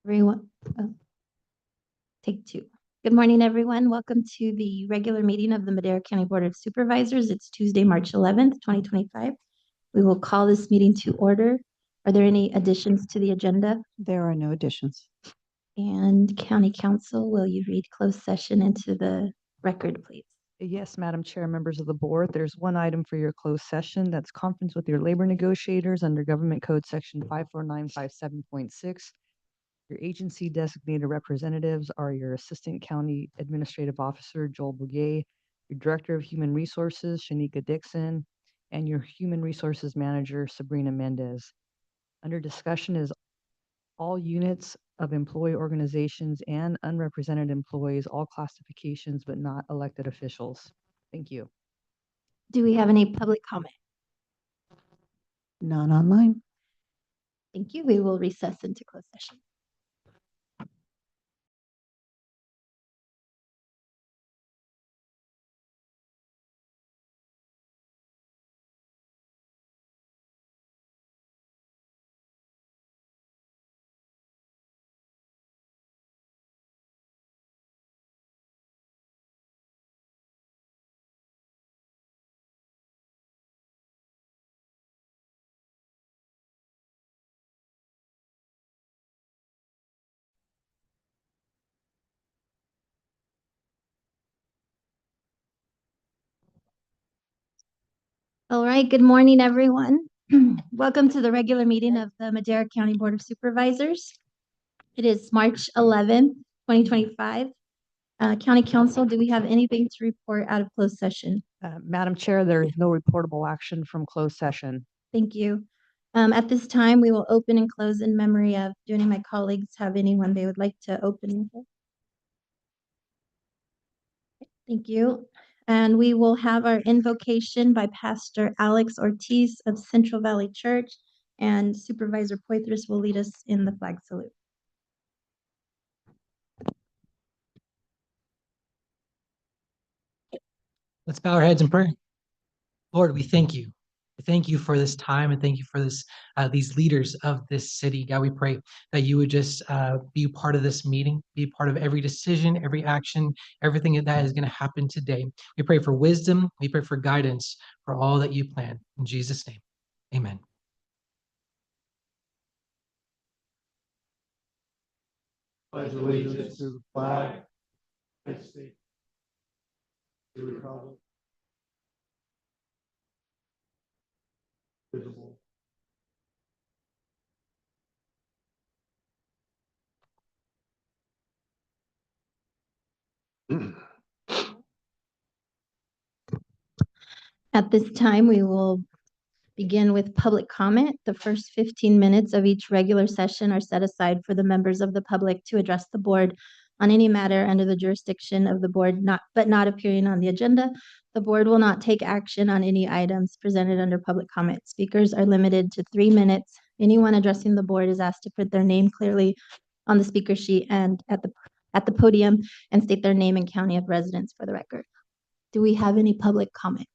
Everyone, take two. Good morning, everyone. Welcome to the regular meeting of the Madera County Board of Supervisors. It's Tuesday, March 11th, 2025. We will call this meeting to order. Are there any additions to the agenda? There are no additions. And County Council, will you read closed session into the record, please? Yes, Madam Chair, members of the board, there's one item for your closed session. That's conference with your labor negotiators under Government Code Section 54957.6. Your agency designated representatives are your Assistant County Administrative Officer, Joel Bouguet, your Director of Human Resources, Shanika Dixon, and your Human Resources Manager, Sabrina Mendez. Under discussion is all units of employee organizations and unrepresented employees, all classifications, but not elected officials. Thank you. Do we have any public comment? None online. Thank you. We will recess into closed session. All right, good morning, everyone. Welcome to the regular meeting of the Madera County Board of Supervisors. It is March 11th, 2025. County Council, do we have anything to report out of closed session? Madam Chair, there is no reportable action from closed session. Thank you. At this time, we will open and close in memory of, do any of my colleagues have anyone they would like to open and close? Thank you. And we will have our invocation by Pastor Alex Ortiz of Central Valley Church, and Supervisor Poitras will lead us in the flag salute. Let's bow our heads in prayer. Lord, we thank you. Thank you for this time, and thank you for this these leaders of this city. God, we pray that you would just be part of this meeting, be part of every decision, every action, everything that is going to happen today. We pray for wisdom. We pray for guidance for all that you plan. In Jesus' name, amen. Pledge allegiance to the flag, United States, the republic, visible. At this time, we will begin with public comment. The first 15 minutes of each regular session are set aside for the members of the public to address the board on any matter under the jurisdiction of the board, but not appearing on the agenda. The board will not take action on any items presented under public comment. Speakers are limited to 3 minutes. Anyone addressing the board is asked to put their name clearly on the speaker sheet and at the podium and state their name and county of residence for the record. Do we have any public comment?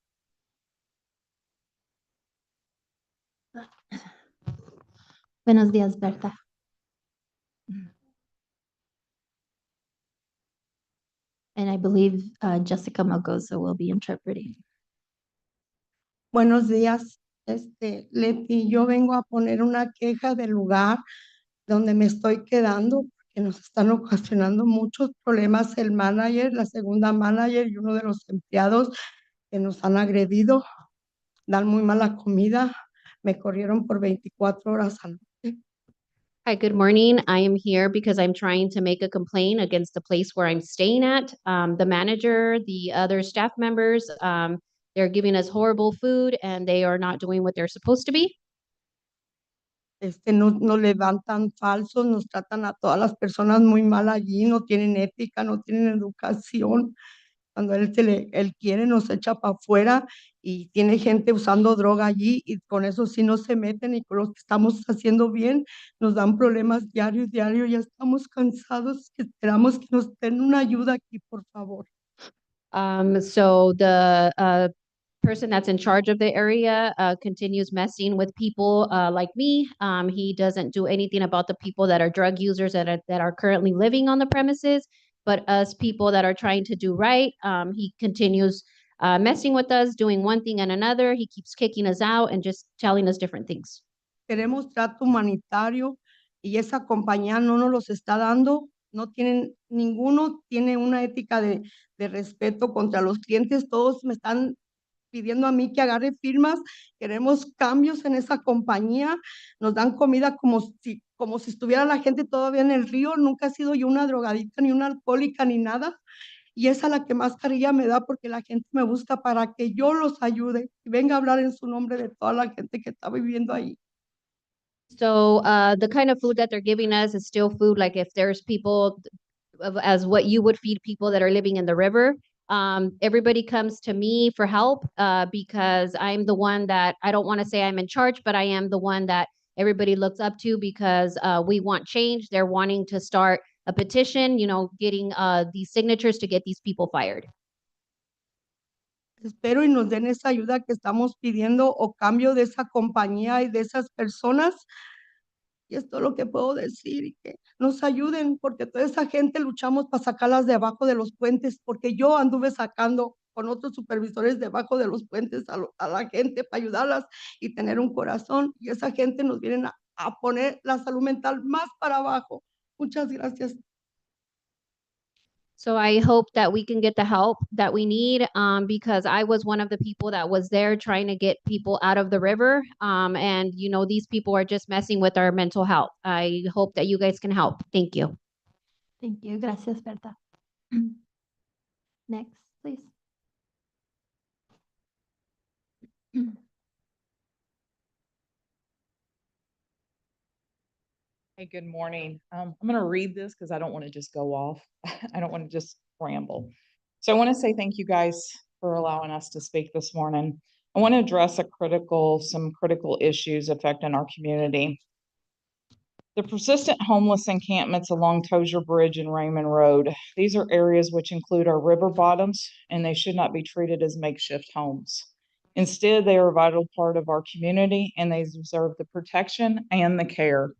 Buenos días, Berta. And I believe Jessica Magoza will be interpreting. Buenos días. Leti, yo vengo a poner una queja del lugar donde me estoy quedando, porque nos están ocasionando muchos problemas el manager, la segunda manager y uno de los empleados que nos han agredido, dan muy mala comida, me corrieron por 24 horas al noche. Hi, good morning. I am here because I'm trying to make a complaint against the place where I'm staying at. The manager, the other staff members, they're giving us horrible food and they are not doing what they're supposed to be. Nos levantan falsos, nos tratan a todas las personas muy mal allí, no tienen ética, no tienen educación. Cuando él quiere, nos echa para afuera y tiene gente usando droga allí y con eso sí no se meten, y con lo que estamos haciendo bien nos dan problemas diario, ya estamos cansados, esperamos que nos den una ayuda aquí, por favor. So the person that's in charge of the area continues messing with people like me. He doesn't do anything about the people that are drug users that are currently living on the premises. But us people that are trying to do right, he continues messing with us, doing one thing and another. He keeps kicking us out and just telling us different things. Queremos trato humanitario y esa compañía no nos los está dando. No tienen, ninguno tiene una ética de respeto contra los clientes. Todos me están pidiendo a mí que agarre firmas. Queremos cambios en esa compañía. Nos dan comida como si estuviera la gente todavía en el río. Nunca he sido yo una drogadicta, ni una alcohólica, ni nada. Y esa es la que más carilla me da porque la gente me busca para que yo los ayude y venga a hablar en su nombre de toda la gente que está viviendo ahí. So the kind of food that they're giving us is still food. Like if there's people as what you would feed people that are living in the river. Everybody comes to me for help because I'm the one that I don't want to say I'm in charge, but I am the one that everybody looks up to because we want change. They're wanting to start a petition, getting these signatures to get these people fired. Espero y nos den esa ayuda que estamos pidiendo o cambio de esa compañía y de esas personas. Y esto es lo que puedo decir y que nos ayuden porque toda esa gente luchamos para sacarlas de abajo de los puentes porque yo anduve sacando con otros supervisores debajo de los puentes a la gente para ayudarlas y tener un corazón y esa gente nos viene a poner la salud mental más para abajo. Muchas gracias. So I hope that we can get the help that we need because I was one of the people that was there trying to get people out of the river. And, these people are just messing with our mental health. I hope that you guys can help. Thank you. Thank you. Gracias, Berta. Next, please. Hey, good morning. I'm going to read this because I don't want to just go off. I don't want to just ramble. So I want to say thank you guys for allowing us to speak this morning. I want to address some critical issues affecting our community. The persistent homeless encampments along Tozier Bridge and Raymond Road. These are areas which include our river bottoms, and they should not be treated as makeshift homes. Instead, they are a vital part of our community, and they deserve the protection and the care.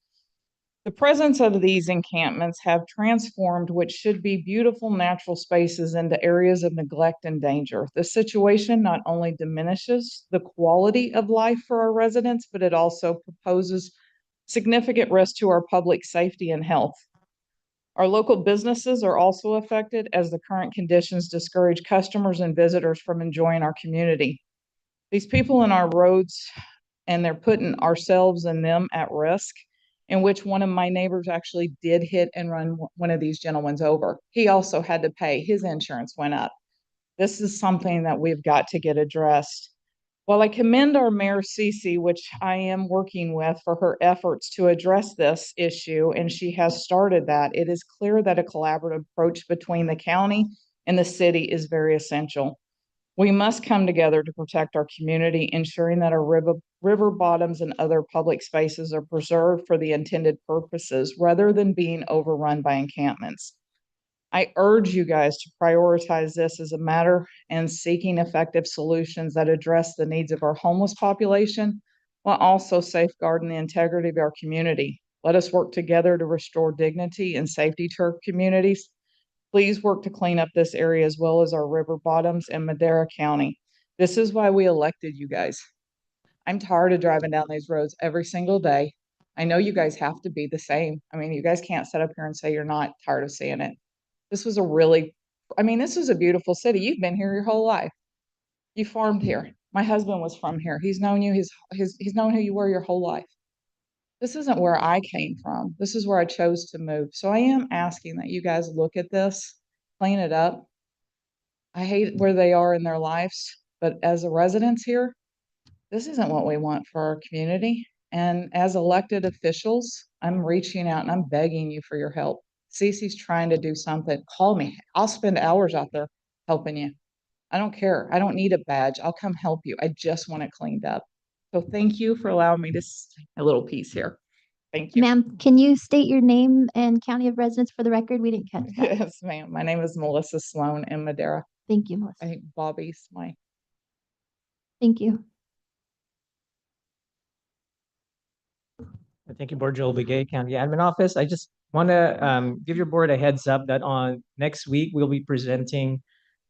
The presence of these encampments have transformed what should be beautiful natural spaces into areas of neglect and danger. The situation not only diminishes the quality of life for our residents, but it also proposes significant risk to our public safety and health. Our local businesses are also affected as the current conditions discourage customers and visitors from enjoying our community. These people in our roads, and they're putting ourselves and them at risk, in which one of my neighbors actually did hit and run one of these gentlemen over. He also had to pay, his insurance went up. This is something that we've got to get addressed. While I commend our Mayor Cece, which I am working with for her efforts to address this issue, and she has started that, it is clear that a collaborative approach between the county and the city is very essential. We must come together to protect our community, ensuring that our river bottoms and other public spaces are preserved for the intended purposes rather than being overrun by encampments. I urge you guys to prioritize this as a matter and seeking effective solutions that address the needs of our homeless population while also safeguarding the integrity of our community. Let us work together to restore dignity and safety to our communities. Please work to clean up this area as well as our river bottoms in Madera County. This is why we elected you guys. I'm tired of driving down these roads every single day. I know you guys have to be the same. I mean, you guys can't sit up here and say you're not tired of seeing it. This was this is a beautiful city. You've been here your whole life. You farmed here. My husband was from here. He's known you, he's known who you were your whole life. This isn't where I came from. This is where I chose to move. So I am asking that you guys look at this, clean it up. I hate where they are in their lives, but as a residents here, this isn't what we want for our community. And as elected officials, I'm reaching out and I'm begging you for your help. Cece's trying to do something. Call me. I'll spend hours out there helping you. I don't care. I don't need a badge. I'll come help you. I just want it cleaned up. So thank you for allowing me to say a little piece here. Thank you. Ma'am, can you state your name and county of residence for the record? We didn't catch that. Yes, ma'am. My name is Melissa Sloan in Madera. Thank you, Melissa. I think Bobby's my Thank you. Thank you, Board. Joel Begay, County Admin Office. I just want to give your board a heads up that on next week, we'll be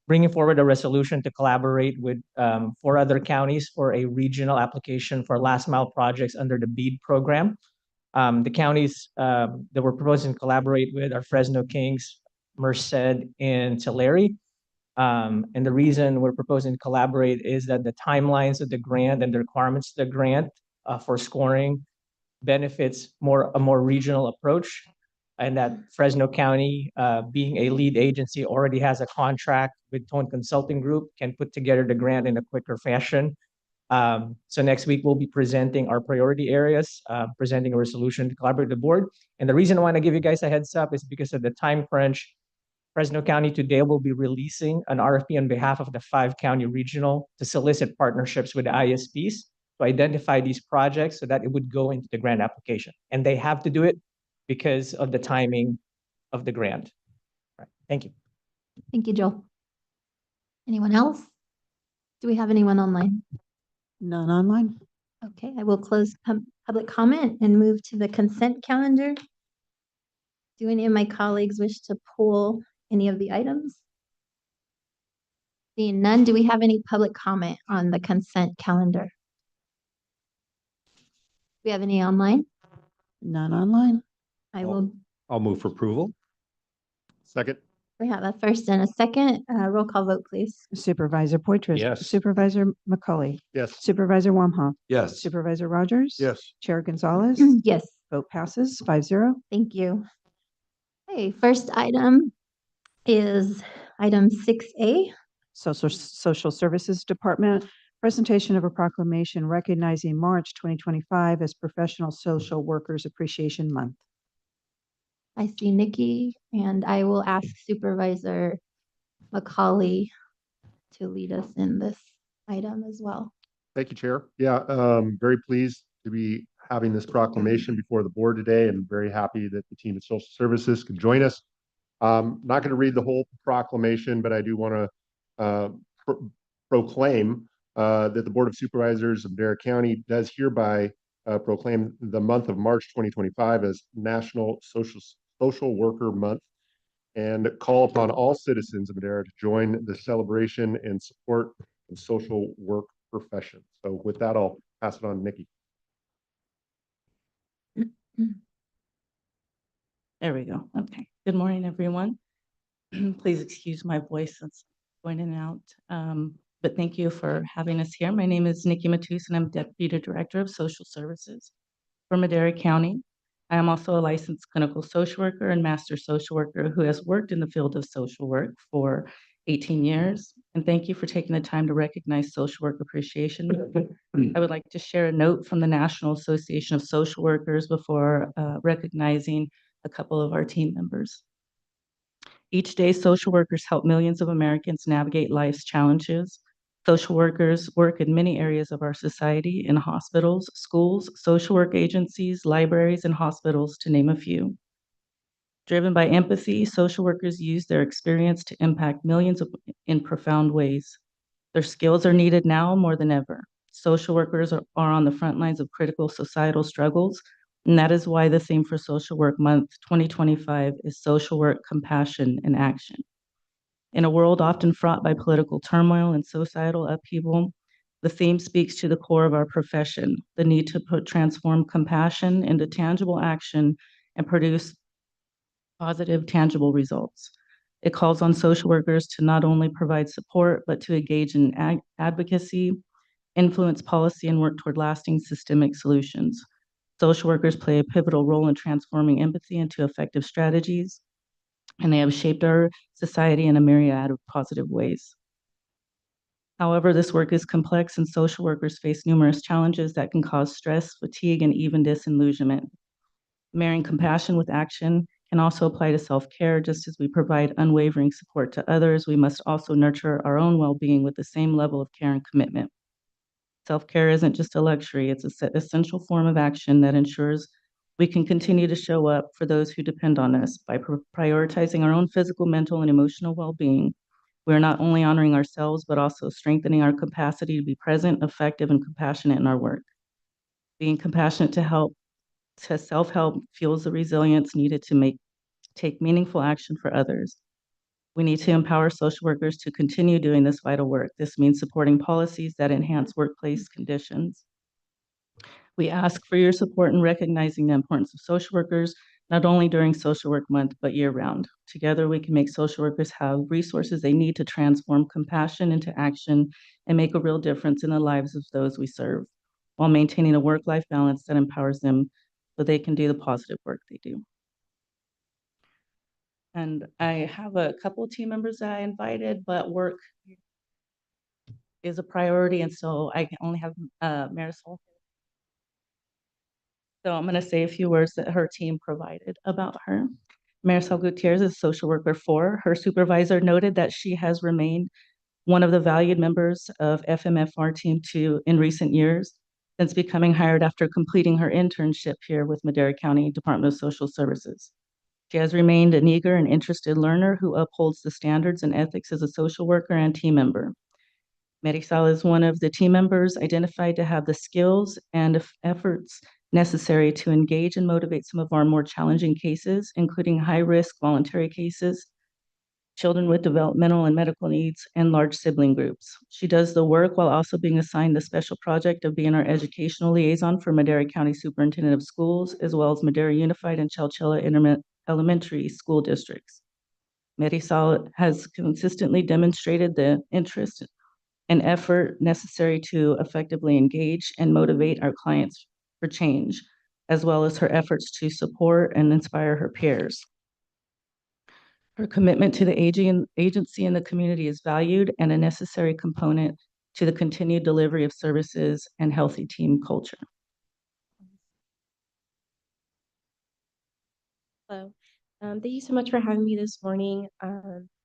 bringing forward a resolution to collaborate with 4 other counties for a regional application for last mile projects under the BEAD program. The counties that we're proposing to collaborate with are Fresno Kings, Merced, and Tulare. And the reason we're proposing to collaborate is that the timelines of the grant and the requirements of the grant for scoring benefits a more regional approach, and that Fresno County, being a lead agency, already has a contract with Tone Consulting Group, can put together the grant in a quicker fashion. So next week, we'll be presenting our priority areas, presenting a resolution to collaborate with the board. And the reason I want to give you guys a heads up is because of the time crunch. Fresno County today will be releasing an RFP on behalf of the 5-county regional to solicit partnerships with the ISPs to identify these projects so that it would go into the grant application. And they have to do it because of the timing of the grant. Right. Thank you. Thank you, Joel. Anyone else? Do we have anyone online? None online. Okay, I will close public comment and move to the consent calendar. Do any of my colleagues wish to pull any of the items? Seeing none, do we have any public comment on the consent calendar? Do we have any online? None online. I will, I'll move for approval. Second. we have a first and a second. Roll call vote, please. Supervisor Poitras. Yes. Supervisor McCauley. Yes. Supervisor Wamhaugh. Yes. Supervisor Rogers. Yes. Chair Gonzalez. Yes, Vote passes 5-0. thank you. Okay, first item is item 6A. Social Services Department, presentation of a proclamation recognizing March 2025 as Professional Social Workers Appreciation Month. I see Nikki, and I will ask Supervisor McCauley to lead us in this item as well. Thank you, Chair. Yeah, very pleased to be having this proclamation before the board today, and very happy that the team at Social Services could join us. Not going to read the whole proclamation, but I do want to proclaim that the Board of Supervisors of Madera County does hereby proclaim the month of March 2025 as National Social Worker Month, and call upon all citizens of Madera to join the celebration and support of social work profession. So with that, I'll pass it on to Nikki. There we go. Okay. Good morning, everyone. Please excuse my voice, it's going in and out. But thank you for having us here. My name is Nikki Matus, and I'm Deputy Director of Social Services for Madera County. I am also a licensed clinical social worker and master social worker who has worked in the field of social work for 18 years. And thank you for taking the time to recognize Social Work Appreciation. I would like to share a note from the National Association of Social Workers before recognizing a couple of our team members. Each day, social workers help millions of Americans navigate life's challenges. Social workers work in many areas of our society, in hospitals, schools, social work agencies, libraries, and hospitals, to name a few. Driven by empathy, social workers use their experience to impact millions in profound ways. Their skills are needed now more than ever. Social workers are on the front lines of critical societal struggles, and that is why the theme for Social Work Month 2025 is Social Work, Compassion, and Action. In a world often fraught by political turmoil and societal upheaval, the theme speaks to the core of our profession, the need to transform compassion into tangible action and produce positive, tangible results. It calls on social workers to not only provide support, but to engage in advocacy, influence policy, and work toward lasting systemic solutions. Social workers play a pivotal role in transforming empathy into effective strategies, and they have shaped our society in a myriad of positive ways. However, this work is complex, and social workers face numerous challenges that can cause stress, fatigue, and even disillusionment. Marrying compassion with action can also apply to self-care. Just as we provide unwavering support to others, we must also nurture our own well-being with the same level of care and commitment. Self-care isn't just a luxury, it's an essential form of action that ensures we can continue to show up for those who depend on us. By prioritizing our own physical, mental, and emotional well-being, We're not only honoring ourselves, but also strengthening our capacity to be present, effective, and compassionate in our work. Being compassionate to self-help fuels the resilience needed to take meaningful action for others. We need to empower social workers to continue doing this vital work. This means supporting policies that enhance workplace conditions. We ask for your support in recognizing the importance of social workers, not only during Social Work Month, but year-round. Together, we can make social workers have resources they need to transform compassion into action and make a real difference in the lives of those we serve, while maintaining a work-life balance that empowers them so they can do the positive work they do. And I have a couple of team members that I invited, but work is a priority, and so I can only have Marisol. So I'm going to say a few words that her team provided about her. Marisol Gutierrez is social worker 4. Her supervisor noted that she has remained one of the valued members of FMFR Team 2 in recent years, since becoming hired after completing her internship here with Madera County Department of Social Services. She has remained an eager and interested learner who upholds the standards and ethics as a social worker and team member. Marisol is one of the team members identified to have the skills and efforts necessary to engage and motivate some of our more challenging cases, including high-risk voluntary cases, children with developmental and medical needs, and large sibling groups. She does the work while also being assigned the special project of being our educational liaison for Madera County Superintendent of Schools, as well as Madera Unified and Chalchilla Elementary School Districts. Marisol has consistently demonstrated the interest and effort necessary to effectively engage and motivate our clients for change, as well as her efforts to support and inspire her peers. Her commitment to the agency and the community is valued and a necessary component to the continued delivery of services and healthy team culture. Hello. Thank you so much for having me this morning.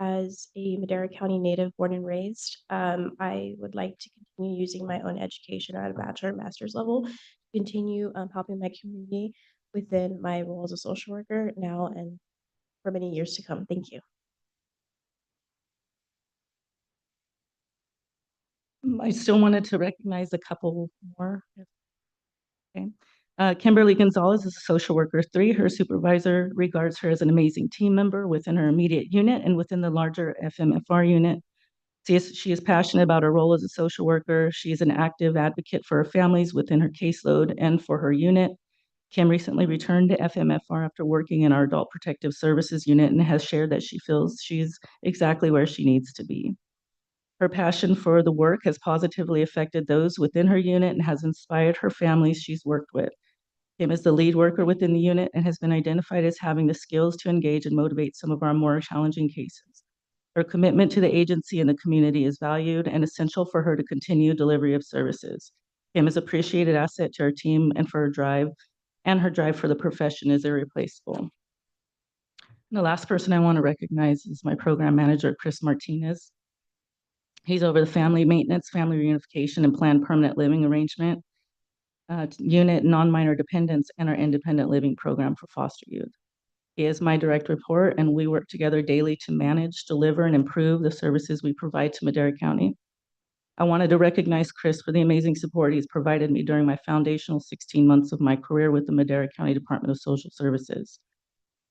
As a Madera County native born and raised, I would like to continue using my own education at a bachelor and master's level to continue helping my community within my role as a social worker now and for many years to come. Thank you. I still wanted to recognize a couple more. Okay. Kimberly Gonzalez is a social worker 3. Her supervisor regards her as an amazing team member within her immediate unit and within the larger FMFR unit. She is passionate about her role as a social worker. She is an active advocate for her families within her caseload and for her unit. Kim recently returned to FMFR after working in our Adult Protective Services unit and has shared that she feels she's exactly where she needs to be. Her passion for the work has positively affected those within her unit and has inspired her families she's worked with. Kim is the lead worker within the unit and has been identified as having the skills to engage and motivate some of our more challenging cases. Her commitment to the agency and the community is valued and essential for her to continue delivery of services. Kim is an appreciated asset to our team and for her drive for the profession is irreplaceable. And the last person I want to recognize is my program manager, Chris Martinez. He's over the family maintenance, family reunification, and planned permanent living arrangement unit, non-minor dependents, and our independent living program for foster youth. He is my direct report, and we work together daily to manage, deliver, and improve the services we provide to Madera County. I wanted to recognize Chris for the amazing support he's provided me during my foundational 16 months of my career with the Madera County Department of Social Services.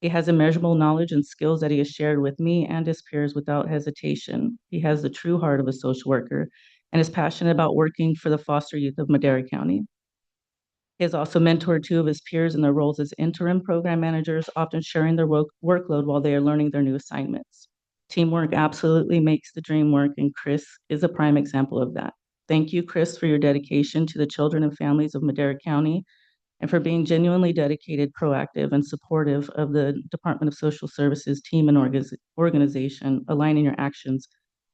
He has immeasurable knowledge and skills that he has shared with me and his peers without hesitation. He has the true heart of a social worker and is passionate about working for the foster youth of Madera County. He has also mentored 2 of his peers in their roles as interim program managers, often sharing their workload while they are learning their new assignments. Teamwork absolutely makes the dream work, and Chris is a prime example of that. Thank you, Chris, for your dedication to the children and families of Madera County and for being genuinely dedicated, proactive, and supportive of the Department of Social Services team and organization, aligning your actions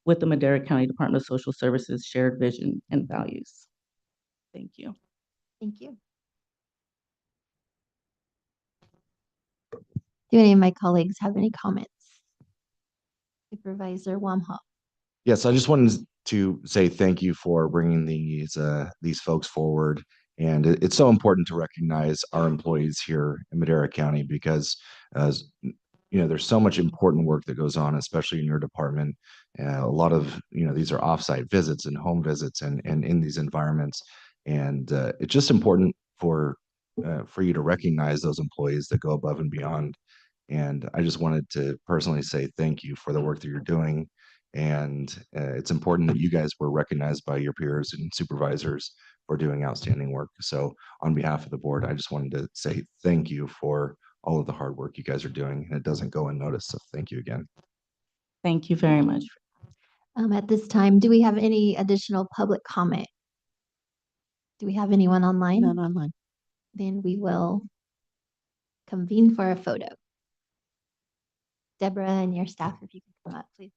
with the Madera County Department of Social Services shared vision and values. Thank you. Thank you. Do any of my colleagues have any comments? Supervisor Wamha. Yes, I just wanted to say thank you for bringing these folks forward. And it's so important to recognize our employees here in Madera County because, as you know, there's so much important work that goes on, especially in your department, A lot of, these are offsite visits and home visits and in these environments. And it's just important for you to recognize those employees that go above and beyond. And I just wanted to personally say thank you for the work that you're doing. And it's important that you guys were recognized by your peers and supervisors for doing outstanding work. So on behalf of the board, I just wanted to say thank you for all of the hard work you guys are doing. And it doesn't go unnoticed. So thank you again. Thank you very much. At this time, do we have any additional public comment? Do we have anyone online? None online. Then we will convene for a photo. Deborah and your staff, if you can come up, please.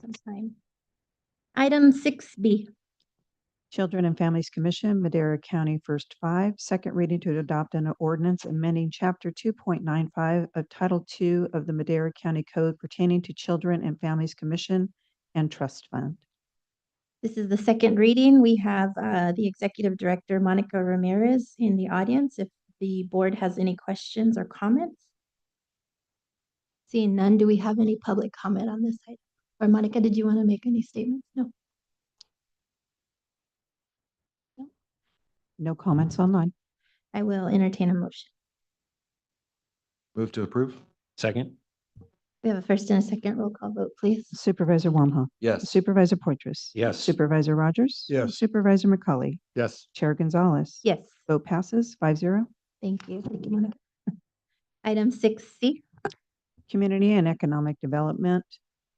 Sometime. Item 6B. Children and Families Commission, Madera County, first 5, second reading to adopt an ordinance amending Chapter 2.95 of Title II of the Madera County Code pertaining to Children and Families Commission and Trust Fund. This is the second reading. We have the Executive Director, Monica Ramirez, in the audience. If the board has any questions or comments. Seeing none, do we have any public comment on this item? Or Monica, did you want to make any statements? No. No comments online. I will entertain a motion. Move to approve. Second. We have a first and a second roll call vote, please. Supervisor Warmha. Yes. Supervisor Poitras. Yes. Supervisor Rogers. Yes. Supervisor McCauley. Yes. Chair Gonzalez. Yes. Vote passes 5-0. Thank you. Thank you, Monica. Item 6C. Community and Economic Development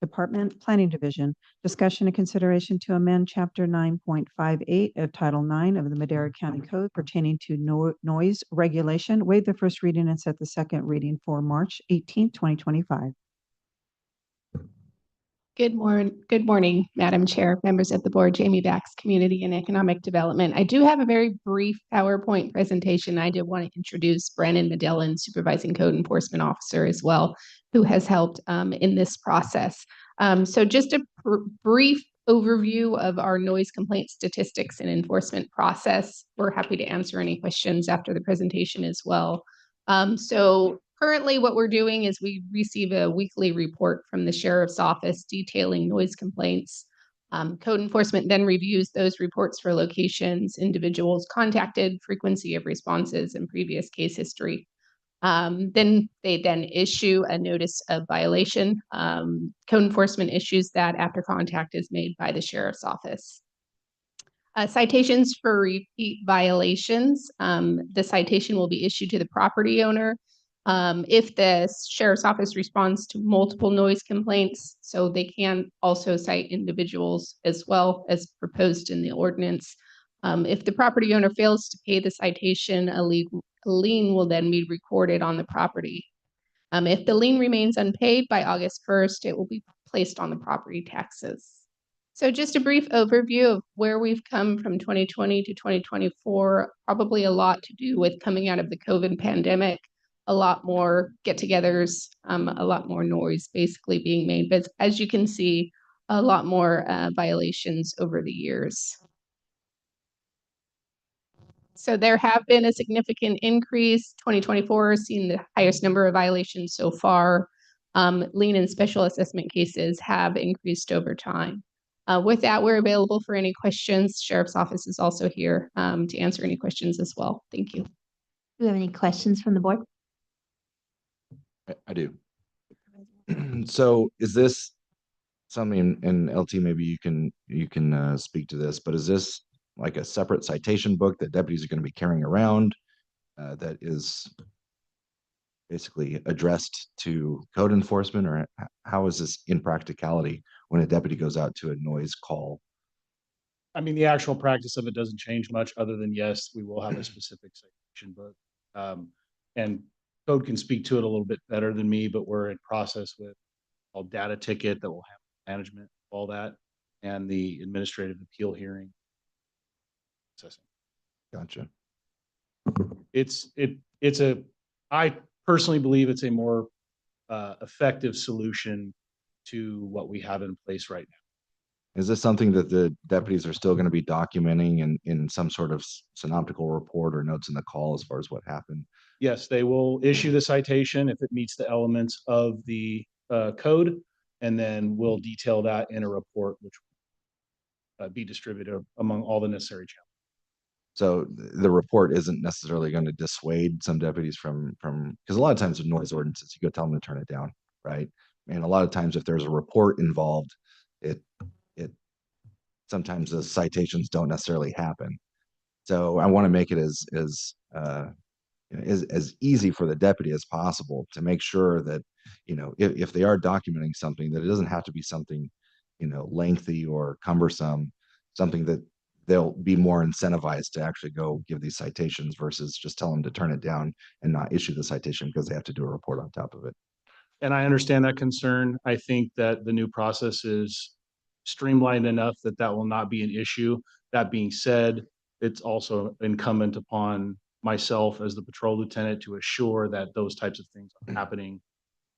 Department Planning Division, discussion and consideration to amend Chapter 9.58 of Title IX of the Madera County Code pertaining to noise regulation, waive the first reading and set the second reading for March 18, 2025. Good morning, Madam Chair, members of the board, Jamie Bax, Community and Economic Development. I do have a very brief PowerPoint presentation. I did want to introduce Brandon Medellin, Supervising Code Enforcement Officer as well, who has helped in this process. So just a brief overview of our noise complaint statistics and enforcement process. We're happy to answer any questions after the presentation as well. So currently what we're doing is we receive a weekly report from the Sheriff's Office detailing noise complaints. Code enforcement then reviews those reports for locations, individuals contacted, frequency of responses, and previous case history. Then they issue a notice of violation. Code enforcement issues that after contact is made by the Sheriff's Office. Citations for repeat violations. The citation will be issued to the property owner. If the Sheriff's Office responds to multiple noise complaints, so they can also cite individuals as well as proposed in the ordinance. If the property owner fails to pay the citation, a lien will then be recorded on the property. If the lien remains unpaid by August 1st, it will be placed on the property taxes. So just a brief overview of where we've come from 2020 to 2024, probably a lot to do with coming out of the COVID pandemic, a lot more get-togethers, a lot more noise basically being made. But as you can see, a lot more violations over the years. So there have been a significant increase. 2024 has seen the highest number of violations so far. Lien and special assessment cases have increased over time. With that, we're available for any questions. Sheriff's Office is also here to answer any questions as well. Thank you. Do we have any questions from the board? I do. So is this something, and LT, maybe you can speak to this, but is this like a separate citation book that deputies are going to be carrying around that is basically addressed to code enforcement, or how is this in practicality when a deputy goes out to a noise call? I mean, the actual practice of it doesn't change much other than, yes, we will have a specific citation book. And code can speak to it a little bit better than me, but we're in process with all data ticket that will have management, all that, and the administrative appeal hearing. Gotcha. I personally believe it's a more effective solution to what we have in place right now. Is this something that the deputies are still going to be documenting in some sort of synoptical report or notes in the call as far as what happened? Yes, they will issue the citation if it meets the elements of the code, and then we'll detail that in a report, which will be distributed among all the necessary channels. So the report isn't necessarily going to dissuade some deputies from, because a lot of times with noise ordinances, you go tell them to turn it down, right? And a lot of times if there's a report involved, it sometimes the citations don't necessarily happen. So I want to make it as easy for the deputy as possible to make sure that, if they are documenting something, that it doesn't have to be something, lengthy or cumbersome, something that they'll be more incentivized to actually go give these citations versus just tell them to turn it down and not issue the citation because they have to do a report on top of it. And I understand that concern. I think that the new process is streamlined enough that that will not be an issue. That being said, it's also incumbent upon myself as the patrol lieutenant to assure that those types of things are happening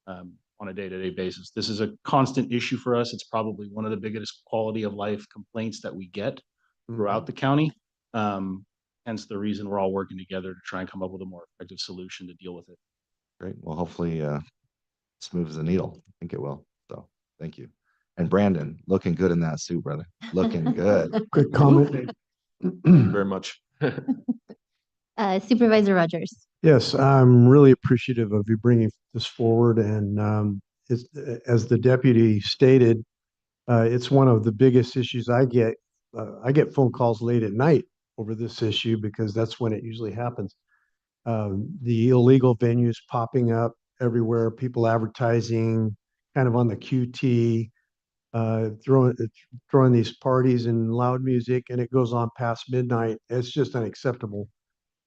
on a day-to-day basis. This is a constant issue for us. It's probably one of the biggest quality of life complaints that we get throughout the county. Hence the reason we're all working together to try and come up with a more effective solution to deal with it. Great. Well, hopefully smooth as a needle. I think it will. So thank you. And Brandon, looking good in that suit, brother. Looking good. Quick comment. Very much. Supervisor Rogers. Yes, I'm really appreciative of you bringing this forward. And as the deputy stated, it's one of the biggest issues I get. I get phone calls late at night over this issue because that's when it usually happens. The illegal venues popping up everywhere, people advertising kind of on the QT, throwing these parties and loud music, and it goes on past midnight. It's just unacceptable.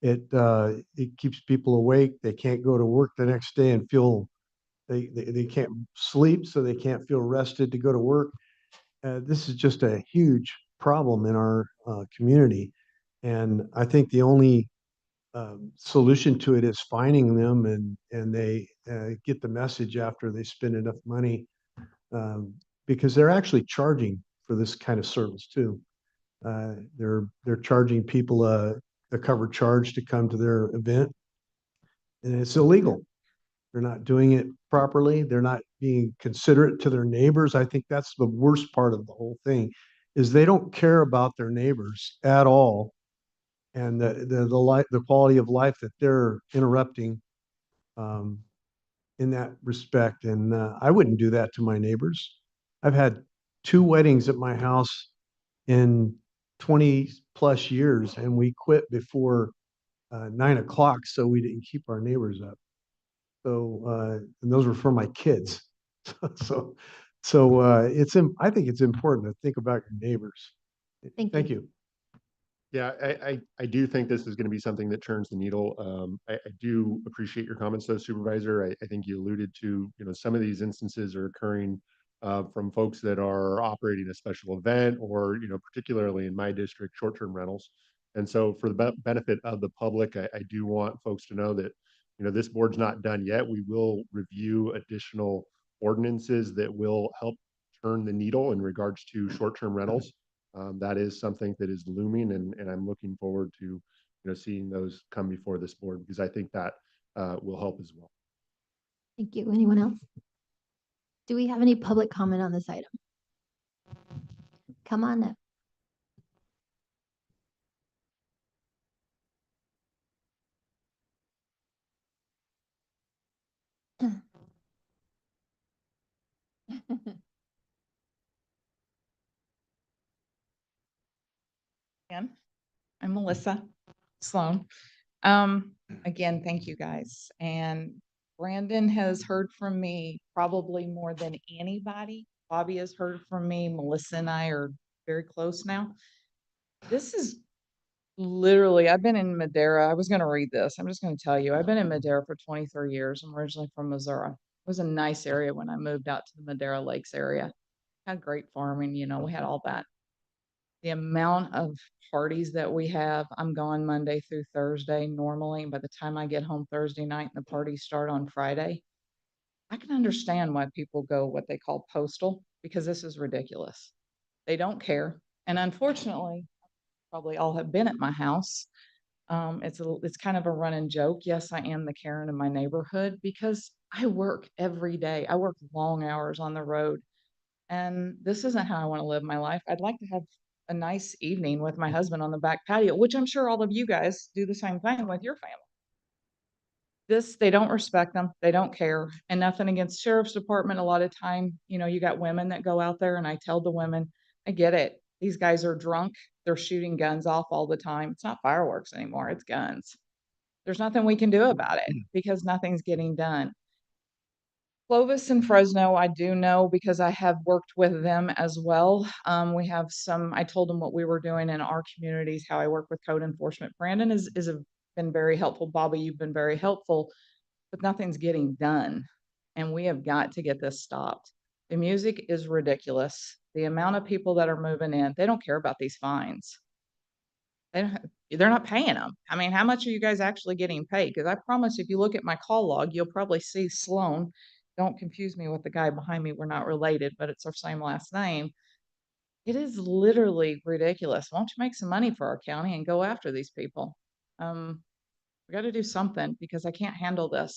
It keeps people awake. They can't go to work the next day and feel they can't sleep, so they can't feel rested to go to work. This is just a huge problem in our community, and I think the only solution to it is fining them, and they get the message after they spend enough money, because they're actually charging for this kind of service too. They're charging people a covered charge to come to their event, and it's illegal. They're not doing it properly. They're not being considerate to their neighbors. I think that's the worst part of the whole thing, is they don't care about their neighbors at all, and the quality of life that they're interrupting in that respect. And I wouldn't do that to my neighbors. I've had 2 weddings at my house in 20 plus years, and we quit before 9 o'clock so we didn't keep our neighbors up. So and those were for my kids. so I think it's important to think about your neighbors. Thank you. Yeah, I do think this is going to be something that turns the needle. I do appreciate your comments, though, Supervisor. I think you alluded to, some of these instances are occurring from folks that are operating a special event, or, particularly in my district, short-term rentals. And so for the benefit of the public, I do want folks to know that, this board's not done yet. We will review additional ordinances that will help turn the needle in regards to short-term rentals. That is something that is looming, and I'm looking forward to seeing those come before this board, because I think that will help as well. Thank you. Anyone else? Do we have any public comment on this item? Come on up. Again, I'm Melissa Sloan. Again, thank you guys. And Brandon has heard from me probably more than anybody. Bobby has heard from me. Melissa and I are very close now. This is literally, I've been in Madera. I was going to read this. I'm just going to tell you, I've been in Madera for 23 years. I'm originally from Missouri. It was a nice area when I moved out to the Madera Lakes area. Had great farming, we had all that. The amount of parties that we have, I'm gone Monday through Thursday normally. By the time I get home Thursday night and the parties start on Friday, I can understand why people go what they call postal, because this is ridiculous. They don't care. And unfortunately, probably all have been at my house. It's kind of a running joke. Yes, I am the Karen in my neighborhood because I work every day. I work long hours on the road. And this isn't how I want to live my life. I'd like to have a nice evening with my husband on the back patio, which I'm sure all of you guys do the same thing with your family. They don't respect them. They don't care. And nothing against sheriff's department. A lot of time, you got women that go out there, and I tell the women, I get it. These guys are drunk. They're shooting guns off all the time. It's not fireworks anymore. It's guns. There's nothing we can do about it because nothing's getting done. Clovis and Fresno, I do know because I have worked with them as well. We have I told them what we were doing in our communities, how I work with code enforcement. Brandon been very helpful. Bobby, you've been very helpful, but nothing's getting done. And we have got to get this stopped. The music is ridiculous. The amount of people that are moving in, they don't care about these fines. They're not paying them. I mean, how much are you guys actually getting paid? Because I promise if you look at my call log, you'll probably see Sloan. Don't confuse me with the guy behind me. We're not related, but it's our same last name. It is literally ridiculous. Why don't you make some money for our county and go after these people? We got to do something because I can't handle this.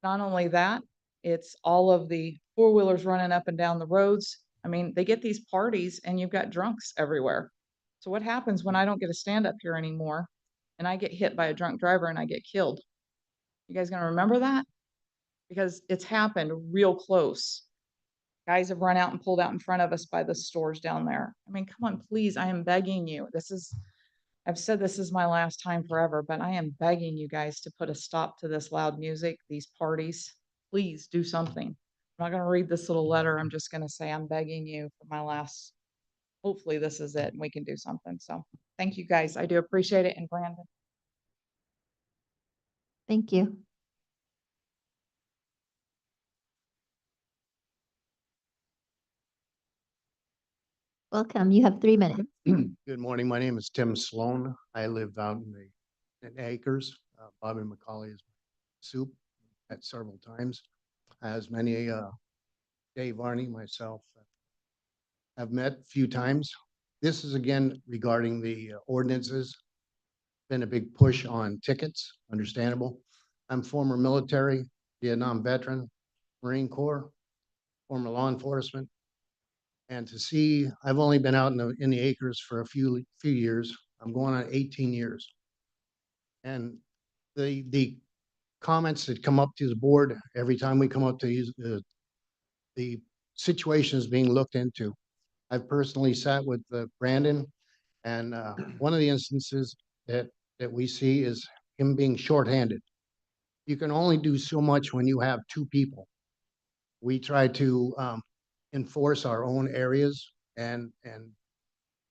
Not only that, it's all of the four-wheelers running up and down the roads. I mean, they get these parties and you've got drunks everywhere. So what happens when I don't get to stand up here anymore and I get hit by a drunk driver and I get killed? You guys gonna remember that? Because it's happened real close. Guys have run out and pulled out in front of us by the stores down there. I mean, come on, please, I am begging you. I've said this is my last time forever, but I am begging you guys to put a stop to this loud music, these parties. Please do something. I'm not going to read this little letter. I'm just going to say I'm begging you for my last. Hopefully this is it and we can do something. So thank you guys. I do appreciate it. And Brandon. Thank you. Welcome. You have 3 minutes. Good morning. My name is Tim Sloan. I live out in Acres. Bobby McCauley is soup at several times. As many Dave Varney, myself, have met a few times. This is again regarding the ordinances. Been a big push on tickets, understandable. I'm former military, Vietnam veteran, Marine Corps, former law enforcement. And to see, I've only been out in the acres for a few years. I'm going on 18 years. And the comments that come up to the board every time we come up to use the situation is being looked into. I've personally sat with Brandon, and one of the instances that we see is him being shorthanded. You can only do so much when you have two people. We try to enforce our own areas, and a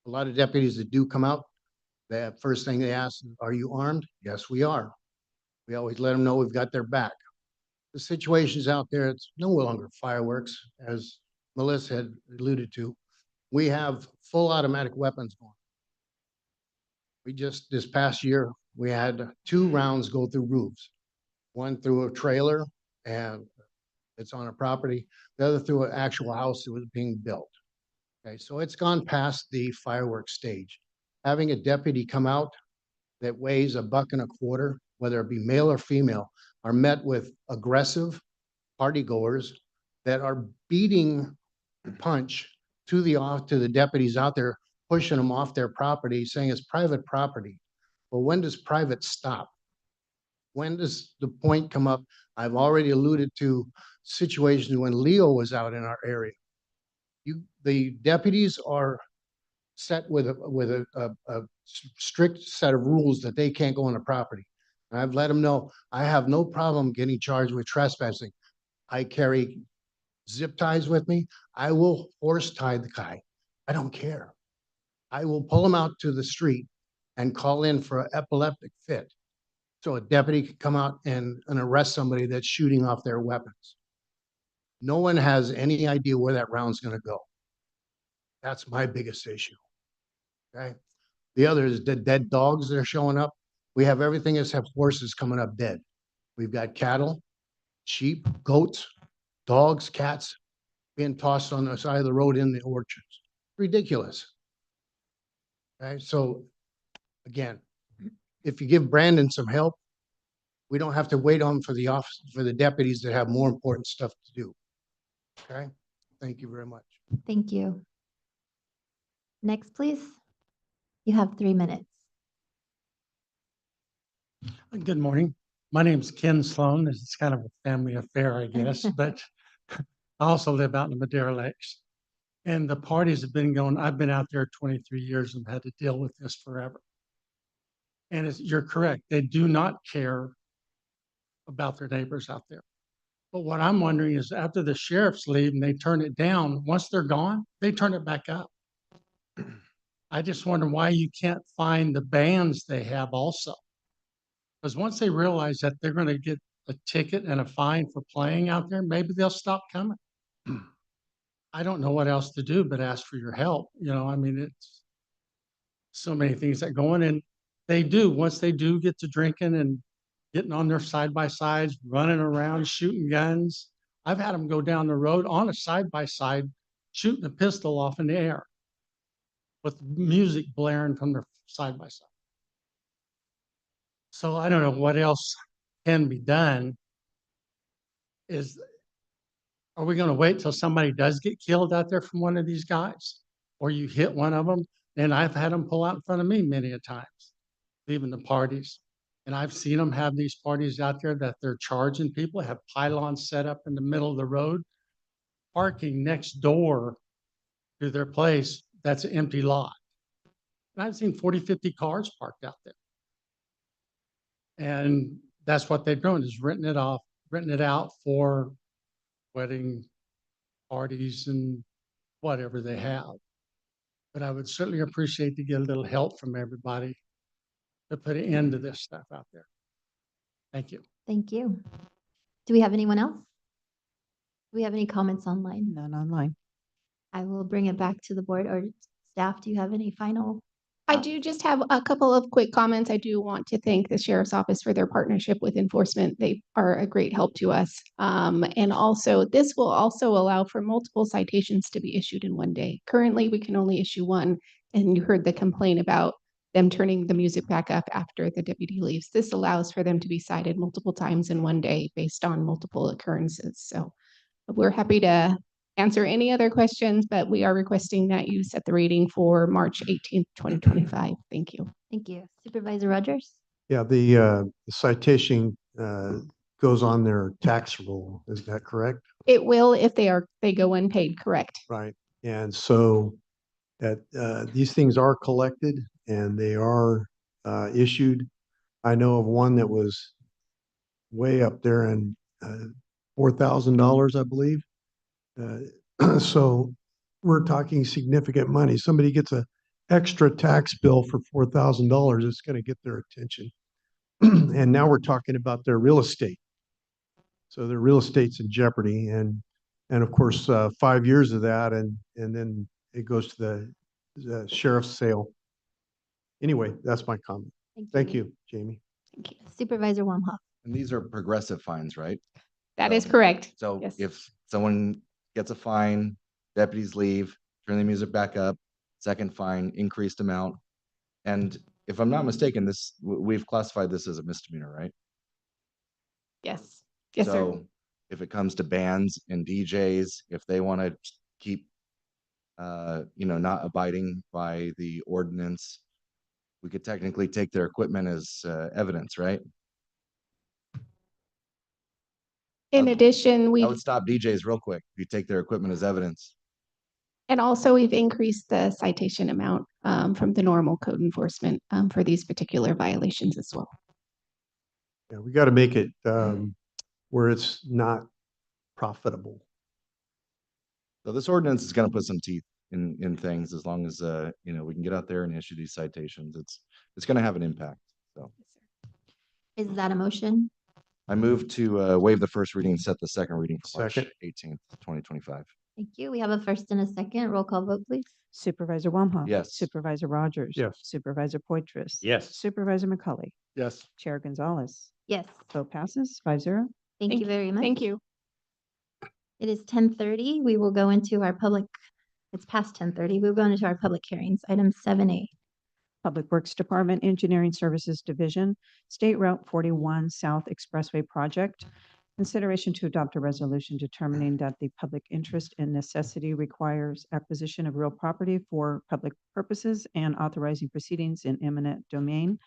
lot of deputies that do come out, the first thing they ask, are you armed? Yes, we are. We always let them know we've got their back. The situations out there, it's no longer fireworks, as Melissa had alluded to. We have full automatic weapons going. We just, this past year, we had 2 rounds go through roofs. One through a trailer, and it's on a property. The other through an actual house that was being built. Okay, so it's gone past the fireworks stage. Having a deputy come out that weighs $1.25, whether it be male or female, are met with aggressive partygoers that are beating the punch to the deputies out there, pushing them off their property, saying it's private property. Well, when does private stop? When does the point come up? I've already alluded to situations when Leo was out in our area. The deputies are set with a strict set of rules that they can't go on the property. And I've let them know, I have no problem getting charged with trespassing. I carry zip ties with me. I will horse tie the guy. I don't care. I will pull him out to the street and call in for an epileptic fit. So a deputy can come out and arrest somebody that's shooting off their weapons. No one has any idea where that round's gonna go. That's my biggest issue. Okay. The other is the dead dogs that are showing up. We have everything except horses coming up dead. We've got cattle, sheep, goats, dogs, cats being tossed on the side of the road in the orchards. Ridiculous. Okay, so again, if you give Brandon some help, we don't have to wait on for the deputies that have more important stuff to do. Okay, thank you very much. Thank you. Next, please. You have 3 minutes. Good morning. My name's Ken Sloan. This is kind of a family affair, I guess, but I also live out in the Madera Lakes. And the parties have been going, I've been out there 23 years and had to deal with this forever. And you're correct. They do not care about their neighbors out there. But what I'm wondering is after the sheriffs leave and they turn it down, once they're gone, they turn it back up. I just wonder why you can't find the bands they have also. Because once they realize that they're going to get a ticket and a fine for playing out there, maybe they'll stop coming. I don't know what else to do but ask for your help. You know, I mean, it's so many things that go on, and they do, once they do get to drinking and getting on their side-by-sides, running around, shooting guns. I've had them go down the road on a side-by-side, shooting a pistol off in the air with music blaring from their side-by-side. So I don't know what else can be done. Are we going to wait till somebody does get killed out there from one of these guys? Or you hit one of them? And I've had them pull out in front of me many a times, leaving the parties. And I've seen them have these parties out there that they're charging people, have pylons set up in the middle of the road, parking next door to their place that's an empty lot. And I've seen 40, 50 cars parked out there. And that's what they're doing, is renting it out for wedding parties and whatever they have. But I would certainly appreciate to get a little help from everybody to put an end to this stuff out there. Thank you. Thank you. Do we have anyone else? Do we have any comments online? None online. I will bring it back to the board or staff. Do you have any final? I do just have a couple of quick comments. I do want to thank the Sheriff's Office for their partnership with enforcement. They are a great help to us. And also, this will also allow for multiple citations to be issued in one day. Currently, we can only issue one. And you heard the complaint about them turning the music back up after the deputy leaves. This allows for them to be cited multiple times in one day based on multiple occurrences. So we're happy to answer any other questions, but we are requesting that you set the reading for March 18th, 2025. Thank you. Thank you. Supervisor Rogers? Yeah, the citation goes on their tax roll. Is that correct? It will if they go unpaid, correct? Right. And so that these things are collected and they are issued. I know of one that was way up there and $4,000, I believe. So we're talking significant money. Somebody gets an extra tax bill for $4,000, it's going to get their attention. And now we're talking about their real estate. So their real estate's in jeopardy, and of course 5 years of that, and then it goes to the sheriff's sale. Anyway, that's my comment. Thank you, Jamie. Thank you. Supervisor Wamhoff? And these are progressive fines, right? That is correct. So Yes. if someone gets a fine, deputies leave, turn the music back up, second fine, increased amount. And if I'm not mistaken, we've classified this as a misdemeanor, right? Yes. Yes, sir. So if it comes to bands and DJs, if they want to keep, not abiding by the ordinance, we could technically take their equipment as evidence, right? In addition, That we would stop DJs real quick if you take their equipment as evidence. and also we've increased the citation amount from the normal code enforcement for these particular violations as well. Yeah, we got to make it where it's not profitable. So this ordinance is going to put some teeth in things as long as we can get out there and issue these citations. It's going to have an impact. So Is that a motion? I move to waive the first reading and set the second reading for March Second. 18th, 2025. Thank you. We have a first and a second. Roll call vote, please. Supervisor Wamhaugh. Yes. Supervisor Rogers. Yes. Supervisor Poitras. Yes. Supervisor McCauley. Yes. Chair Gonzalez. Yes. Vote passes 5-0. Thank you very much. Thank you. It is 10:30. We will go into our public, it's past 10:30. We'll go into our public hearings. Item 7A. Public Works Department Engineering Services Division, State Route 41 South Expressway Project. Consideration to adopt a resolution determining that the public interest and necessity requires acquisition of real property for public purposes and authorizing proceedings in eminent domain.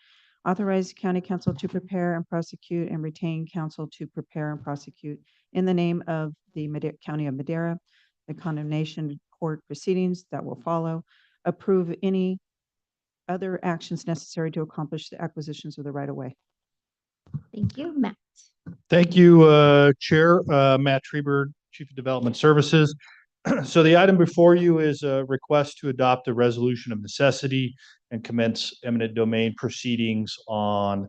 Authorize county council to prepare and prosecute and retain counsel to prepare and prosecute in the name of the County of Madera, the condemnation court proceedings that will follow. Approve any other actions necessary to accomplish the acquisitions of the right-of-way. Thank you, Matt. Thank you, Chair. Matt Treberg, Chief of Development Services. So the item before you is a request to adopt a resolution of necessity and commence eminent domain proceedings on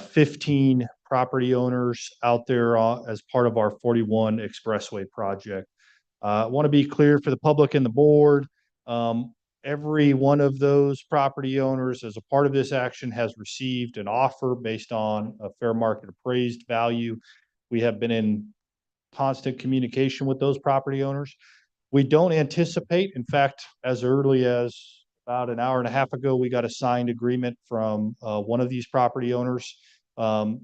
15 property owners out there as part of our 41 Expressway project. I want to be clear for the public and the board. Every one of those property owners as a part of this action has received an offer based on a fair market appraised value. We have been in constant communication with those property owners. We don't anticipate, in fact, as early as about an hour and a half ago, we got a signed agreement from one of these property owners.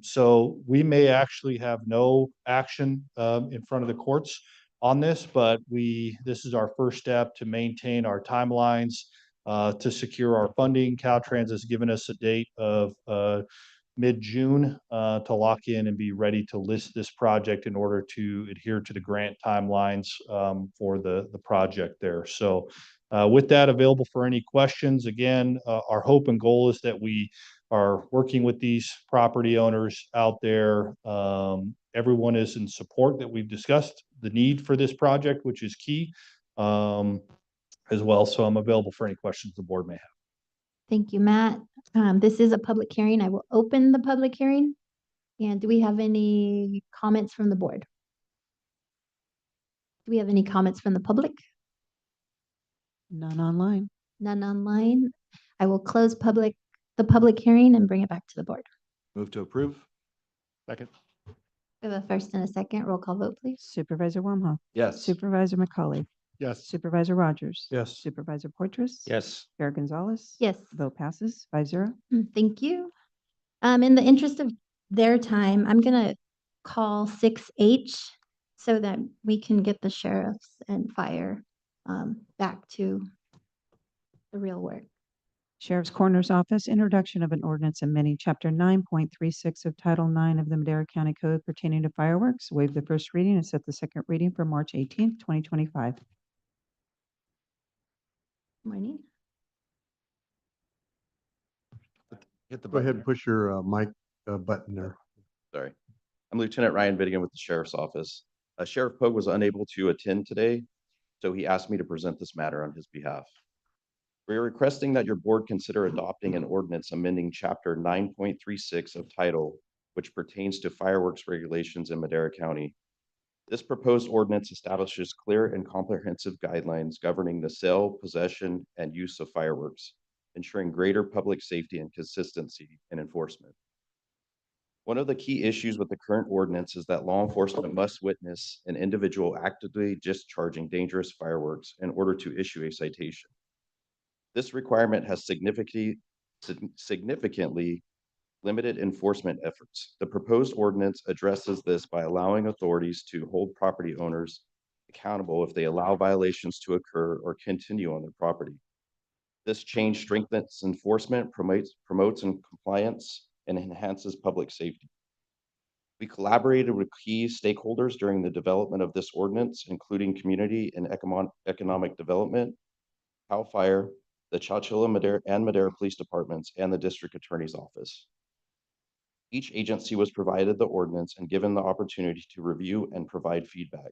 So we may actually have no action in front of the courts on this, but this is our first step to maintain our timelines, to secure our funding. Caltrans has given us a date of mid-June to lock in and be ready to list this project in order to adhere to the grant timelines for the project there. So with that, available for any questions. Again, our hope and goal is that we are working with these property owners out there. Everyone is in support that we've discussed the need for this project, which is key as well. So I'm available for any questions the board may have. Thank you, Matt. This is a public hearing. I will open the public hearing. And do we have any comments from the board? Do we have any comments from the public? None online. None online. I will close the public hearing and bring it back to the board. Move to approve. Second. We have a first and a second. Roll call vote, please. Supervisor Wamhaugh. Yes. Supervisor McCauley. Yes. Supervisor Rogers. Yes. Supervisor Poitras. Yes. Chair Gonzalez. Yes. Vote passes 5-0. Thank you. In the interest of their time, I'm gonna call 6H so that we can get the sheriffs and fire back to the real work. Sheriff's Coroner's Office, introduction of an ordinance amending Chapter 9.36 of Title 9 of the Madera County Code pertaining to fireworks. Waive the first reading and set the second reading for March 18th, 2025. Morning. Hit the Go button ahead there. and push your mic button there. Sorry. I'm Lieutenant Ryan Vidigan with the Sheriff's Office. Sheriff Pogue was unable to attend today, so he asked me to present this matter on his behalf. We are requesting that your board consider adopting an ordinance amending Chapter 9.36 of Title, which pertains to fireworks regulations in Madera County. This proposed ordinance establishes clear and comprehensive guidelines governing the sale, possession, and use of fireworks, ensuring greater public safety and consistency in enforcement. One of the key issues with the current ordinance is that law enforcement must witness an individual actively discharging dangerous fireworks in order to issue a citation. This requirement has significantly significantly limited enforcement efforts. The proposed ordinance addresses this by allowing authorities to hold property owners accountable if they allow violations to occur or continue on their property. This change strengthens enforcement, promotes compliance, and enhances public safety. We collaborated with key stakeholders during the development of this ordinance, including community and economic development, CAL FIRE, the Chowchilla and Madera Police Departments, and the District Attorney's Office. Each agency was provided the ordinance and given the opportunity to review and provide feedback.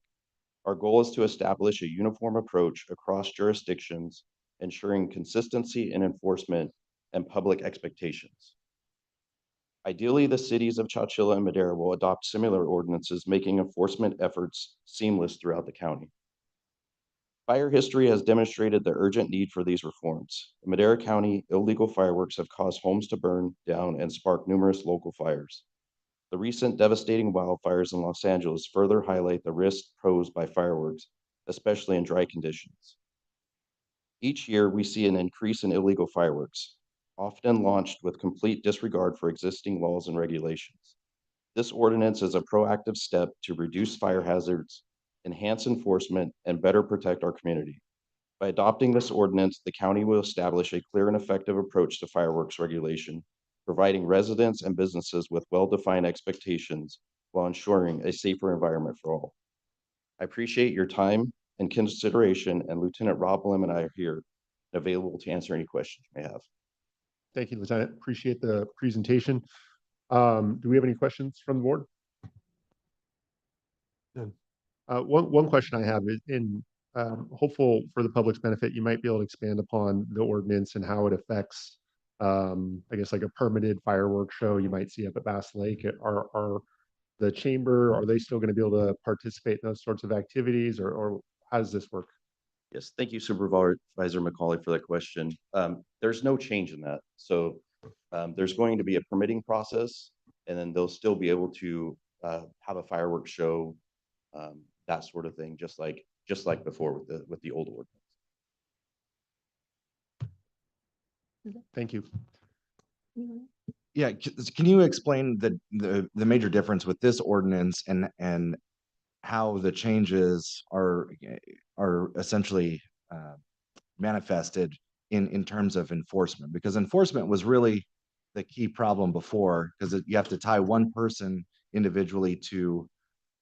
Our goal is to establish a uniform approach across jurisdictions, ensuring consistency in enforcement and public expectations. Ideally, the cities of Chowchilla and Madera will adopt similar ordinances, making enforcement efforts seamless throughout the county. Fire history has demonstrated the urgent need for these reforms. In Madera County, illegal fireworks have caused homes to burn down and sparked numerous local fires. The recent devastating wildfires in Los Angeles further highlight the risks posed by fireworks, especially in dry conditions. Each year, we see an increase in illegal fireworks, often launched with complete disregard for existing laws and regulations. This ordinance is a proactive step to reduce fire hazards, enhance enforcement, and better protect our community. By adopting this ordinance, the county will establish a clear and effective approach to fireworks regulation, providing residents and businesses with well-defined expectations while ensuring a safer environment for all. I appreciate your time and consideration, and Lieutenant Rob Lim and I are here and available to answer any questions you may have. Thank you, Lieutenant. Appreciate the presentation. Do we have any questions from the board? None. One question I have is hopeful for the public's benefit, you might be able to expand upon the ordinance and how it affects, I guess, like a permitted fireworks show you might see up at Bass Lake. Are the chamber, are they still going to be able to participate in those sorts of activities, or how does this work? Yes, thank you, Supervisor McCauley, for that question. There's no change in that. So there's going to be a permitting process, and then they'll still be able to have a fireworks show, that sort of thing, just like before with the old ordinance. Thank you. Yeah, can you explain the major difference with this ordinance and how the changes are essentially manifested in terms of enforcement? Because enforcement was really the key problem before, because you have to tie one person individually to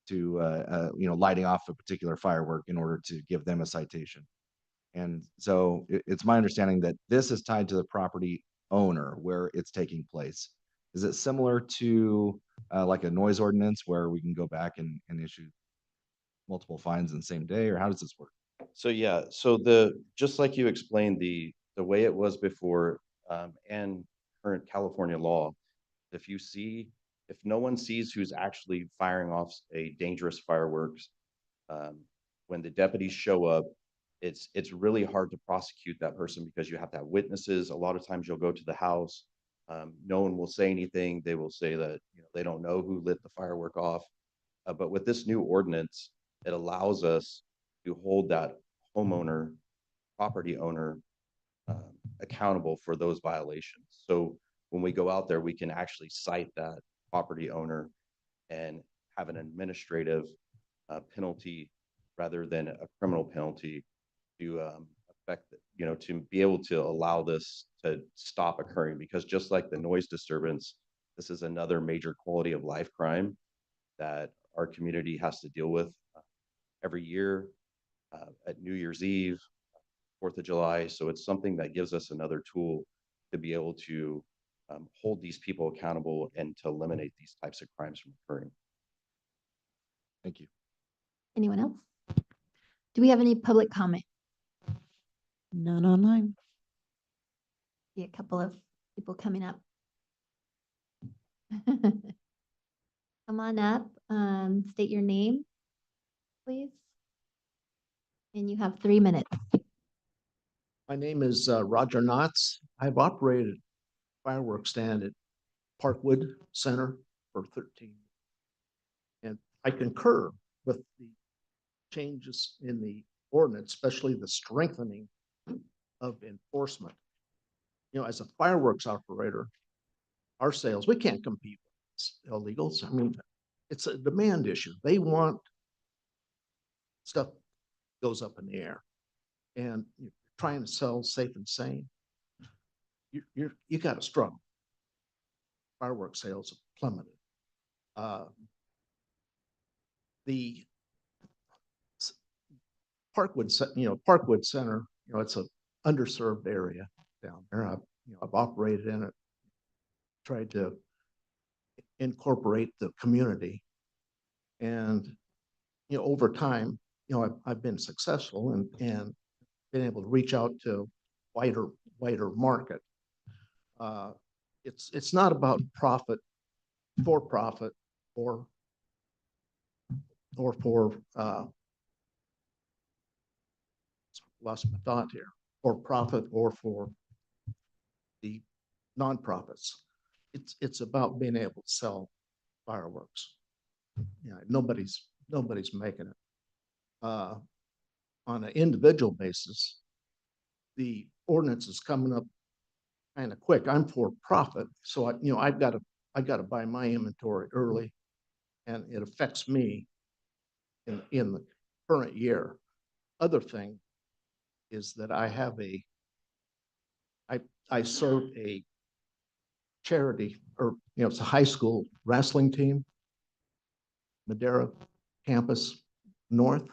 lighting off a particular firework in order to give them a citation. And so it's my understanding that this is tied to the property owner where it's taking place. Is it similar to like a noise ordinance where we can go back and issue multiple fines in the same day, or how does this work? So yeah, so just like you explained, the way it was before, and current California law, if no one sees who's actually firing off a dangerous fireworks, when the deputies show up, it's really hard to prosecute that person because you have to have witnesses. A lot of times you'll go to the house, no one will say anything. They will say that they don't know who lit the firework off. But with this new ordinance, it allows us to hold that homeowner, property owner, accountable for those violations. So when we go out there, we can actually cite that property owner and have an administrative penalty rather than a criminal penalty to affect, to be able to allow this to stop occurring. Because just like the noise disturbance, this is another major quality of life crime that our community has to deal with every year at New Year's Eve, 4th of July. So it's something that gives us another tool to be able to hold these people accountable and to eliminate these types of crimes from occurring. Thank you. Anyone else? Do we have any public comment? None online. See a couple of people coming up. Come on up, state your name, please. And you have 3 minutes. My name is Roger Knotts. I've operated a fireworks stand at Parkwood Center for 13 years. And I concur with the changes in the ordinance, especially the strengthening of enforcement. as a fireworks operator, our sales, we can't compete with illegals. I mean, it's a demand issue. They want stuff goes up in the air, and you're trying to sell safe and sane. You got to struggle. Fireworks sales have plummeted. The Parkwood Center, it's an underserved area down there. I've operated in it, tried to incorporate the community, and over time, I've been successful and been able to reach out to wider market. It's not about for profit or for lost my thought here, for profit or for the nonprofits. It's about being able to sell fireworks. Nobody's making it. On an individual basis, the ordinance is coming up kind of quick. I'm for profit, so I've got to buy my inventory early, and it affects me in the current year. Other thing is that I serve a charity, or it's a high school wrestling team, Madera campus north,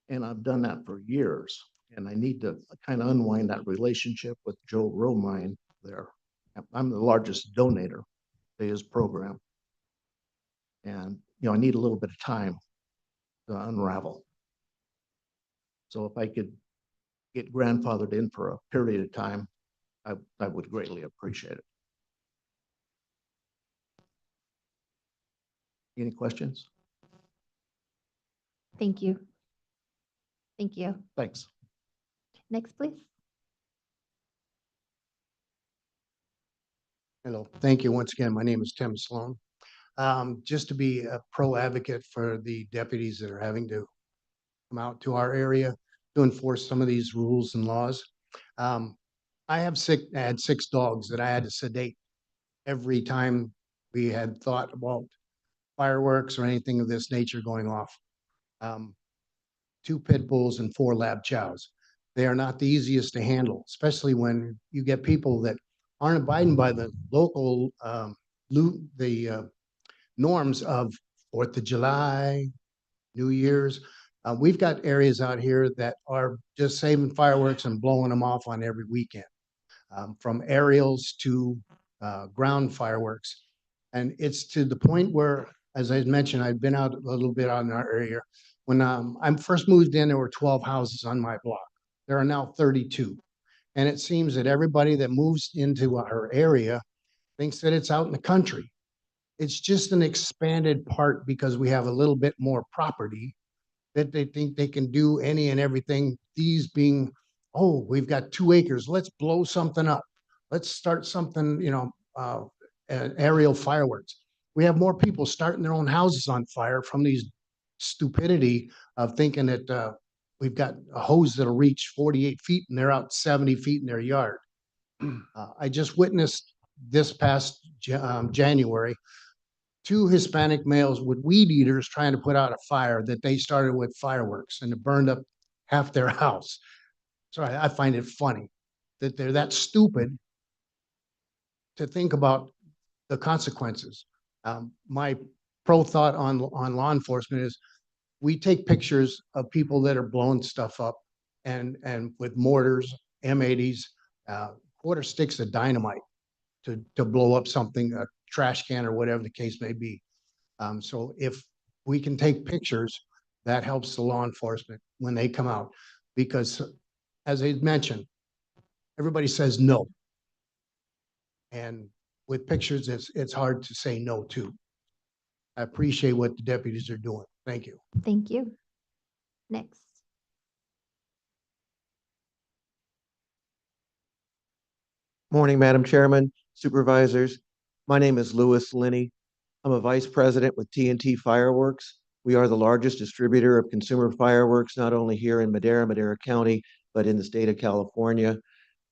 and I've done that for years. And I need to kind of unwind that relationship with Joe Romine there. I'm the largest donator to his program, and I need a little bit of time to unravel. So if I could get grandfathered in for a period of time, I would greatly appreciate it. Any questions? Thank you. Thank you. Thanks. Next, please. Hello, thank you once again. My name is Tim Sloan. Just to be a pro advocate for the deputies that are having to come out to our area to enforce some of these rules and laws. I had 6 dogs that I had to sedate every time we had thought about fireworks or anything of this nature going off. 2 pit bulls and 4 lab chows. They are not the easiest to handle, especially when you get people that aren't abiding by the local norms of 4th of July, New Year's. We've got areas out here that are just saving fireworks and blowing them off on every weekend, from aerials to ground fireworks. And it's to the point where, as I mentioned, I've been out a little bit on our area. When I first moved in, there were 12 houses on my block. There are now 32. And it seems that everybody that moves into our area thinks that it's out in the country. It's just an expanded part because we have a little bit more property that they think they can do any and everything. These being, oh, we've got 2 acres. Let's blow something up. Let's start something, aerial fireworks. We have more people starting their own houses on fire from these stupidity of thinking that we've got a hose that'll reach 48 feet and they're out 70 feet in their yard. I just witnessed this past January 2 Hispanic males with weed eaters trying to put out a fire that they started with fireworks, and it burned up half their house. So I find it funny that they're that stupid to think about the consequences. My pro thought on law enforcement is we take pictures of people that are blowing stuff up and with mortars, M80s, quarter sticks of dynamite to blow up something, a trash can or whatever the case may be. So if we can take pictures, that helps the law enforcement when they come out, because as I mentioned, everybody says no. And with pictures, it's hard to say no to. I appreciate what the deputies are doing. Thank you. Thank you. Next. Morning, Madam Chairman, Supervisors. My name is Louis Linney. I'm a Vice President with TNT Fireworks. We are the largest distributor of consumer fireworks, not only here in Madera County, but in the state of California.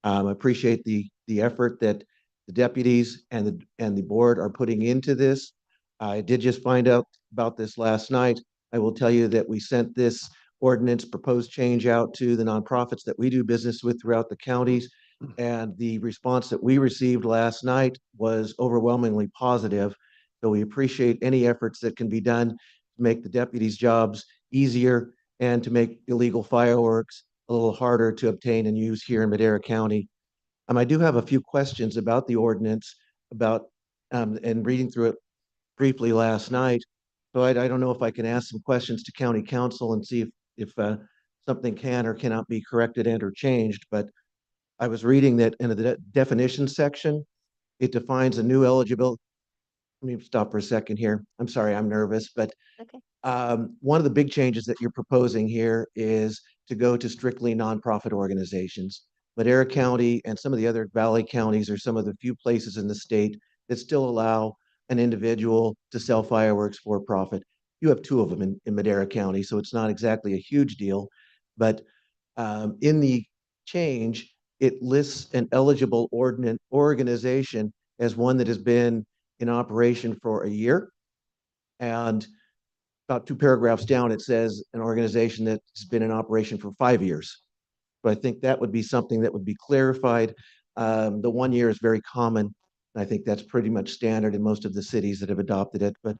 I appreciate the the effort that the deputies and the board are putting into this. I did just find out about this last night. I will tell you that we sent this ordinance proposed change out to the nonprofits that we do business with throughout the counties. And the response that we received last night was overwhelmingly positive. So we appreciate any efforts that can be done to make the deputies' jobs easier and to make illegal fireworks a little harder to obtain and use here in Madera County. I do have a few questions about the ordinance and reading through it briefly last night. So I don't know if I can ask some questions to county council and see if something can or cannot be corrected and or changed. But I was reading that in the definition section, it defines a new eligible. Let me stop for a second here. I'm sorry, I'm nervous, but Okay. one of the big changes that you're proposing here is to go to strictly nonprofit organizations. Madera County and some of the other valley counties are some of the few places in the state that still allow an individual to sell fireworks for profit. You have two of them in Madera County, so it's not exactly a huge deal. But in the change, it lists an eligible organization as one that has been in operation for a year. And about 2 paragraphs down, it says an organization that's been in operation for 5 years. But I think that would be something that would be clarified. The 1 year is very common. I think that's pretty much standard in most of the cities that have adopted it. But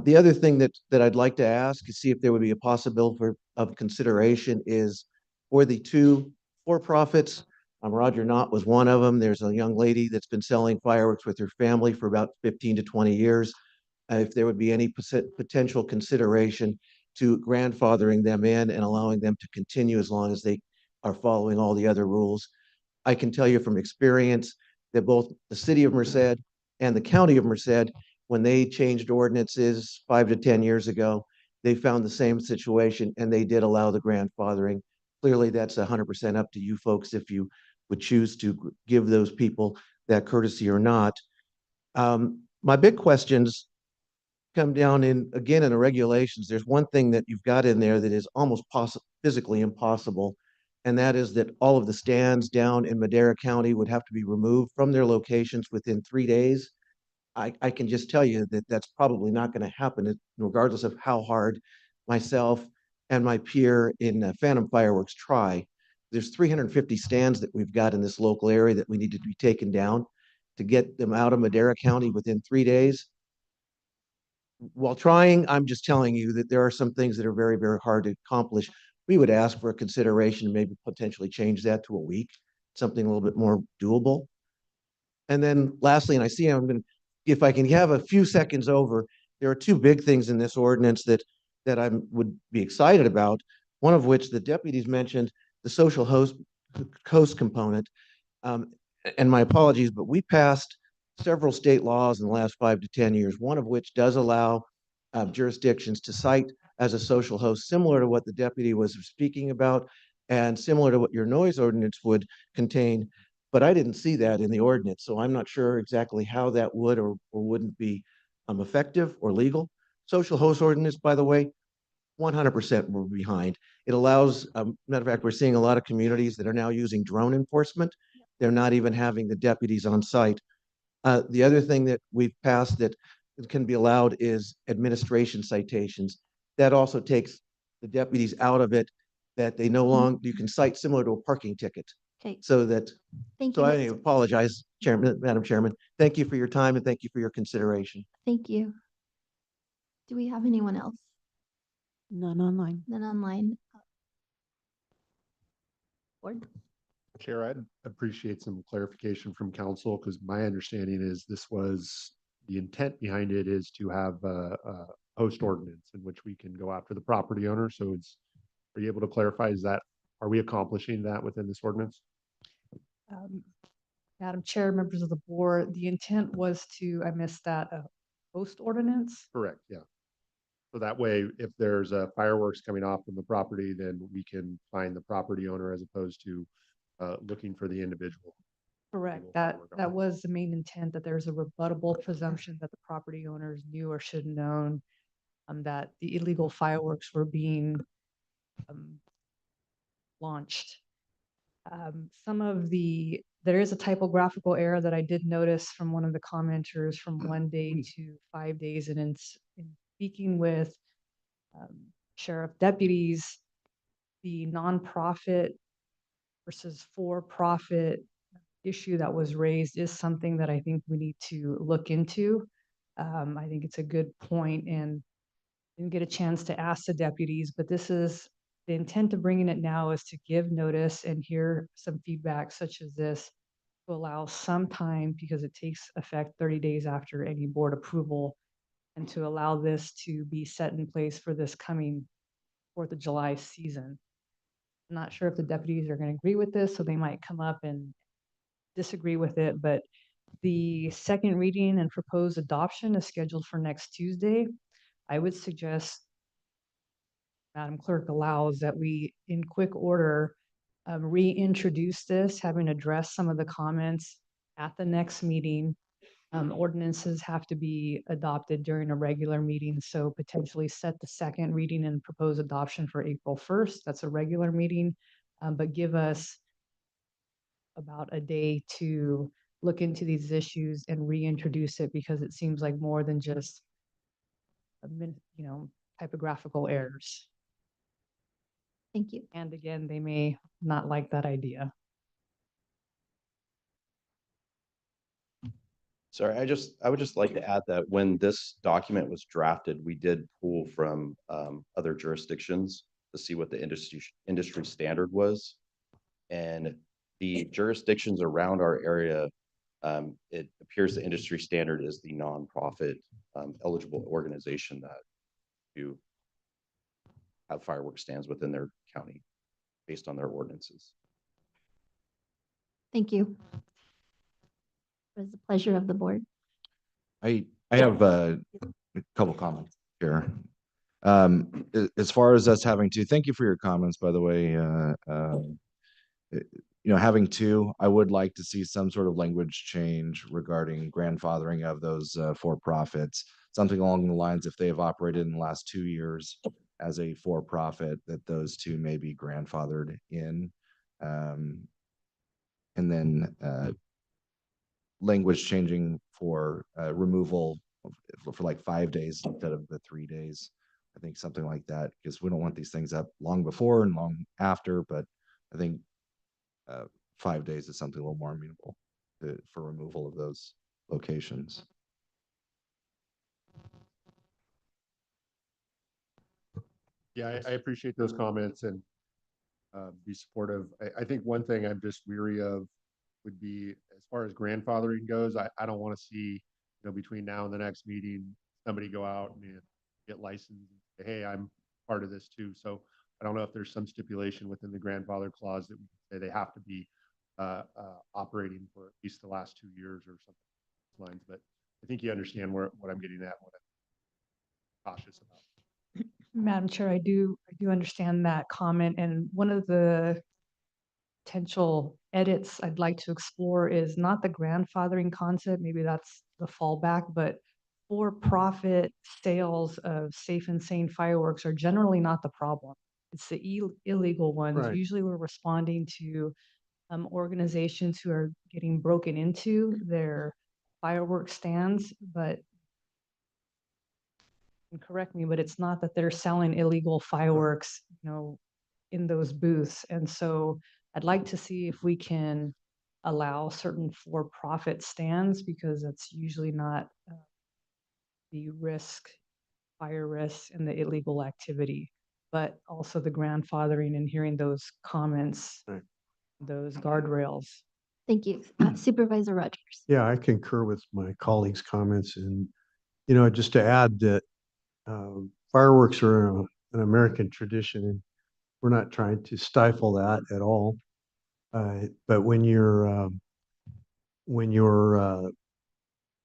the other thing that I'd like to ask is see if there would be a possibility of consideration is for the 2 for-profits. Roger Knott was one of them. There's a young lady that's been selling fireworks with her family for about 15 to 20 years. If there would be any potential consideration to grandfathering them in and allowing them to continue as long as they are following all the other rules. I can tell you from experience that both the city of Merced and the county of Merced, when they changed ordinances 5 to 10 years ago, they found the same situation and they did allow the grandfathering. Clearly, that's 100% up to you folks if you would choose to give those people that courtesy or not. My big questions come down again in the regulations. There's one thing that you've got in there that is almost physically impossible, and that is that all of the stands down in Madera County would have to be removed from their locations within 3 days. I can just tell you that that's probably not going to happen, regardless of how hard myself and my peer in Phantom Fireworks try. There's 350 stands that we've got in this local area that we need to be taken down to get them out of Madera County within 3 days. While trying, I'm just telling you that there are some things that are very, very hard to accomplish. We would ask for a consideration and maybe potentially change that to a week, something a little bit more doable. And then lastly, and I see I'm going to, if I can have a few seconds over, there are 2 big things in this ordinance that I would be excited about. One of which the deputies mentioned, the social host component. And my apologies, but we passed several state laws in the last 5 to 10 years, one of which does allow jurisdictions to cite as a social host, similar to what the deputy was speaking about and similar to what your noise ordinance would contain. But I didn't see that in the ordinance, so I'm not sure exactly how that would or wouldn't be effective or legal. Social host ordinance, by the way, 100% we're behind. It allows, matter of fact, we're seeing a lot of communities that are now using drone enforcement. They're not even having the deputies on site. The other thing that we've passed that can be allowed is administration citations. That also takes the deputies out of it, that they no longer, you can cite similar to a parking ticket. Okay. So that, Thank so you. I apologize, Madam Chairman. Thank you for your time and thank you for your consideration. Thank you. Do we have anyone else? None online. None online. Board? Chair, I'd appreciate some clarification from council because my understanding is the intent behind it is to have a host ordinance in which we can go after the property owner. So are you able to clarify, are we accomplishing that within this ordinance? Madam Chair, members of the board, the intent was to, I missed that, host ordinance. Correct, yeah. So that way, if there's fireworks coming off from the property, then we can find the property owner as opposed to looking for the individual. Correct. That was the main intent, that there's a rebuttable presumption that the property owners knew or should have known that the illegal fireworks were being launched. There is a typographical error that I did notice from one of the commenters from 1 day to 5 days. And in speaking with sheriff deputies, the nonprofit versus for-profit issue that was raised is something that I think we need to look into. I think it's a good point, and didn't get a chance to ask the deputies, but this is the intent of bringing it now is to give notice and hear some feedback such as this to allow some time, because it takes effect 30 days after any board approval, and to allow this to be set in place for this coming 4th of July season. I'm not sure if the deputies are going to agree with this, so they might come up and disagree with it, but the second reading and proposed adoption is scheduled for next Tuesday. I would suggest, Madam Clerk allows, that we, in quick order, reintroduce this, having addressed some of the comments at the next meeting. Ordinances have to be adopted during a regular meeting, so potentially set the second reading and propose adoption for April 1st. That's a regular meeting, but give us about a day to look into these issues and reintroduce it, because it seems like more than just typographical errors. Thank you. And again, they may not like that idea. Sorry, I would just like to add that when this document was drafted, we did pull from other jurisdictions to see what the industry standard was. And the jurisdictions around our area, it appears the industry standard is the nonprofit eligible organization that do have fireworks stands within their county based on their ordinances. Thank you. It was the pleasure of the board. I have a couple comments here. As far as us having to, thank you for your comments, by the way. Having to, I would like to see some sort of language change regarding grandfathering of those for-profits, something along the lines, if they have operated in the last 2 years as a for-profit, that those two may be grandfathered in. And then language changing for removal for like 5 days instead of the 3 days. I think something like that, because we don't want these things up long before and long after, but I think 5 days is something a little more amenable for removal of those locations. Yeah, I appreciate those comments and be supportive. I think one thing I'm just weary of would be, as far as grandfathering goes, I don't want to see, between now and the next meeting, somebody go out and get licensed and say, hey, I'm part of this too. So I don't know if there's some stipulation within the grandfather clause that we can say they have to be operating for at least the last 2 years or something along those lines. But I think you understand what I'm getting at, what I'm cautious about. Madam Chair, I do understand that comment, and one of the potential edits I'd like to explore is not the grandfathering concept, maybe that's the fallback, but for-profit sales of safe and sane fireworks are generally not the problem. It's the illegal ones. Right. Usually we're responding to organizations who are getting broken into their fireworks stands, but and correct me, but it's not that they're selling illegal fireworks, in those booths. And so I'd like to see if we can allow certain for-profit stands, because that's usually not the fire risk and the illegal activity, but also the grandfathering and hearing those comments, Right. those guardrails. Thank you. Supervisor Rogers. Yeah, I concur with my colleagues' comments, and just to add that fireworks are an American tradition, and we're not trying to stifle that at all. But when you're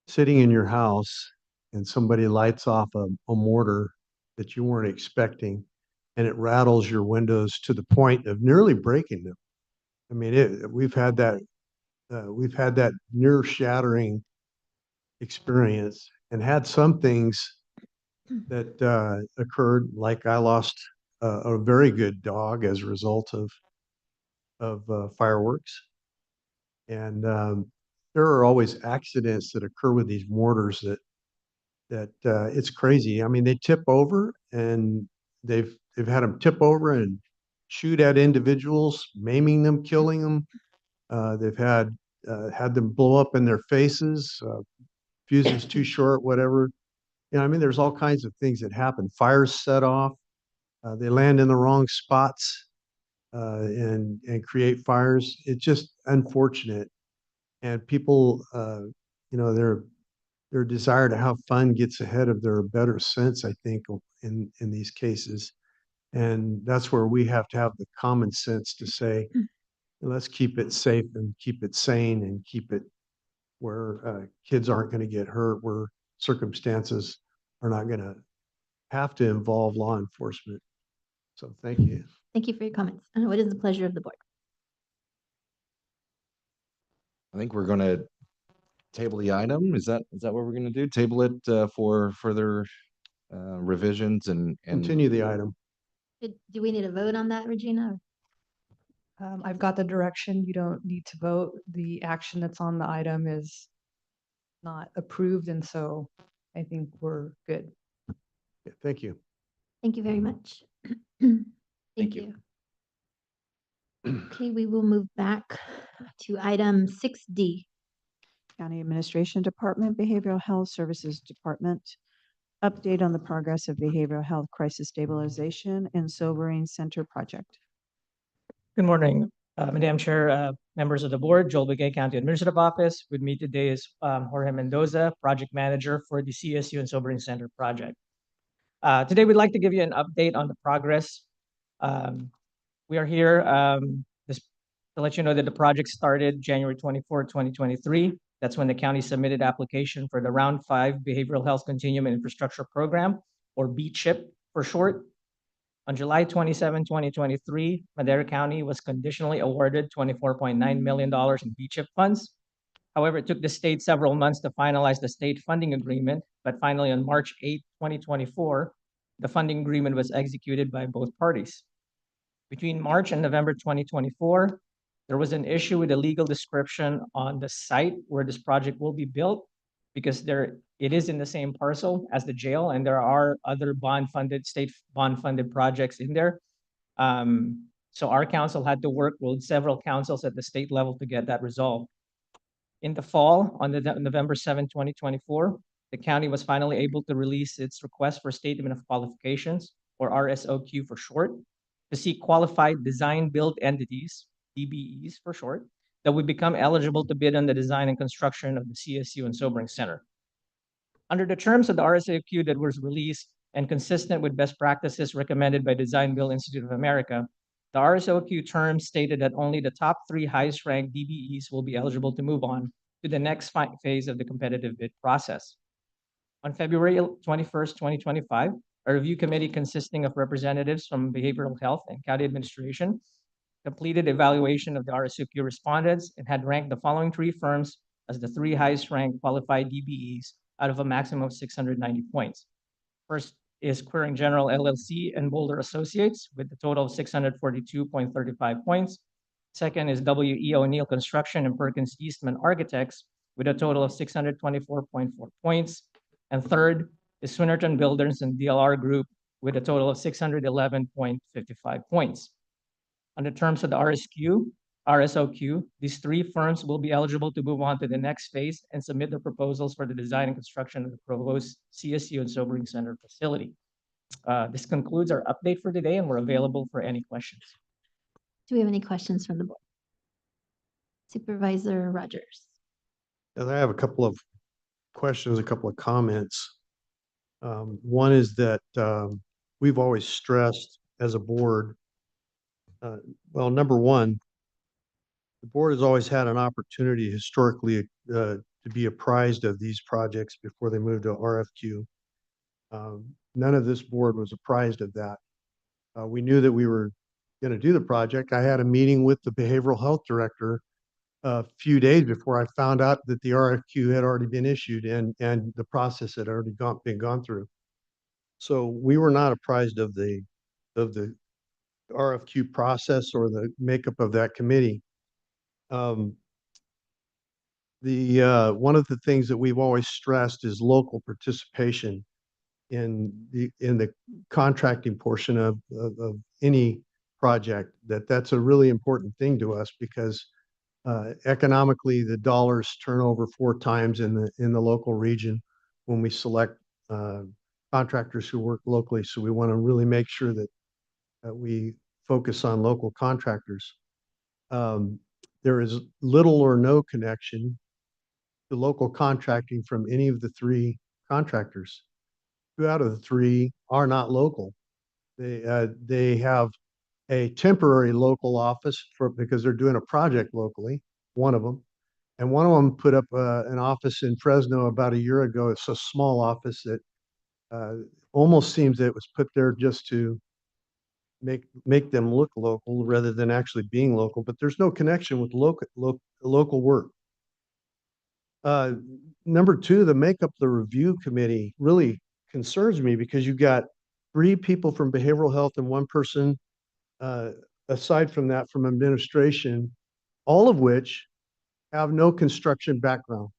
sitting in your house and somebody lights off a mortar that you weren't expecting, and it rattles your windows to the point of nearly breaking them. I mean, we've had that near shattering experience, and had some things that occurred, like I lost a very good dog as a result of fireworks. And there are always accidents that occur with these mortars that it's crazy. I mean, they tip over, and they've had them tip over and shoot at individuals, maiming them, killing them. They've had them blow up in their faces, fuses too short, whatever. You know, I mean, there's all kinds of things that happen. Fires set off. They land in the wrong spots and create fires. It's just unfortunate. And people, you know, their desire to have fun gets ahead of their better sense, I think, in these cases. And that's where we have to have the common sense to say, let's keep it safe and keep it sane and keep it where kids aren't going to get hurt, where circumstances are not going to have to involve law enforcement. So thank you. Thank you for your comments. What is the pleasure of the board? I think we're going to table the item. Is that what we're going to do? Table it for further revisions and Continue the item. Do we need a vote on that, Regina? I've got the direction. You don't need to vote. The action that's on the item is not approved, and so I think we're good. Yeah, thank you. Thank you very much. Thank you. Okay, we will move back to item 6D. County Administration Department, Behavioral Health Services Department. Update on the progress of Behavioral Health Crisis Stabilization and Sobering Center Project. Good morning, Madam Chair, members of the board, Joel Begay, County Administrative Office. With me today is Jorge Mendoza, Project Manager for the CSU and Sobering Center Project. Today, we'd like to give you an update on the progress. We are here just to let you know that the project started January 24, 2023. That's when the county submitted application for the Round 5 Behavioral Health Continuum and Infrastructure Program, or BCHIP for short. On July 27, 2023, Madera County was conditionally awarded $24.9 million in BCHIP funds. However, it took the state several months to finalize the state funding agreement, but finally on March 8, 2024, the funding agreement was executed by both parties. Between March and November 2024, there was an issue with the legal description on the site where this project will be built, because it is in the same parcel as the jail, and there are other state bond-funded projects in there. So our council had to work with several councils at the state level to get that resolved. In the fall, on November 7, 2024, the county was finally able to release its request for Statement of Qualifications, or RSOQ for short, to seek qualified design-build entities, DBEs for short, that would become eligible to bid on the design and construction of the CSU and Sobering Center. Under the terms of the RSOQ that was released and consistent with best practices recommended by Design Build Institute of America, the RSOQ terms stated that only the top 3 highest ranked DBEs will be eligible to move on to the next phase of the competitive bid process. On February 21st, 2025, a review committee consisting of representatives from behavioral health and county administration completed evaluation of the RSOQ respondents and had ranked the following 3 firms as the 3 highest ranked qualified DBEs out of a maximum of 690 points. First is Queering General LLC and Boulder Associates with a total of 642.35 points. Second is W.E. O'Neill Construction and Perkins Eastman Architects with a total of 624.4 points. And third is Swinnerton Builders and DLR Group with a total of 611.55 points. Under terms of the RSOQ, these 3 firms will be eligible to move on to the next phase and submit their proposals for the design and construction of the proposed CSU and Sobering Center facility. This concludes our update for today, and we're available for any questions. Do we have any questions from the board? Supervisor Rogers. I have a couple of questions, a couple of comments. One is that we've always stressed as a board, well, number one, the board has always had an opportunity historically to be apprised of these projects before they move to RFQ. None of this board was apprised of that. We knew that we were going to do the project. I had a meeting with the behavioral health director a few days before I found out that the RFQ had already been issued and the process had already been gone through. So we were not apprised of the RFQ process or the makeup of that committee. One of the things that we've always stressed is local participation in the contracting portion of any project. That's a really important thing to us because economically the dollars turn over 4 times in the local region when we select contractors who work locally. So we want to really make sure that we focus on local contractors. There is little or no connection to local contracting from any of the 3 contractors. 2 out of the 3 are not local. They have a temporary local office because they're doing a project locally, one of them. And one of them put up an office in Fresno about a year ago. It's a small office that almost seems that it was put there just to make them look local rather than actually being local, but there's no connection with local work. Number 2, the makeup of the review committee really concerns me because you've got 3 people from behavioral health and 1 person aside from that from administration, all of which have no construction background,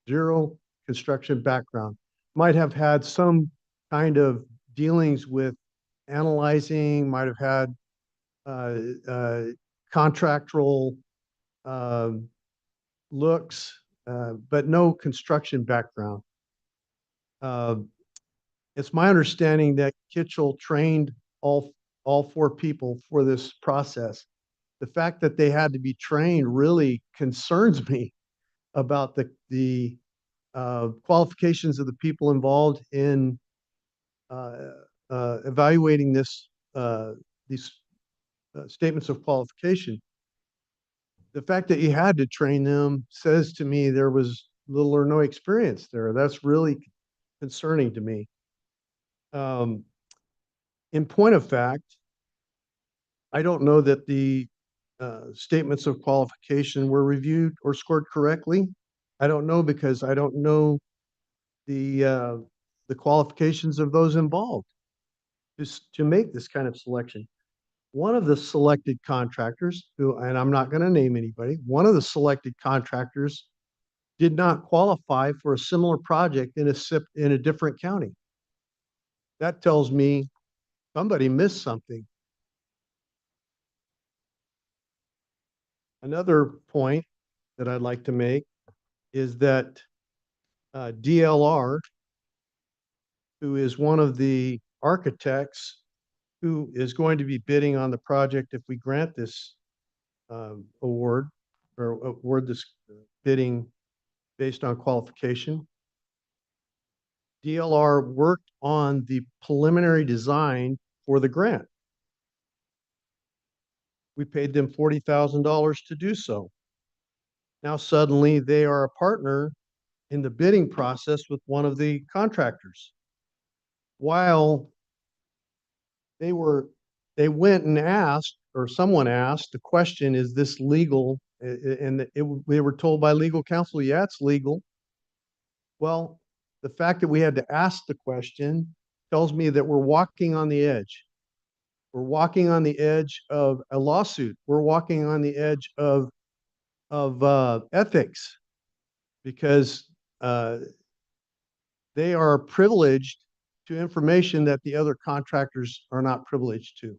0 construction background, might have had some kind of dealings with analyzing, might have had contractual looks, but no construction background. It's my understanding that Kitchell trained all 4 people for this process. The fact that they had to be trained really concerns me about the qualifications of the people involved in evaluating these statements of qualification. The fact that you had to train them says to me there was little or no experience there. That's really concerning to me. In point of fact, I don't know that the statements of qualification were reviewed or scored correctly. I don't know because I don't know the qualifications of those involved to make this kind of selection. One of the selected contractors, and I'm not going to name anybody, one of the selected contractors did not qualify for a similar project in a different county. That tells me somebody missed something. Another point that I'd like to make is that DLR, who is one of the architects who is going to be bidding on the project if we grant this award or award this bidding based on qualification. DLR worked on the preliminary design for the grant. We paid them $40,000 to do so. Now suddenly they are a partner in the bidding process with one of the contractors. While they went and asked, or someone asked the question, is this legal? And they were told by legal counsel, yeah, it's legal. Well, the fact that we had to ask the question tells me that we're walking on the edge. We're walking on the edge of a lawsuit. We're walking on the edge of ethics because they are privileged to information that the other contractors are not privileged to.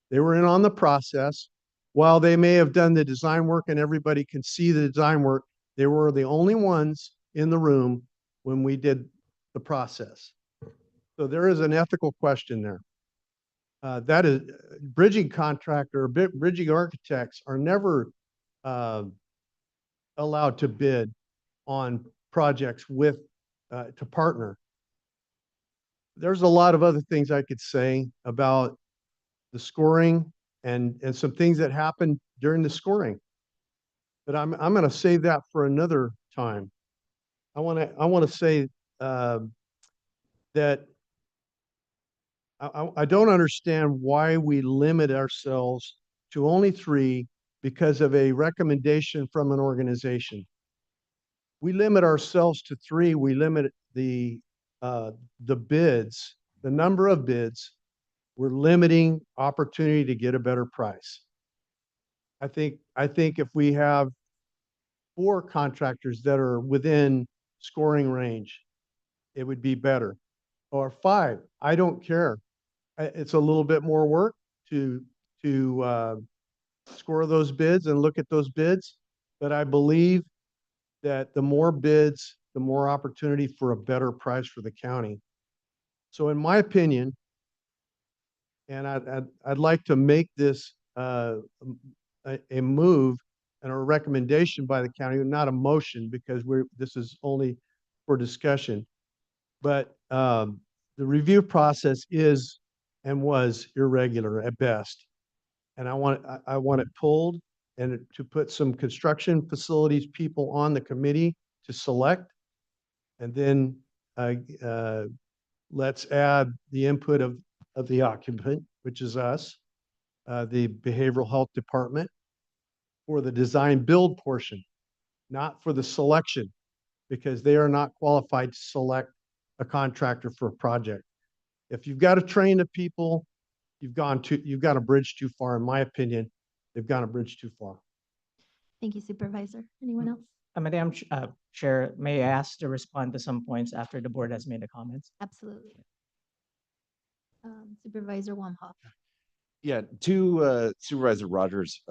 They were in on the process. While they may have done the design work and everybody can see the design work, they were the only ones in the room when we did the process. So there is an ethical question there. That is, bridging contractor, bridging architects are never allowed to bid on projects with to partner. There's a lot of other things I could say about the scoring and some things that happened during the scoring, but I'm going to save that for another time. I want to say that I don't understand why we limit ourselves to only 3 because of a recommendation from an organization. We limit ourselves to 3. We limit the bids, the number of bids we're limiting opportunity to get a better price. I think if we have 4 contractors that are within scoring range, it would be better. Or 5, I don't care. It's a little bit more work to score those bids and look at those bids, but I believe that the more bids, the more opportunity for a better price for the county. So in my opinion, and I'd like to make this a move and a recommendation by the county, not a motion, because this is only for discussion. But the review process is and was irregular at best. And I want it pulled and to put some construction facilities people on the committee to select. And then let's add the input of the occupant, which is us, the behavioral health department, for the design build portion, not for the selection, because they are not qualified to select a contractor for a project. If you've got to train the people, you've gone a bridge too far, in my opinion. They've gone a bridge too far. Thank you, Supervisor. Anyone else? Madam Chair, may I ask to respond to some points after the board has made the comments? Absolutely. Supervisor Wamhoff. Yeah, to Supervisor Rogers'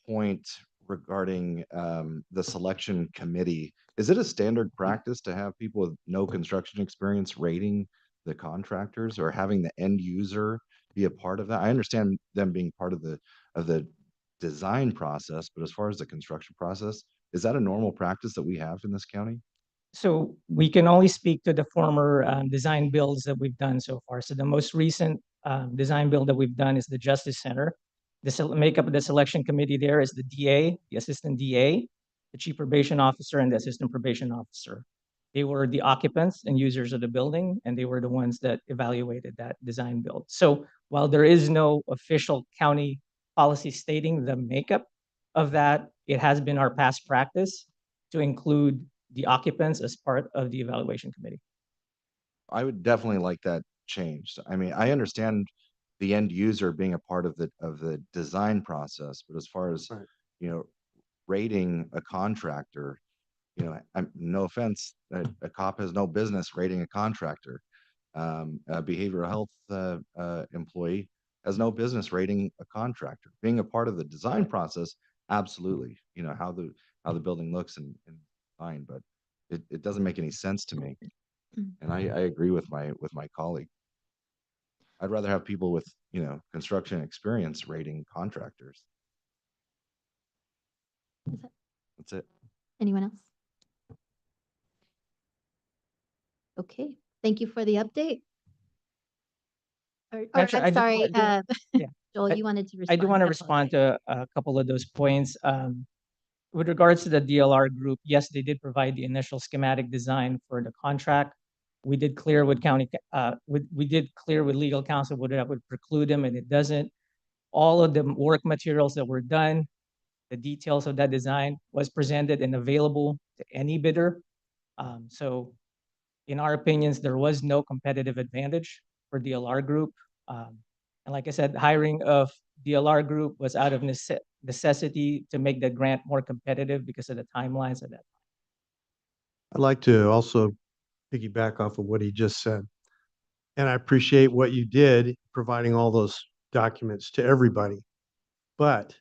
point regarding the selection committee, is it a standard practice to have people with no construction experience rating the contractors or having the end user be a part of that? I understand them being part of the design process, but as far as the construction process, is that a normal practice that we have in this county? So we can only speak to the former design builds that we've done so far. So the most recent design build that we've done is the Justice Center. The makeup of the selection committee there is the DA, the assistant DA, the chief probation officer, and the assistant probation officer. They were the occupants and users of the building, and they were the ones that evaluated that design build. So while there is no official county policy stating the makeup of that, it has been our past practice to include the occupants as part of the evaluation committee. I would definitely like that changed. I mean, I understand the end user being a part of the design process, but as far as, you know, rating a contractor, you know, no offense, a cop has no business rating a contractor. A behavioral health employee has no business rating a contractor. Being a part of the design process, absolutely. You know, how the building looks and fine, but it doesn't make any sense to me. And I agree with my colleague. I'd rather have people with, you know, construction experience rating contractors. That's it. Anyone else? Okay, thank you for the update. Actually, I'm sorry, yeah. Joel, you wanted to respond. I do want to respond to a couple of those points. With regards to the DLR group, yes, they did provide the initial schematic design for the contract. We did clear with legal counsel whether that would preclude them, and it doesn't. All of the work materials that were done, the details of that design was presented and available to any bidder. So in our opinions, there was no competitive advantage for DLR group. And like I said, hiring of DLR group was out of necessity to make the grant more competitive because of the timelines of that. I'd like to also piggyback off of what he just said. And I appreciate what you did, providing all those documents to everybody. But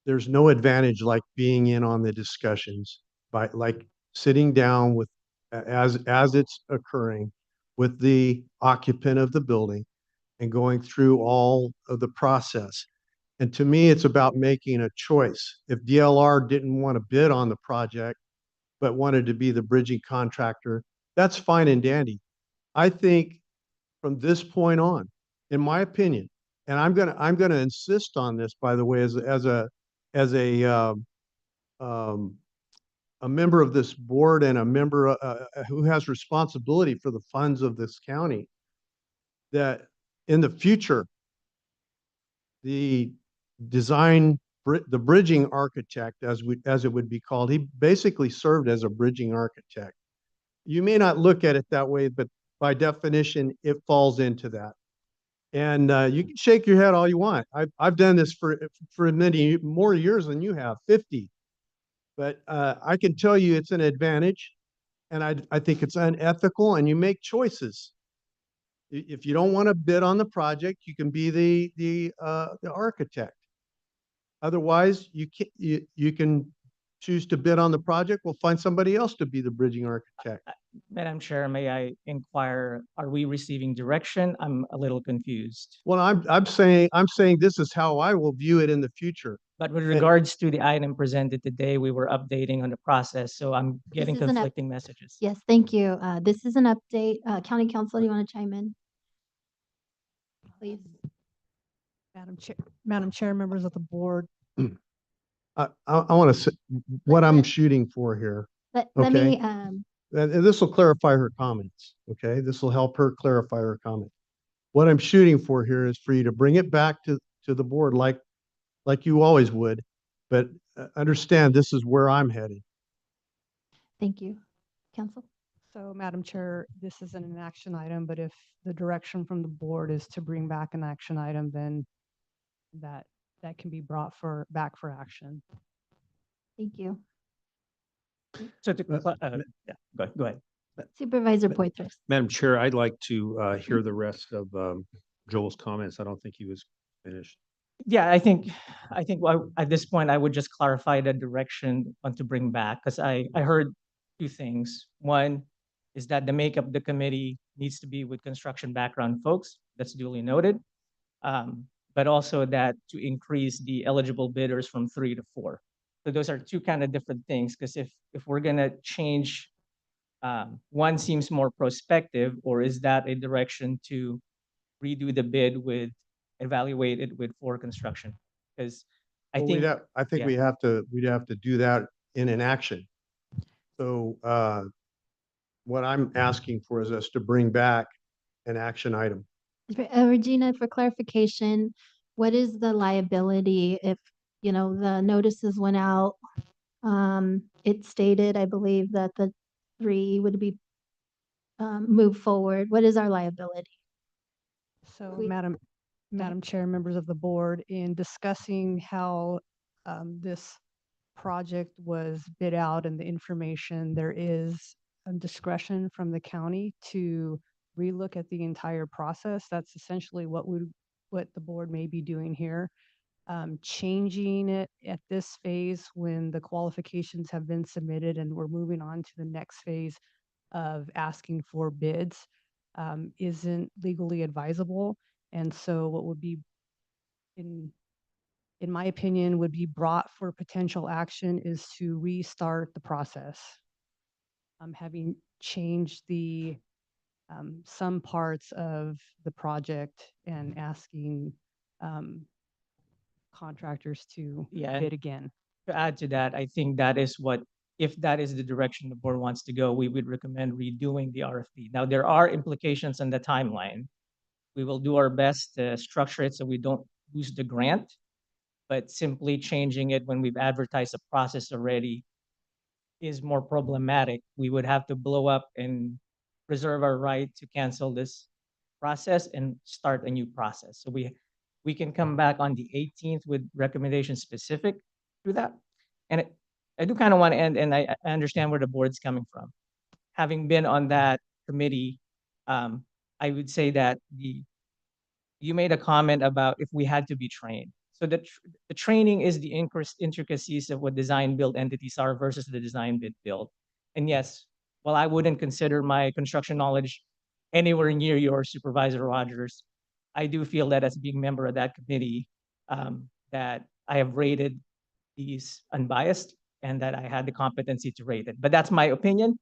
there's no advantage like being in on the discussions, by like sitting down with, as it's occurring, with the occupant of the building and going through all of the process. And to me, it's about making a choice. If DLR didn't want to bid on the project, but wanted to be the bridging contractor, that's fine and dandy. I think from this point on, in my opinion, and I'm gonna insist on this, by the way, as a member of this board and a member who has responsibility for the funds of this county, that in the future, the bridging architect, as it would be called, he basically served as a bridging architect. You may not look at it that way, but by definition, it falls into that. And you can shake your head all you want. I've done this for many more years than you have, 50. But I can tell you it's an advantage, and I think it's unethical, and you make choices. If you don't want to bid on the project, you can be the architect. Otherwise, you can choose to bid on the project. We'll find somebody else to be the bridging architect. Madam Chair, may I inquire, are we receiving direction? I'm a little confused. Well, I'm saying this is how I will view it in the future. But with And- regards to the item presented today, we were updating on the process, so I'm getting is an up- conflicting messages. Yes, thank you. This is an update. County Council, do you want to chime in? Please. Madam Chair, members of the board, I want to say what I'm shooting for here. Let me, Okay. And this will clarify her comments. Okay, this will help her clarify her comment. What I'm shooting for here is for you to bring it back to the board like you always would, but understand this is where I'm headed. thank you. Council? so Madam Chair, this isn't an action item, but if the direction from the board is to bring back an action item, then that can be brought back for action. Thank you. So to, yeah, go ahead. Supervisor Poitras. Madam Chair, I'd like to hear the rest of Joel's comments. I don't think he was finished. Yeah, I think at this point, I would just clarify the direction on to bring back, because I heard two things. One is that the makeup of the committee needs to be with construction background folks. That's duly noted. But also that to increase the eligible bidders from 3 to 4. So those are two kind of different things, because if we're gonna change, one seems more prospective, or is that a direction to redo the bid with, evaluate it with 4 construction? Because I think, I think yeah. we'd have to do that in an action. So what I'm asking for is us to bring back an action item. Regina, for clarification, what is the liability if, the notices went out? It stated, I believe, that the 3 would be moved forward. What is our liability? So We- Madam Chair, members of the board, in discussing how this project was bid out and the information, there is discretion from the county to relook at the entire process. That's essentially what the board may be doing here. Changing it at this phase when the qualifications have been submitted and we're moving on to the next phase of asking for bids isn't legally advisable. And so what would be, in my opinion, would be brought for potential action is to restart the process. Having changed the some parts of the project and asking contractors to Yeah. bid again. To add to that, I think that is what, if that is the direction the board wants to go, we would recommend redoing the RFP. Now, there are implications on the timeline. We will do our best to structure it so we don't lose the grant, but simply changing it when we've advertised the process already is more problematic. We would have to blow up and reserve our right to cancel this process and start a new process. So we can come back on the 18th with recommendations specific to that. And I do kind of want to end, and I understand where the board's coming from. Having been on that committee, I would say that you made a comment about if we had to be trained. So the training is the intricacies of what design build entities are versus the design bid build. And yes, while I wouldn't consider my construction knowledge anywhere near your Supervisor Rogers, I do feel that as being a member of that committee, that I have rated these unbiased and that I had the competency to rate it. But that's my opinion.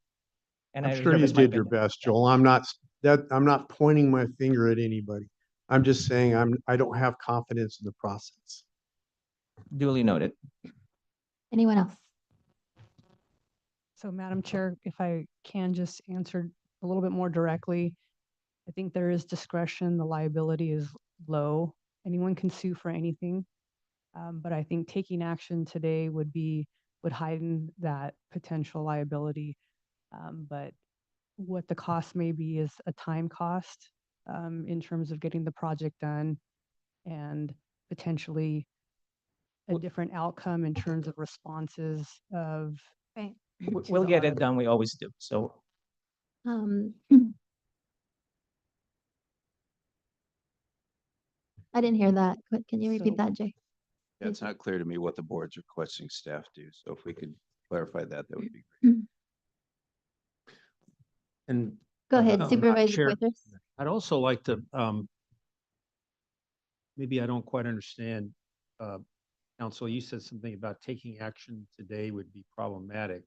And I'm I sure reserve you as my did your opinion. best, Joel. I'm not pointing my finger at anybody. I'm just saying I don't have confidence in the process. Duly noted. Anyone else? So Madam Chair, if I can just answer a little bit more directly, I think there is discretion. The liability is low. Anyone can sue for anything. But I think taking action today would heighten that potential liability. But what the cost may be is a time cost in terms of getting the project done and potentially a different outcome in terms of responses of. Right. to We'll the get it RF. done. We always do. So Um, I didn't hear that. Can you repeat So- that, Jay? Yeah, it's not clear to me what the board's requesting staff do. So if we could clarify that, that would be And Go ahead, Madam Supervisor Chair, Cuevas. I'd also like to, maybe I don't quite understand, Council, you said something about taking action today would be problematic.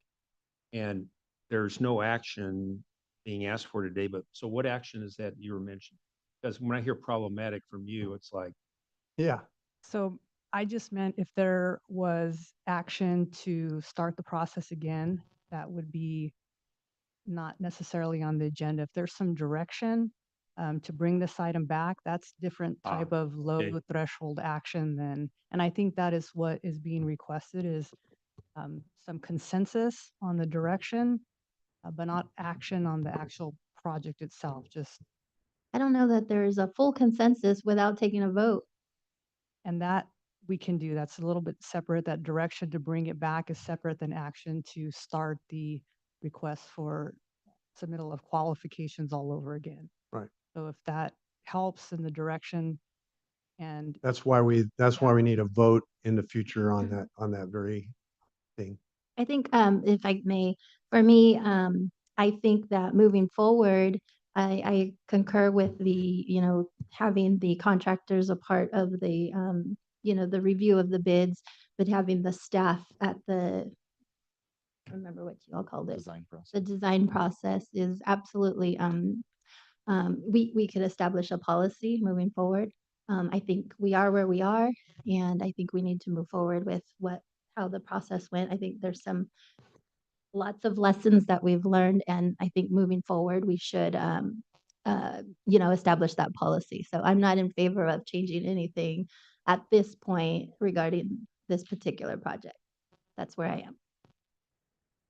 And there's no action being asked for today, but so what action is that you were mentioning? Because when I hear problematic from you, it's like, Yeah, So I just meant if there was action to start the process again, that would be not necessarily on the agenda. If there's some direction to bring this item back, that's different type of low okay. threshold action than, and I think that is what is being requested is some consensus on the direction, but not action on the actual project itself, just, I don't know that there's a full consensus without taking a vote. and that we can do. That's a little bit separate. That direction to bring it back is separate than action to start the request for submittal of qualifications all over again. right. So if that helps in the direction and That's why we need a vote in the future on that very thing. I think, if I may, for me, I think that moving forward, I concur with the, having the contractors a part of the, the review of the bids, but having the staff at the, I don't remember what you all called it. Design process. The design process is absolutely, we could establish a policy moving forward. I think we are where we are, and I think we need to move forward with how the process went. I think there's lots of lessons that we've learned, and I think moving forward, we should, establish that policy. So I'm not in favor of changing anything at this point regarding this particular project. That's where I am.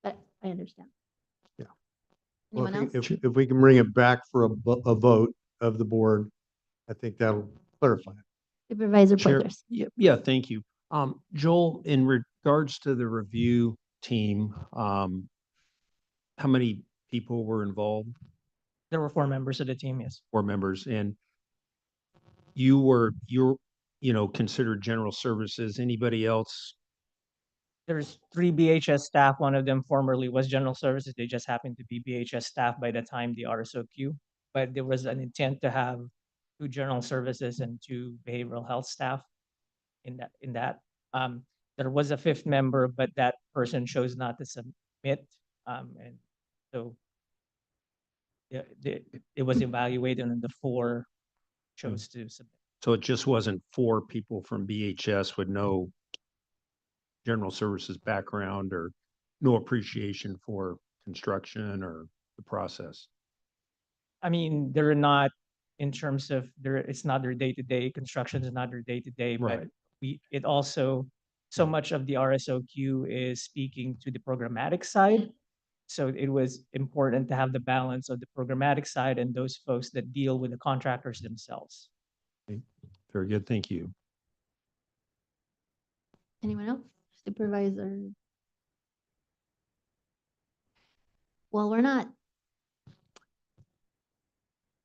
But I understand. Yeah. Well, Anyone else? if we can bring it back for a vote of the board, I think that'll clarify it. Supervisor Chair, Poithers. yeah, thank you. Joel, in regards to the review team, how many people were involved? there were 4 members of the team. Yes. 4 members, and you're, considered general services. Anybody else? There's 3 BHS staff. One of them formerly was general services. They just happened to be BHS staff by the time the RSOQ. But there was an intent to have 2 general services and 2 behavioral health staff in that. There was a 5th member, but that person chose not to submit. And so yeah, it was evaluated and the 4 chose to submit. So it just wasn't 4 people from BHS with no general services background or no appreciation for construction or the process? I mean, they're not in terms of it's not their day-to-day, construction is not their day-to-day, but Right. it also, so much of the RSOQ is speaking to the programmatic side. So it was important to have the balance of the programmatic side and those folks that deal with the contractors themselves. Very good, thank you. Anyone else? Supervisor? Well, we're not.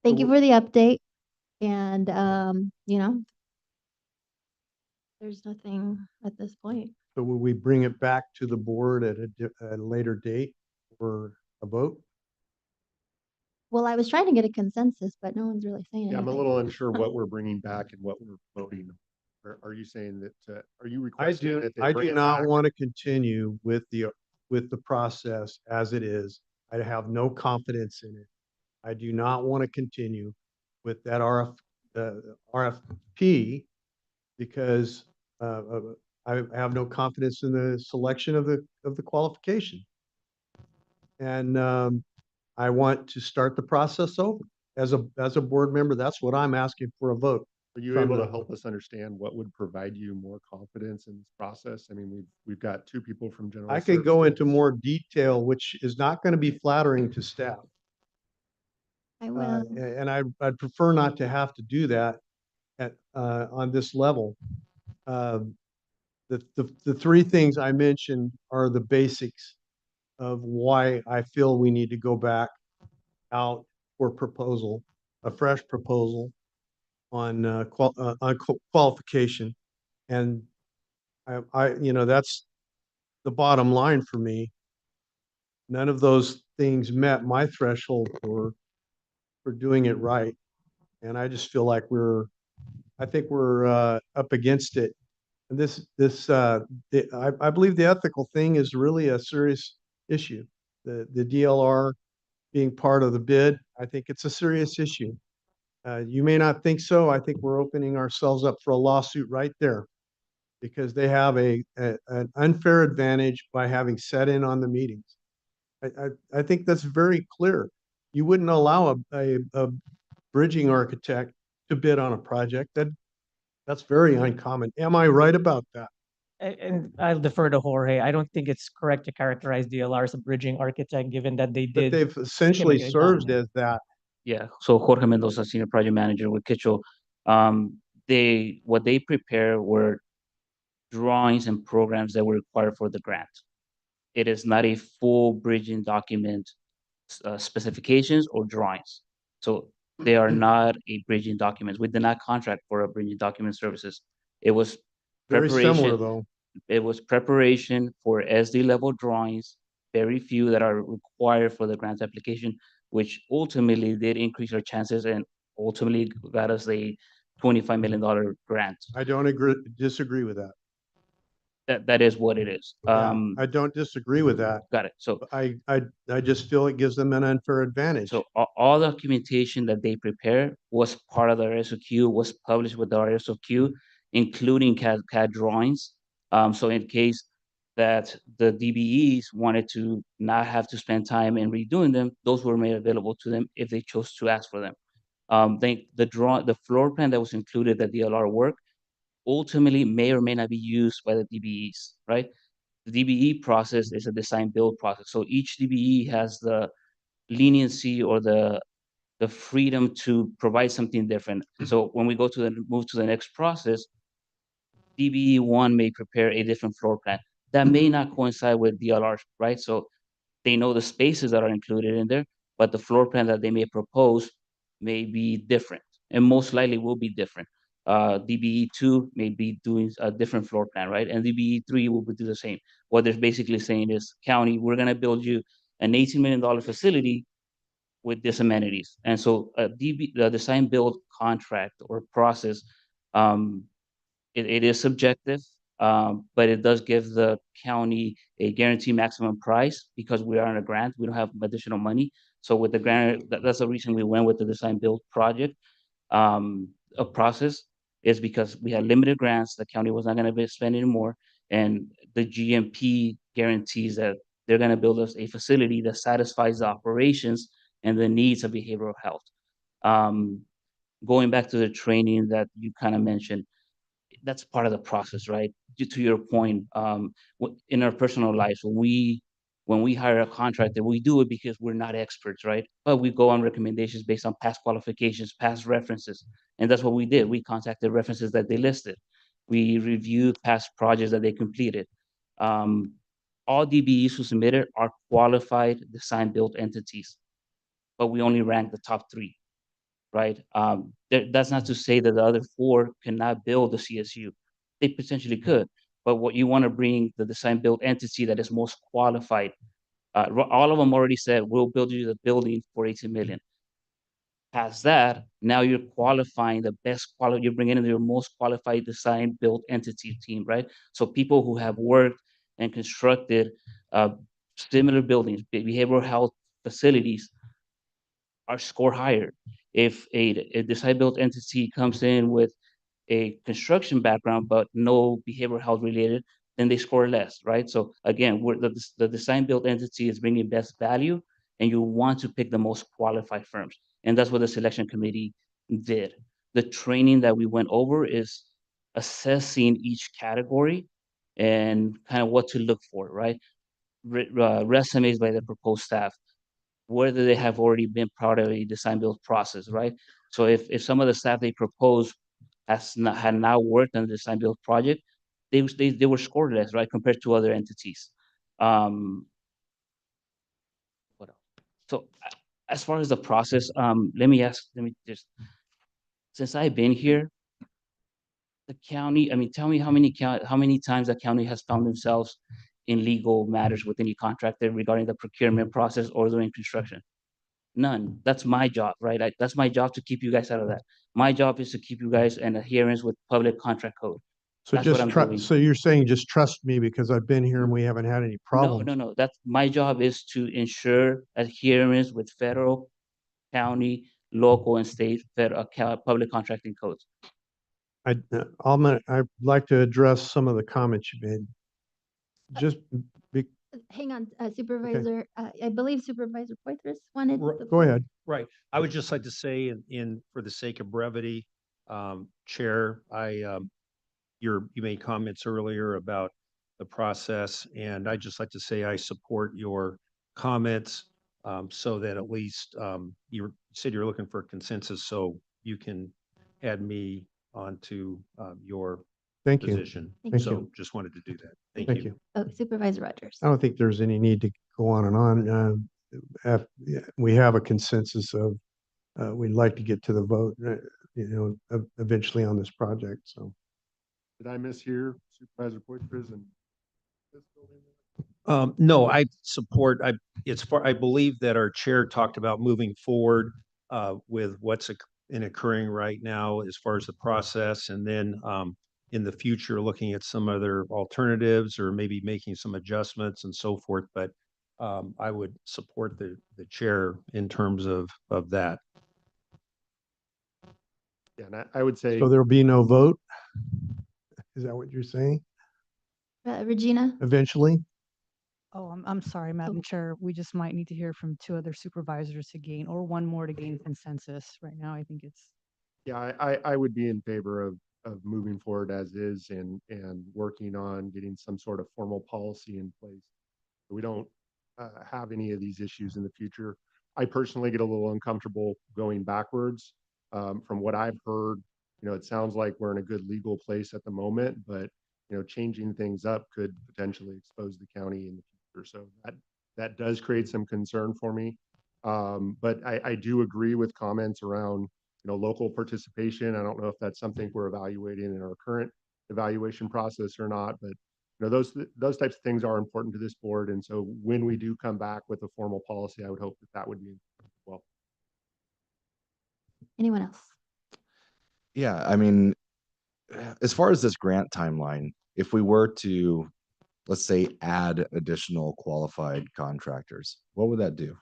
Thank you for the update. And, there's nothing at this point. So will we bring it back to the board at a later date for a vote? Well, I was trying to get a consensus, but no one's really saying Yeah, I'm a anything. little unsure what we're bringing back and what we're voting. Are you saying that, are you requesting that? I do not want to continue with the process as it is. I have no confidence in it. I do not want to continue with that RFP because I have no confidence in the selection of the qualification. And I want to start the process over. As a board member, that's what I'm asking for a vote. Are you able to help us understand what would provide you more confidence in this process? I mean, we've got 2 people from general. I could go into more detail, which is not going to be flattering to staff. I will. And I'd prefer not to have to do that on this level. The three things I mentioned are the basics of why I feel we need to go back out for proposal, a fresh proposal on qualification. And that's the bottom line for me. None of those things met my threshold for doing it right. And I just feel like I think we're up against it. And I believe the ethical thing is really a serious issue. The DLR being part of the bid, I think it's a serious issue. You may not think so. I think we're opening ourselves up for a lawsuit right there because they have an unfair advantage by having set in on the meetings. I think that's very clear. You wouldn't allow a bridging architect to bid on a project. That's very uncommon. Am I right about that? And I'll defer to Jorge. I don't think it's correct to characterize DLR as a bridging architect, given that they But did. they've essentially served as that. Yeah, so Jorge Mendoza, Senior Project Manager with Kitchell. What they prepare were drawings and programs that were required for the grant. It is not a full bridging document, specifications or drawings. So they are not a bridging document. We did not contract for a bridging document services. It was Very preparation. similar though. It was preparation for SD level drawings, very few that are required for the grant application, which ultimately did increase our chances and ultimately got us a $25 million grant. I don't disagree with that. That is what it is. I don't disagree with that. Got it. So I just feel it gives them an unfair advantage. So all documentation that they prepare was part of the RSOQ, was published with the RSOQ, including CAD drawings. So in case that the DBEs wanted to not have to spend time in redoing them, those were made available to them if they chose to ask for them. The floor plan that was included, the DLR work, ultimately may or may not be used by the DBEs, right? The DBE process is a design build process. So each DBE has the leniency or the freedom to provide something different. So when we move to the next process, DBE one may prepare a different floor plan that may not coincide with DLR, right? So they know the spaces that are included in there, but the floor plan that they may propose may be different and most likely will be different. DBE two may be doing a different floor plan, right? And DBE three will do the same. What they're basically saying is, county, we're gonna build you an $18 million facility with these amenities. And so the design build contract or process, it is subjective, but it does give the county a guaranteed maximum price because we are in a grant. We don't have additional money. So with the grant, that's the reason we went with the design build project. A process is because we had limited grants. The county was not going to be spending more. And the GMP guarantees that they're going to build us a facility that satisfies the operations and the needs of behavioral health. Going back to the training that you kind of mentioned, that's part of the process, right? To your point, in our personal lives, when we hire a contractor, we do it because we're not experts, right? But we go on recommendations based on past qualifications, past references, and that's what we did. We contacted references that they listed. We reviewed past projects that they completed. All DBEs who submitted are qualified design build entities, but we only ranked the top 3, right? That's not to say that the other 4 cannot build the CSU. They potentially could, but what you want to bring the design build entity that is most qualified. All of them already said, we'll build you the building for 18 million. Past that, now you're qualifying the best quality, you're bringing in your most qualified design build entity team, right? So people who have worked and constructed similar buildings, behavioral health facilities, are score higher. If a design build entity comes in with a construction background but no behavioral health related, then they score less, right? So again, the design build entity is bringing best value, and you want to pick the most qualified firms, and that's what the selection committee did. The training that we went over is assessing each category and kind of what to look for, right? Resumes by the proposed staff, whether they have already been part of a design build process, right? So if some of the staff they propose had now worked on the design build project, they were scored less, right, compared to other entities. What else? So as far as the process, let me just, since I've been here, the county, I mean, tell me how many times the county has found themselves in legal matters with any contractor regarding the procurement process or during construction? None. That's my job, right? That's my job to keep you guys out of that. My job is to keep you guys in adherence with public contract code. So That's what just I'm trust, doing. so you're saying just trust me because I've been here and we haven't had any No, problems. no. That's my job is to ensure adherence with federal, county, local, and state federal public contracting codes. I'd like to address some of the comments you made. Just be, Hang on, Supervisor, I believe Supervisor Poitras wanted. the go floor. ahead. Right. I would just like to say for the sake of brevity, Chair, you made comments earlier about the process, and I'd just like to say I support your comments, so that at least, you said you're looking for a consensus, so you can add me onto, your Thank you. position. Thank So you. just wanted to do that. Thank Thank you. you. Oh, Supervisor Rogers. I don't think there's any need to go on and on. We have a consensus of, we'd like to get to the vote, eventually on this project, so. Did I mishear Supervisor Poitras and? No, I believe that our chair talked about moving forward with what's occurring right now as far as the process, and then in the future, looking at some other alternatives or maybe making some adjustments and so forth. But I would support the chair in terms of that. Yeah, and I would say. So there'll be no vote? Is that what you're saying? Regina? Eventually? Oh, I'm sorry, Madam Chair. We just might need to hear from two other supervisors to gain, or one more to gain consensus. Right now, I think it's. Yeah, I would be in favor of moving forward as is and working on getting some sort of formal policy in place. We don't have any of these issues in the future. I personally get a little uncomfortable going backwards. From what I've heard, it sounds like we're in a good legal place at the moment, but changing things up could potentially expose the county in the future. So that does create some concern for me. But I do agree with comments around local participation. I don't know if that's something we're evaluating in our current evaluation process or not, but those types of things are important to this board. And so when we do come back with a formal policy, I would hope that would be well. Anyone else? Yeah, I mean, as far as this grant timeline, if we were to, let's say, add additional qualified contractors, what would that do?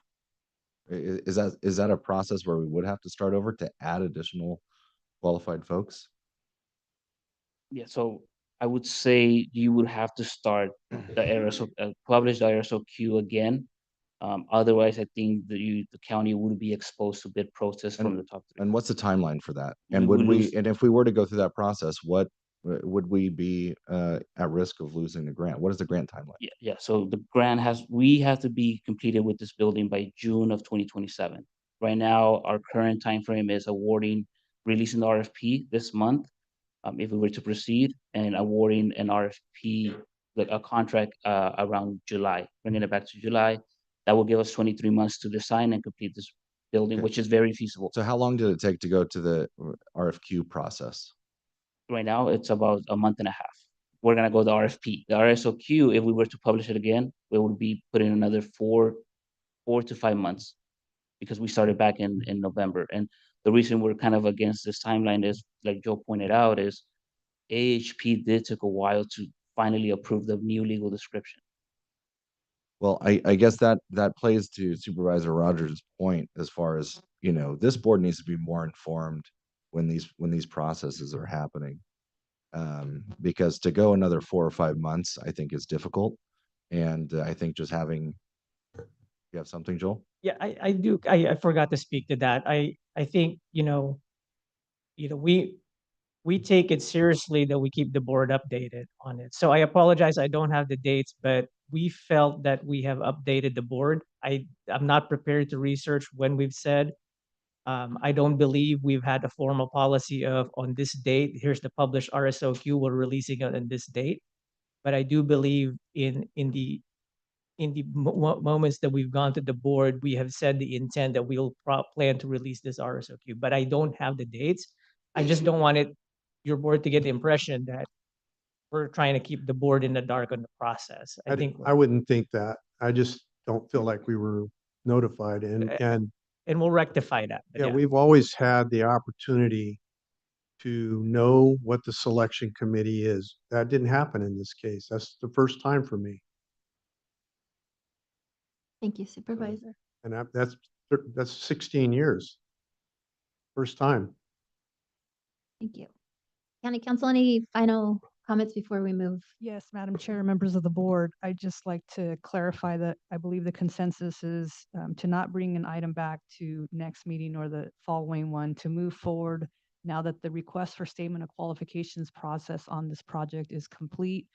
Is that a process where we would have to start over to add additional qualified folks? Yeah, so I would say you would have to start the RSO, publish the RSOQ again. Otherwise, I think the county would be exposed to bid process from the top. And what's the timeline for that? We And would would we, lose- and if we were to go through that process, what would we be at risk of losing the grant? What is the grant timeline? Yeah. So the grant we have to be completed with this building by June of 2027. Right now, our current timeframe is releasing the RFP this month, if we were to proceed, and awarding an RFP, like a contract, around July, bringing it back to July. That will give us 23 months to design and complete this building, Okay. which is very feasible. So how long did it take to go to the RFQ process? Right now, it's about a month and a half. We're gonna go the RFP. The RSOQ, if we were to publish it again, we would be putting another 4 to 5 months, because we started back in November. And the reason we're kind of against this timeline is, like Joe pointed out, is AHP did take a while to finally approve the new legal description. Well, I guess that plays to Supervisor Rogers' point as far as, this board needs to be more informed when these processes are happening. Because to go another 4 or 5 months, I think is difficult. And I think just having, you have something, Joel? Yeah, I do. I forgot to speak to that. I think, we take it seriously that we keep the board updated on it. So I apologize, I don't have the dates, but we felt that we have updated the board. I'm not prepared to research when we've said. I don't believe we've had a formal policy of on this date, here's the published RSOQ, we're releasing it on this date. But I do believe in the moments that we've gone to the board, we have said the intent that we'll plan to release this RSOQ, but I don't have the dates. I just don't want your board to get the impression that we're trying to keep the board in the dark on the process. I think, I wouldn't think that. I just don't feel like we were notified and and we'll rectify that. But yeah, we've always had the opportunity to know what the selection committee is. That didn't happen in this case. That's the first time for me. Thank you, Supervisor. And that's 16 years. First time. Thank you. County Council, any final comments before we move? Yes, Madam Chair, members of the board, I'd just like to clarify that I believe the consensus is to not bring an item back to next meeting or the following one, to move forward now that the request for statement of qualifications process on this project is complete,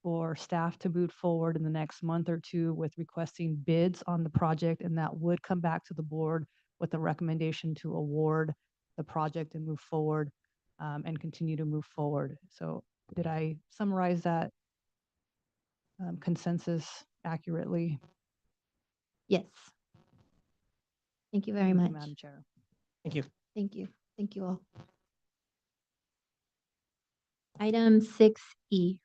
for staff to move forward in the next month or two with requesting bids on the project, and that would come back to the board with a recommendation to award the project and move forward and continue to move forward. So did I summarize that consensus accurately? Yes. Thank you very Thank you, much. Madam Chair. thank you. Thank you. Thank you all. Item 6E.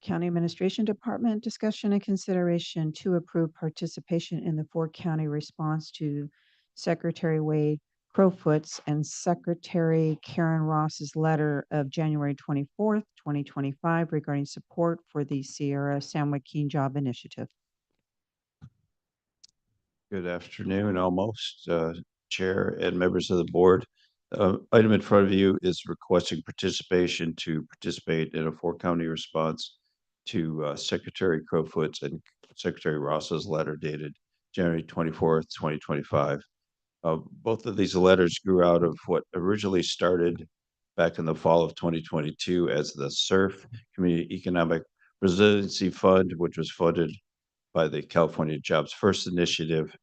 County Administration Department, discussion and consideration to approve participation in the four-county response to Secretary Wade Crowfoot's and Secretary Karen Ross's letter of January 24th, 2025 regarding support for the Sierra San Joaquin Job Initiative. Good afternoon, almost, Chair and members of the board. Item in front of you is requesting participation to participate in a four-county response to Secretary Crowfoot's and Secretary Ross's letter dated January 24th, 2025. Both of these letters grew out of what originally started back in the fall of 2022 as the SURF, Community Economic Resiliency Fund, which was funded by the California Jobs First Initiative.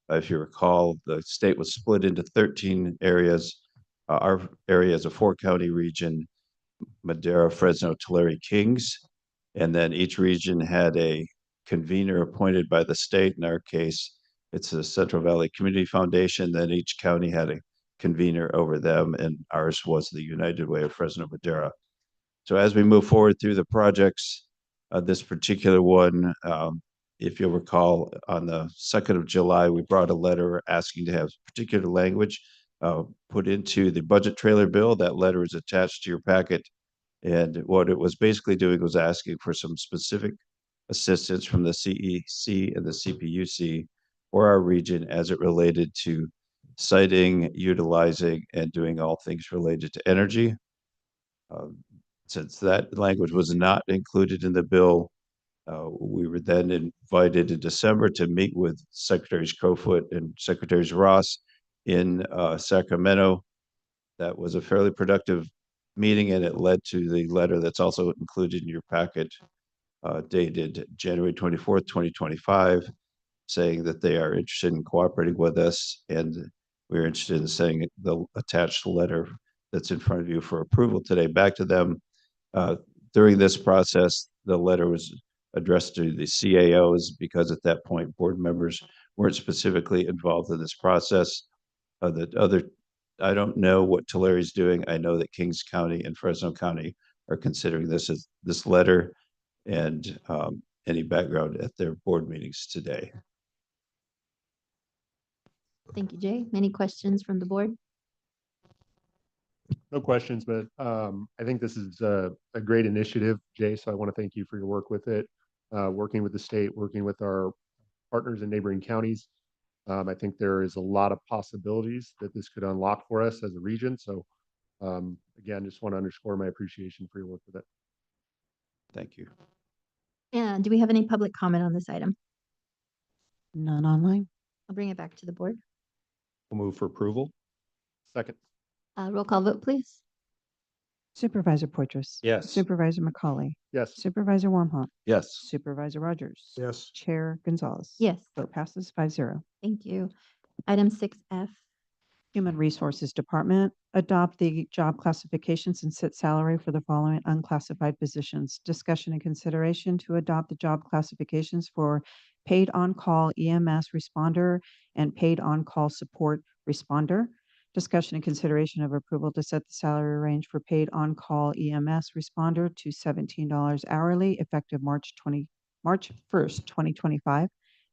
If you recall, the state was split into 13 areas. Our area is a four-county region: Madera, Fresno, Tulare, Kings. And then each region had a convener appointed by the state. In our case, it's the Central Valley Community Foundation. Then each county had a convener over them, and ours was the United Way of Fresno Madera. So as we move forward through the projects, this particular one, if you'll recall, on the 2nd of July, we brought a letter asking to have particular language put into the budget trailer bill. That letter is attached to your packet. And what it was basically doing was asking for some specific assistance from the CEC and the CPUC for our region as it related to siting, utilizing, and doing all things related to energy. Since that language was not included in the bill, we were then invited in December to meet with Secretaries Crowfoot and Secretaries Ross in Sacramento. That was a fairly productive meeting, and it led to the letter that's also included in your packet dated January 24th, 2025, saying that they are interested in cooperating with us, and we're interested in sending the attached letter that's in front of you for approval today back to them. During this process, the letter was addressed to the CAOs because at that point, board members weren't specifically involved in this process. I don't know what Tulare is doing. I know that Kings County and Fresno County are considering this letter and any background at their board meetings today. Thank you, Jay. Any questions from the board? No questions, but I think this is a great initiative, Jay. So I want to thank you for your work with it, working with the state, working with our partners in neighboring counties. I think there is a lot of possibilities that this could unlock for us as a region. So again, just want to underscore my appreciation for your work with it. Thank you. And do we have any public comment on this item? None online. I'll bring it back to the board. We'll move for approval. Second. Roll call vote, please. Supervisor Poitras. Yes. Supervisor McCauley. Yes. Supervisor Wamhaugh. Yes. Supervisor Rogers. Yes. Chair Gonzalez. Yes, Vote passes 5-0. thank you. Item 6F. Human Resources Department, adopt the job classifications and set salary for the following unclassified positions. Discussion and consideration to adopt the job classifications for paid on-call EMS responder and paid on-call support responder. Discussion and consideration of approval to set the salary range for paid on-call EMS responder to $17 hourly effective March 1st, 2025.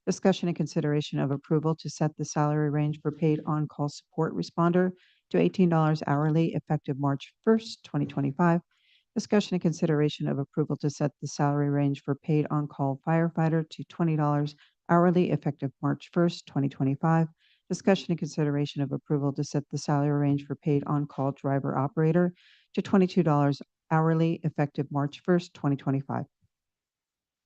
Discussion and consideration of approval to set the salary range for paid on-call support responder to $18 hourly effective March 1st, 2025. Discussion and consideration of approval to set the salary range for paid on-call firefighter to $20 hourly effective March 1st, 2025. Discussion and consideration of approval to set the salary range for paid on-call driver operator to $22 hourly effective March 1st, 2025.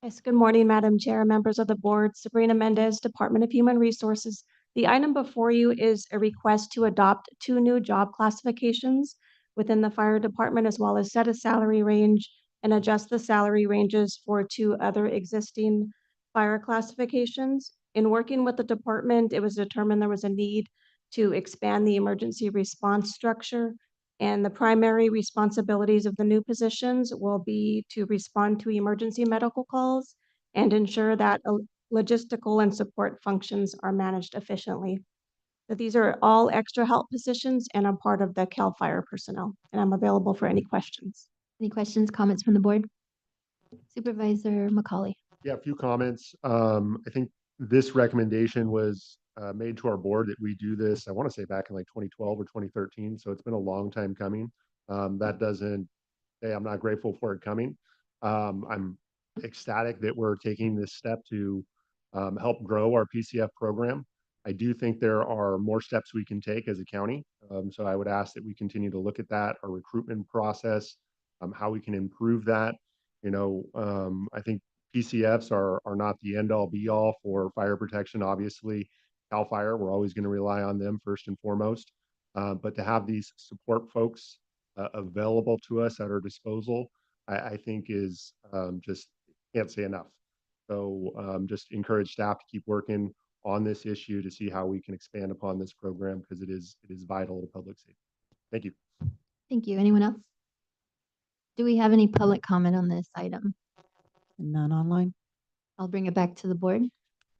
Yes, good morning, Madam Chair, members of the board, Sabrina Mendez, Department of Human Resources. The item before you is a request to adopt 2 new job classifications within the fire department, as well as set a salary range and adjust the salary ranges for 2 other existing fire classifications. In working with the department, it was determined there was a need to expand the emergency response structure. And the primary responsibilities of the new positions will be to respond to emergency medical calls and ensure that logistical and support functions are managed efficiently. So these are all extra help positions and I'm part of the CAL FIRE personnel, and I'm available for any questions. Any questions, comments from the board? Supervisor McCauley. Yeah, a few comments. I think this recommendation was made to our board that we do this, I want to say back in like 2012 or 2013. So it's been a long time coming. That doesn't say I'm not grateful for it coming. I'm ecstatic that we're taking this step to help grow our PCF program. I do think there are more steps we can take as a county. So I would ask that we continue to look at that, our recruitment process, how we can improve that. I think PCFs are not the end all be all for fire protection. Obviously, CAL FIRE, we're always going to rely on them first and foremost. But to have these support folks available to us at our disposal, I think is just can't say enough. So just encourage staff to keep working on this issue to see how we can expand upon this program because it is vital to public safety. Thank you. Thank you. Anyone else? Do we have any public comment on this item? None online. I'll bring it back to the board.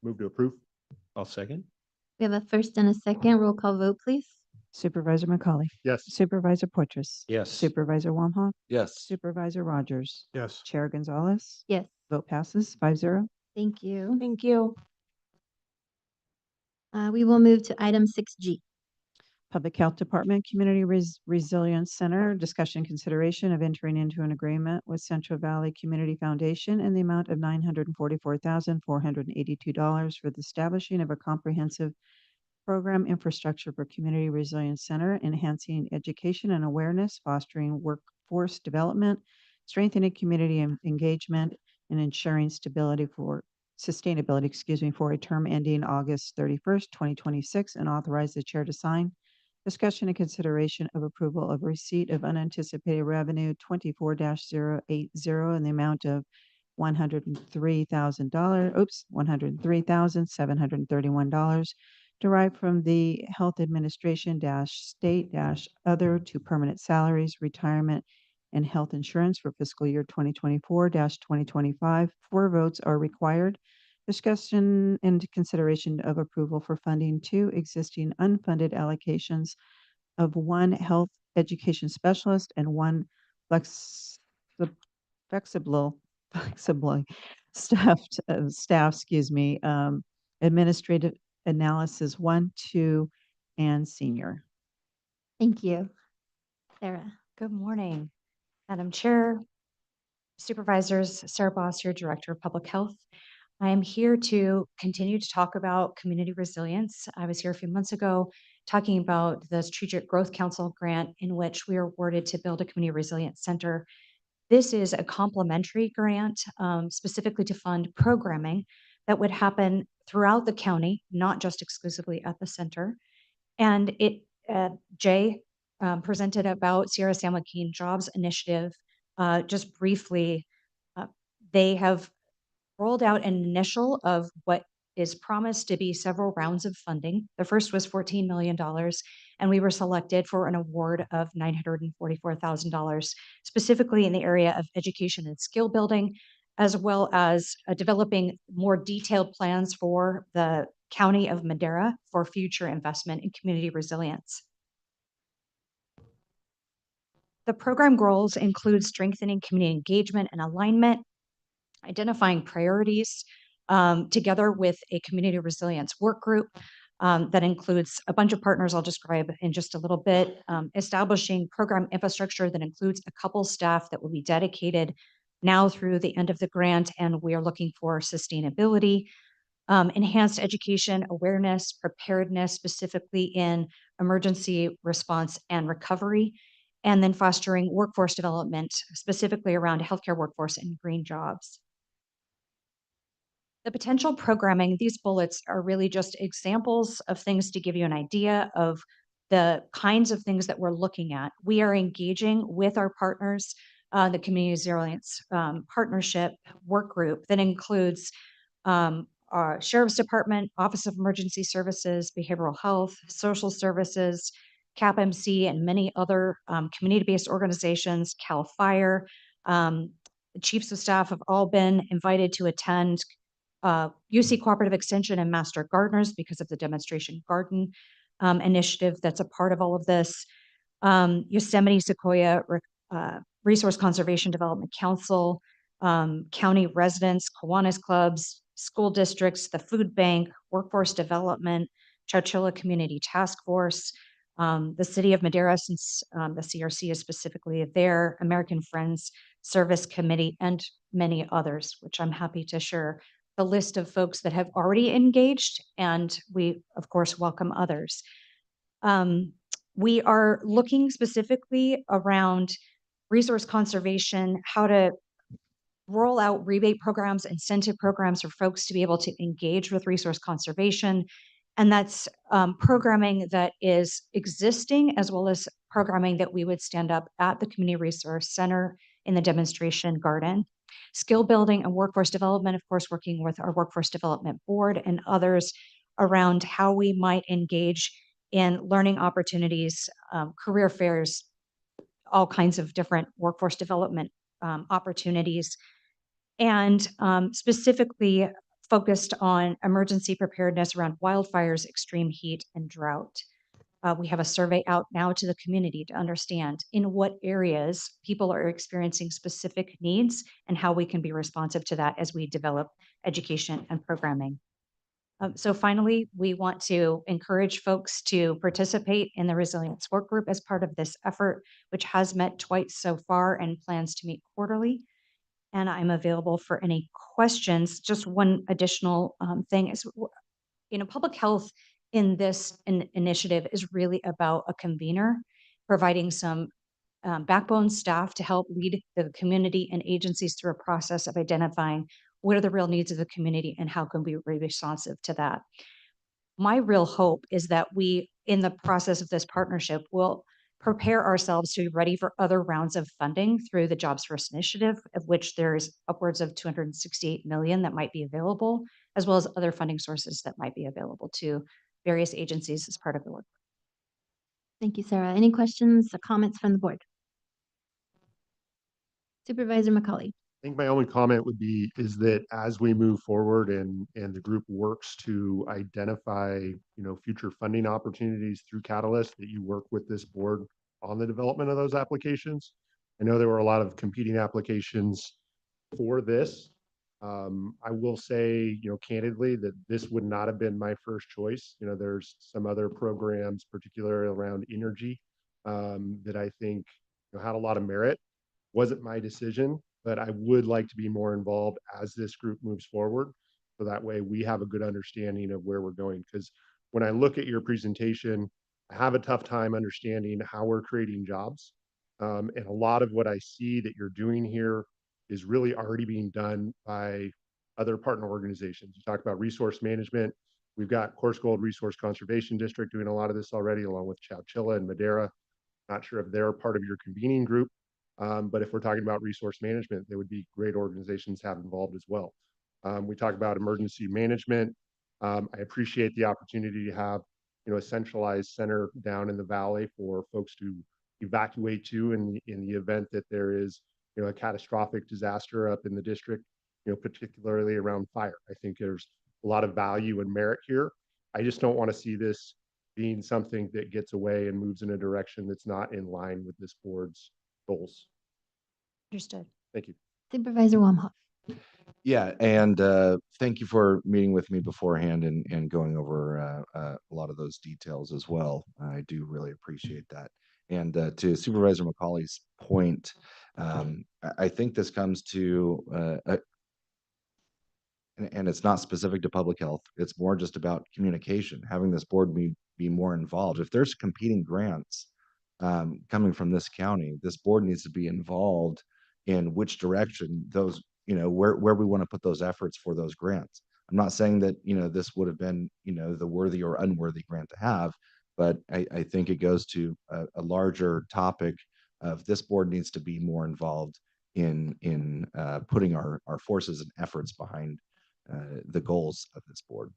Move to approve. I'll second. We have a first and a second. Roll call vote, please. Supervisor McCauley. Yes. Supervisor Poitras. Yes. Supervisor Wamhaugh. Yes. Supervisor Rogers. Yes. Chair Gonzalez. Yes, Vote passes 5-0. thank you. Thank you. We will move to item 6G. Public Health Department, Community Resilience Center, discussion and consideration of entering into an agreement with Central Valley Community Foundation in the amount of $944,482 for the establishing of a comprehensive program infrastructure for Community Resilience Center, enhancing education and awareness, fostering workforce development, strengthening community engagement, and ensuring sustainability, for a term ending August 31st, 2026, and authorize the chair to sign. Discussion and consideration of approval of receipt of unanticipated revenue 24-080 in the amount of $103,731 derived from the Health Administration state other to permanent salaries, retirement, and health insurance for fiscal year 2024-2025. 4 votes are required. Discussion and consideration of approval for funding 2 existing unfunded allocations of 1 health education specialist and 1 flexibly staffed administrative analysis 1, 2, and senior. Thank you. Sarah. Good morning, Madam Chair, Supervisors, Sarah Boss, your Director of Public Health. I am here to continue to talk about community resilience. I was here a few months ago talking about the Strategic Growth Council grant in which we are awarded to build a community resilience center. This is a complementary grant specifically to fund programming that would happen throughout the county, not just exclusively at the center. And Jay presented about Sierra San Joaquin Jobs Initiative. Just briefly, they have rolled out an initial of what is promised to be several rounds of funding. The first was $14 million, and we were selected for an award of $944,000, specifically in the area of education and skill building, as well as developing more detailed plans for the County of Madera for future investment in community resilience. The program goals include strengthening community engagement and alignment, identifying priorities, together with a community resilience work group that includes a bunch of partners I'll describe in just a little bit, establishing program infrastructure that includes a couple staff that will be dedicated now through the end of the grant, and we are looking for sustainability, enhanced education, awareness, preparedness, specifically in emergency response and recovery, and then fostering workforce development, specifically around healthcare workforce and green jobs. The potential programming, these bullets are really just examples of things to give you an idea of the kinds of things that we're looking at. We are engaging with our partners, the Community Resilience Partnership Work Group that includes our Sheriff's Department, Office of Emergency Services, Behavioral Health, Social Services, CAPMC, and many other community-based organizations, CAL FIRE. The chiefs of staff have all been invited to attend UC Cooperative Extension and Master Gardeners because of the demonstration garden initiative that's a part of all of this. Yosemite Sequoia Resource Conservation Development Council, county residents, Kiwanis clubs, school districts, the food bank, workforce development, Chowchilla Community Task Force, the city of Madera, since the CRC is specifically there, American Friends Service Committee, and many others, which I'm happy to share the list of folks that have already engaged, and we, of course, welcome others. We are looking specifically around resource conservation, how to roll out rebate programs, incentive programs for folks to be able to engage with resource conservation. And that's programming that is existing, as well as programming that we would stand up at the Community Resource Center in the demonstration garden. Skill building and workforce development, of course, working with our Workforce Development Board and others around how we might engage in learning opportunities, career fairs, all kinds of different workforce development opportunities, and specifically focused on emergency preparedness around wildfires, extreme heat, and drought. We have a survey out now to the community to understand in what areas people are experiencing specific needs and how we can be responsive to that as we develop education and programming. So finally, we want to encourage folks to participate in the Resilience Work Group as part of this effort, which has met twice so far and plans to meet quarterly. And I'm available for any questions. Just one additional thing is, public health in this initiative is really about a convener, providing some backbone staff to help lead the community and agencies through a process of identifying what are the real needs of the community and how can we be responsive to that. My real hope is that we, in the process of this partnership, will prepare ourselves to be ready for other rounds of funding through the Jobs First initiative, of which there's upwards of 268 million that might be available, as well as other funding sources that might be available to various agencies as part of the work. Thank you, Sarah. Any questions or comments from the board? Supervisor McCauley. I think my only comment would be is that as we move forward and the group works to identify, future funding opportunities through Catalyst, that you work with this board on the development of those applications. I know there were a lot of competing applications for this. I will say, candidly, that this would not have been my first choice. There's some other programs, particularly around energy, that I think had a lot of merit. Wasn't my decision, but I would like to be more involved as this group moves forward. So that way we have a good understanding of where we're going. Because when I look at your presentation, I have a tough time understanding how we're creating jobs. And a lot of what I see that you're doing here is really already being done by other partner organizations. You talk about resource management. We've got Coarse Gold Resource Conservation District doing a lot of this already, along with Chowchilla and Madera. Not sure if they're part of your convening group, but if we're talking about resource management, they would be great organizations to have involved as well. We talk about emergency management. I appreciate the opportunity to have, a centralized center down in the valley for folks to evacuate to in the event that there is, a catastrophic disaster up in the district, particularly around fire. I think there's a lot of value and merit here. I just don't want to see this being something that gets away and moves in a direction that's not in line with this board's goals. Understood. Thank you. Supervisor Wamhoff. Yeah, and thank you for meeting with me beforehand and going over a lot of those details as well. I do really appreciate that. And to Supervisor McCauley's point, I think this comes to and it's not specific to public health. It's more just about communication, having this board be more involved. If there's competing grants coming from this county, this board needs to be involved in which direction those, where we want to put those efforts for those grants. I'm not saying that, this would have been, the worthy or unworthy grant to have, but I think it goes to a larger topic of this board needs to be more involved in putting our forces and efforts behind the goals of this board.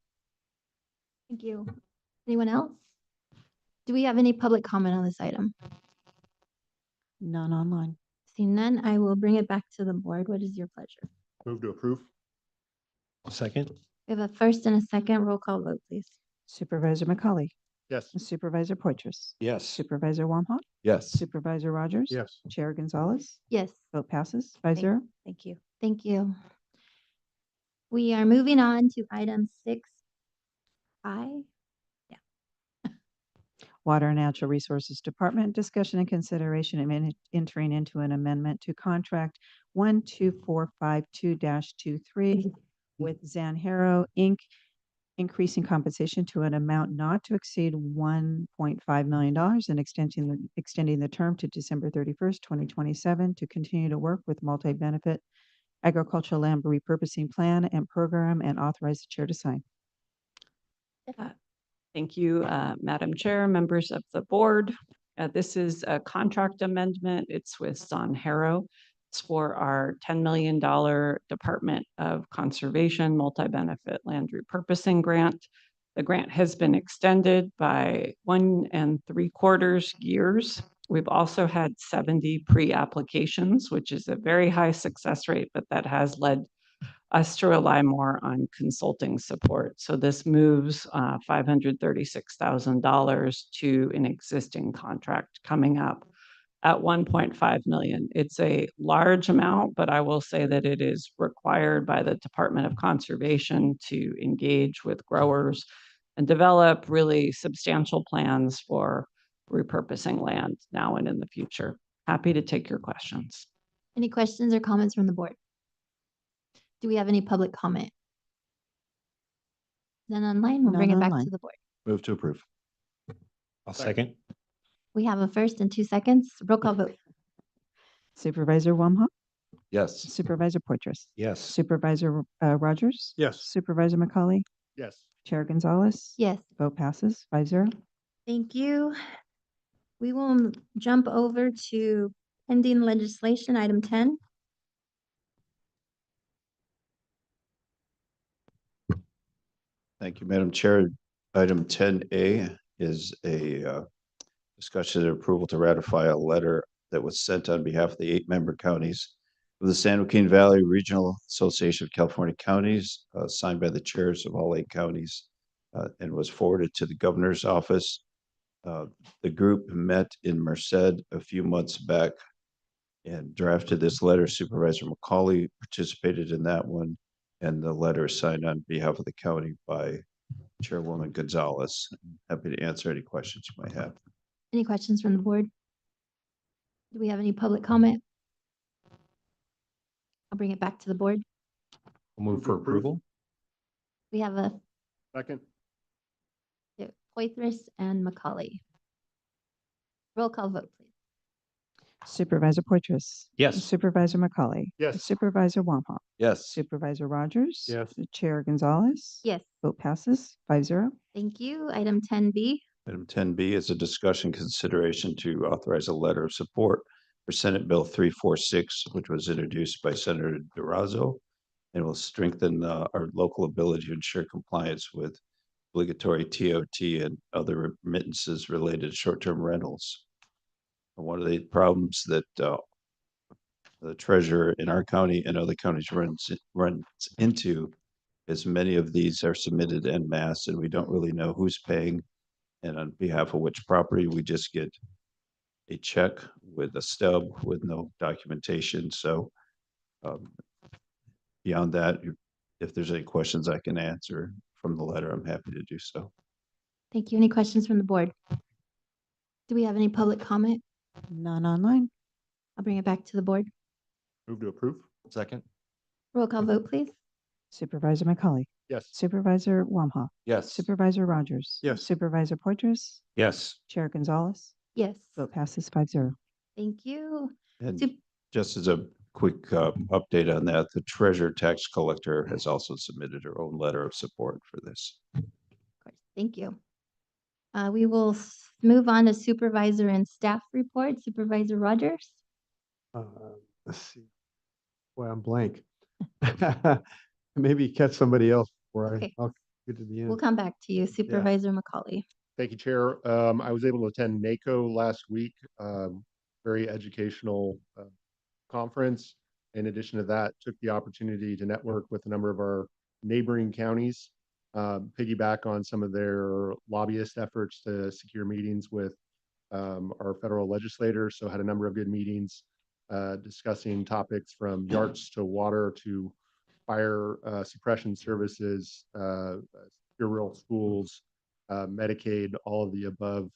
Thank you. Anyone else? Do we have any public comment on this item? None online. Seeing none, I will bring it back to the board. What is your pleasure? Move to approve. Second. We have a first and a second. Roll call vote, please. Supervisor McCauley, Yes. Supervisor Poitras, Yes. Supervisor Wamhaugh, Yes. Supervisor Rogers. Yes. Chair Gonzalez. Yes. Vote passes 5-0. Thank you. Thank you. We are moving on to item 6I. Water and Natural Resources Department, discussion and consideration of entering into an amendment to contract 12452-23 with Zanhero Inc., increasing compensation to an amount not to exceed $1.5 million and extending the term to December 31st, 2027 to continue to work with multi-benefit agricultural land repurposing plan and program and authorize the chair to sign. Thank you, Madam Chair, members of the board. This is a contract amendment. It's with Zanhero. It's for our $10 million Department of Conservation Multi-Benefit Land Repurposing Grant. The grant has been extended by 1 3/4 years. We've also had 70 pre-applications, which is a very high success rate, but that has led us to rely more on consulting support. So this moves $536,000 to an existing contract coming up at $1.5 million. It's a large amount, but I will say that it is required by the Department of Conservation to engage with growers and develop really substantial plans for repurposing land now and in the future. Happy to take your questions. Any questions or comments from the board? Do we have any public comment? Then online, we'll bring it back to the board. Move to approve. I'll second. We have a first and 2 seconds. Roll call vote. Supervisor Wamhaugh, Yes. Supervisor Poitras, Yes. Supervisor Rogers. Yes. Supervisor McCauley, Yes. Chair Gonzalez. Yes. Vote passes 5-0. Thank you. We will jump over to pending legislation, item 10. Thank you, Madam Chair. Item 10A is a discussion and approval to ratify a letter that was sent on behalf of the 8 member counties of the San Joaquin Valley Regional Association of California Counties, signed by the chairs of all 8 counties, and was forwarded to the governor's office. The group met in Merced a few months back and drafted this letter. Supervisor McCauley participated in that one, and the letter is signed on behalf of the county by Chairwoman Gonzalez. Happy to answer any questions you might have. Any questions from the board? Do we have any public comment? I'll bring it back to the board. We'll move for approval. We have a Second. Poitras and McCauley. Roll call vote, please. Supervisor Poitras. Yes. Supervisor McCauley. Yes. Supervisor Wamhaugh, Yes. Supervisor Rogers. Yes. Chair Gonzalez. Yes. Vote passes 5-0. Thank you. Item 10B. Item 10B is a discussion consideration to authorize a letter of support for Senate Bill 346, which was introduced by Senator Durazo and will strengthen our local ability to ensure compliance with obligatory TOT and other remittances related to short-term rentals. And one of the problems that the treasurer in our county and other counties runs into is many of these are submitted en masse and we don't really know who's paying and on behalf of which property. We just get a check with a stub with no documentation. So beyond that, if there's any questions I can answer from the letter, I'm happy to do so. Thank you. Any questions from the board? Do we have any public comment? None online. I'll bring it back to the board. Move to approve. Second. Roll call vote, please. Supervisor McCauley. Yes. Supervisor Wamhaugh. Yes. Supervisor Rogers. Yes. Supervisor Poitras. Yes. Chair Gonzalez. Yes. Vote passes 5-0. Thank you. And Sup- just as a quick update on that, the treasurer tax collector has also submitted her own letter of support for this. Of course. Thank you. We will move on to supervisor and staff report. Supervisor Rogers. Let's see. Boy, I'm blank. Maybe catch somebody else before Okay. I'll get to the end. We'll come back to you, Supervisor McCauley. Thank you, Chair. I was able to attend NACO last week, very educational conference. In addition to that, took the opportunity to network with a number of our neighboring counties, piggyback on some of their lobbyist efforts to secure meetings with our federal legislators. So had a number of good meetings discussing topics from YARTS to water to fire suppression services, rural schools, Medicaid, all of the above,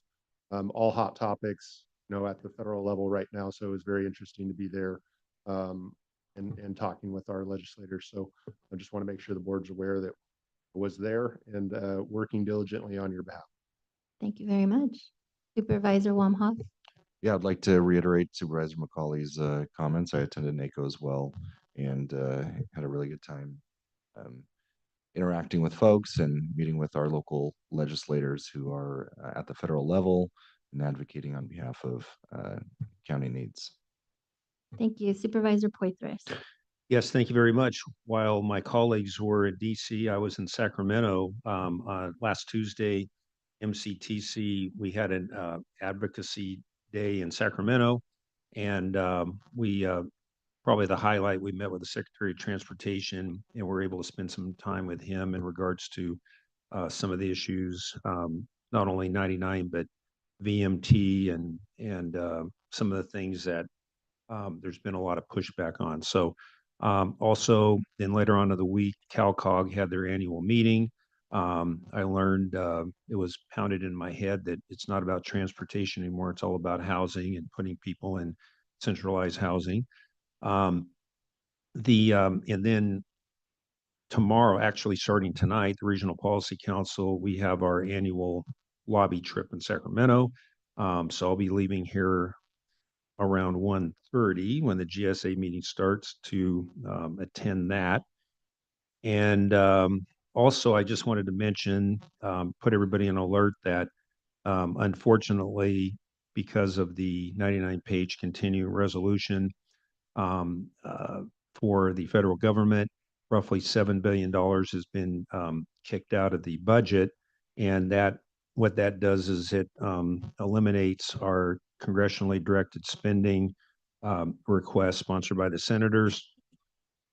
all hot topics, at the federal level right now. So it was very interesting to be there and talking with our legislators. So I just want to make sure the board's aware that I was there and working diligently on your behalf. Thank you very much. Supervisor Wamhaugh. Yeah, I'd like to reiterate Supervisor McCauley's comments. I attended NACO as well and had a really good time interacting with folks and meeting with our local legislators who are at the federal level and advocating on behalf of county needs. Thank you. Supervisor Poitras. Yes, thank you very much. While my colleagues were in DC, I was in Sacramento last Tuesday. MCTC, we had an advocacy day in Sacramento, and we probably the highlight, we met with the Secretary of Transportation and we're able to spend some time with him in regards to some of the issues, not only 99, but VMT and some of the things that there's been a lot of pushback on. So also then later on in the week, CalCog had their annual meeting. I learned it was pounded in my head that it's not about transportation anymore. It's all about housing and putting people in centralized housing. And then tomorrow, actually starting tonight, the Regional Policy Council, we have our annual lobby trip in Sacramento. So I'll be leaving here around 1:30 when the GSA meeting starts to attend that. And also, I just wanted to mention, put everybody on alert that unfortunately, because of the 99-page continuing resolution for the federal government, roughly $7 billion has been kicked out of the budget. And that what that does is it eliminates our congressionally directed spending request sponsored by the senators.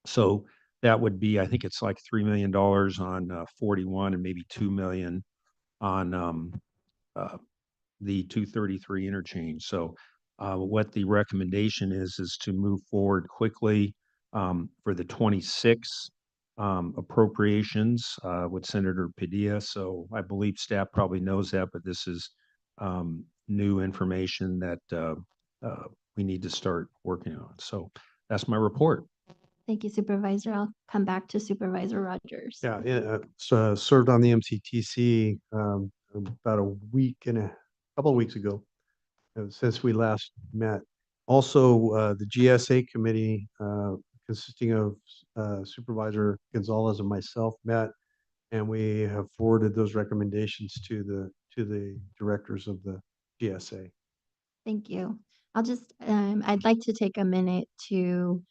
So that would be, I think it's like $3 million on 41 and maybe $2 million on the 233 interchange. So what the recommendation is to move forward quickly for the 26 appropriations with Senator Padilla. So I believe staff probably knows that, but this is new information that we need to start working on. So that's my report. Thank you, Supervisor. I'll come back to Supervisor Rogers. Yeah, so served on the MCTC about a couple of weeks ago, since we last met. Also, the GSA committee, consisting of Supervisor Gonzalez and myself, met, and we have forwarded those recommendations to the to the directors of the GSA. Thank you. I'd like to take a minute to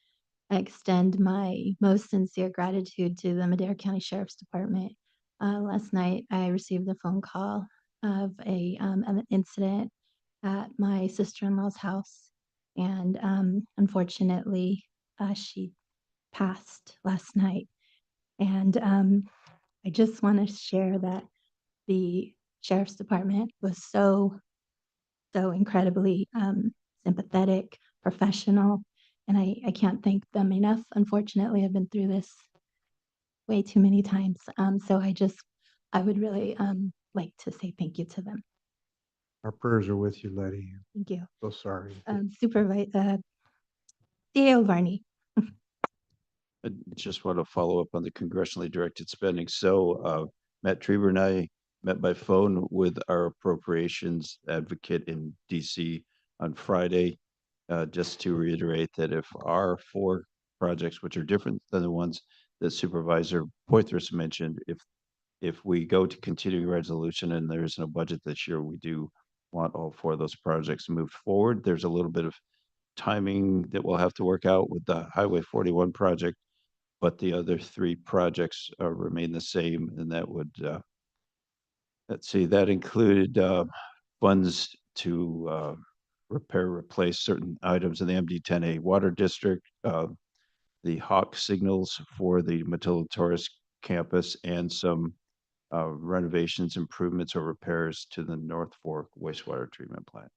extend my most sincere gratitude to the Madera County Sheriff's Department. Last night, I received a phone call of an incident at my sister-in-law's house. And unfortunately, she passed last night. And I just want to share that the Sheriff's Department was so incredibly sympathetic, professional, and I can't thank them enough. Unfortunately, I've been through this way too many times. So I would really like to say thank you to them. Our prayers are with you, Letty. Thank you. So sorry. Supervisor CAO Varney. I just want to follow up on the congressionally directed spending. So Matt Trieber and I met by phone with our appropriations advocate in DC on Friday, just to reiterate that if our 4 projects, which are different than the ones that Supervisor Poitras mentioned, if we go to continuing resolution and there is no budget this year, we do want all 4 of those projects moved forward. There's a little bit of timing that we'll have to work out with the Highway 41 project, but the other 3 projects remain the same, and that would, let's see, that included funds to repair, replace certain items in the MD-10A Water District, the Hawk signals for the Matilda Torres campus, and some renovations, improvements, or repairs to the North Fork wastewater treatment plant.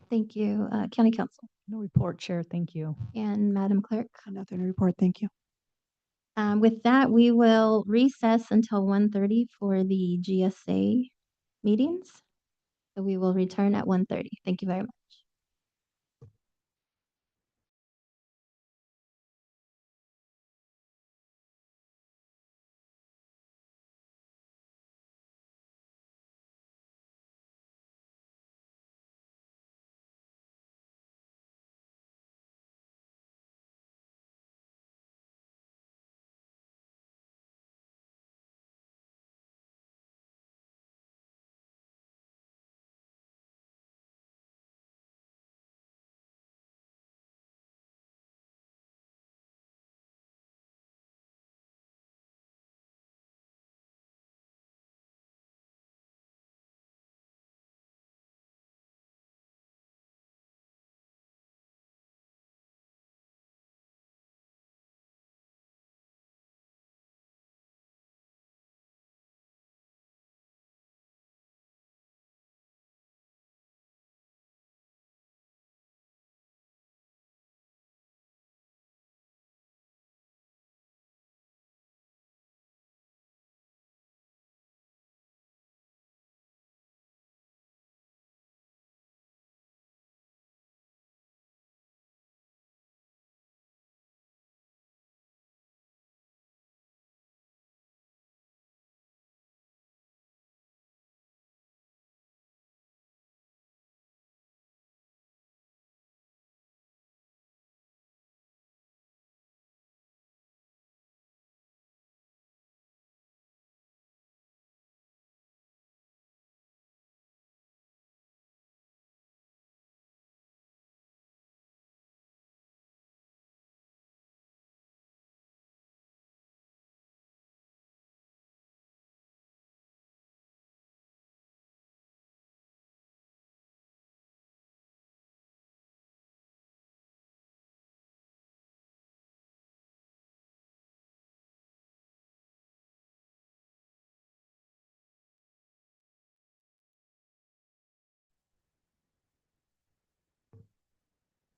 Thank you, County Council. No report, Chair. Thank you. And Madam Clerk. Nothing to report. Thank you. With that, we will recess until 1:30 for the GSA meetings. So we will return at 1:30. Thank you very much.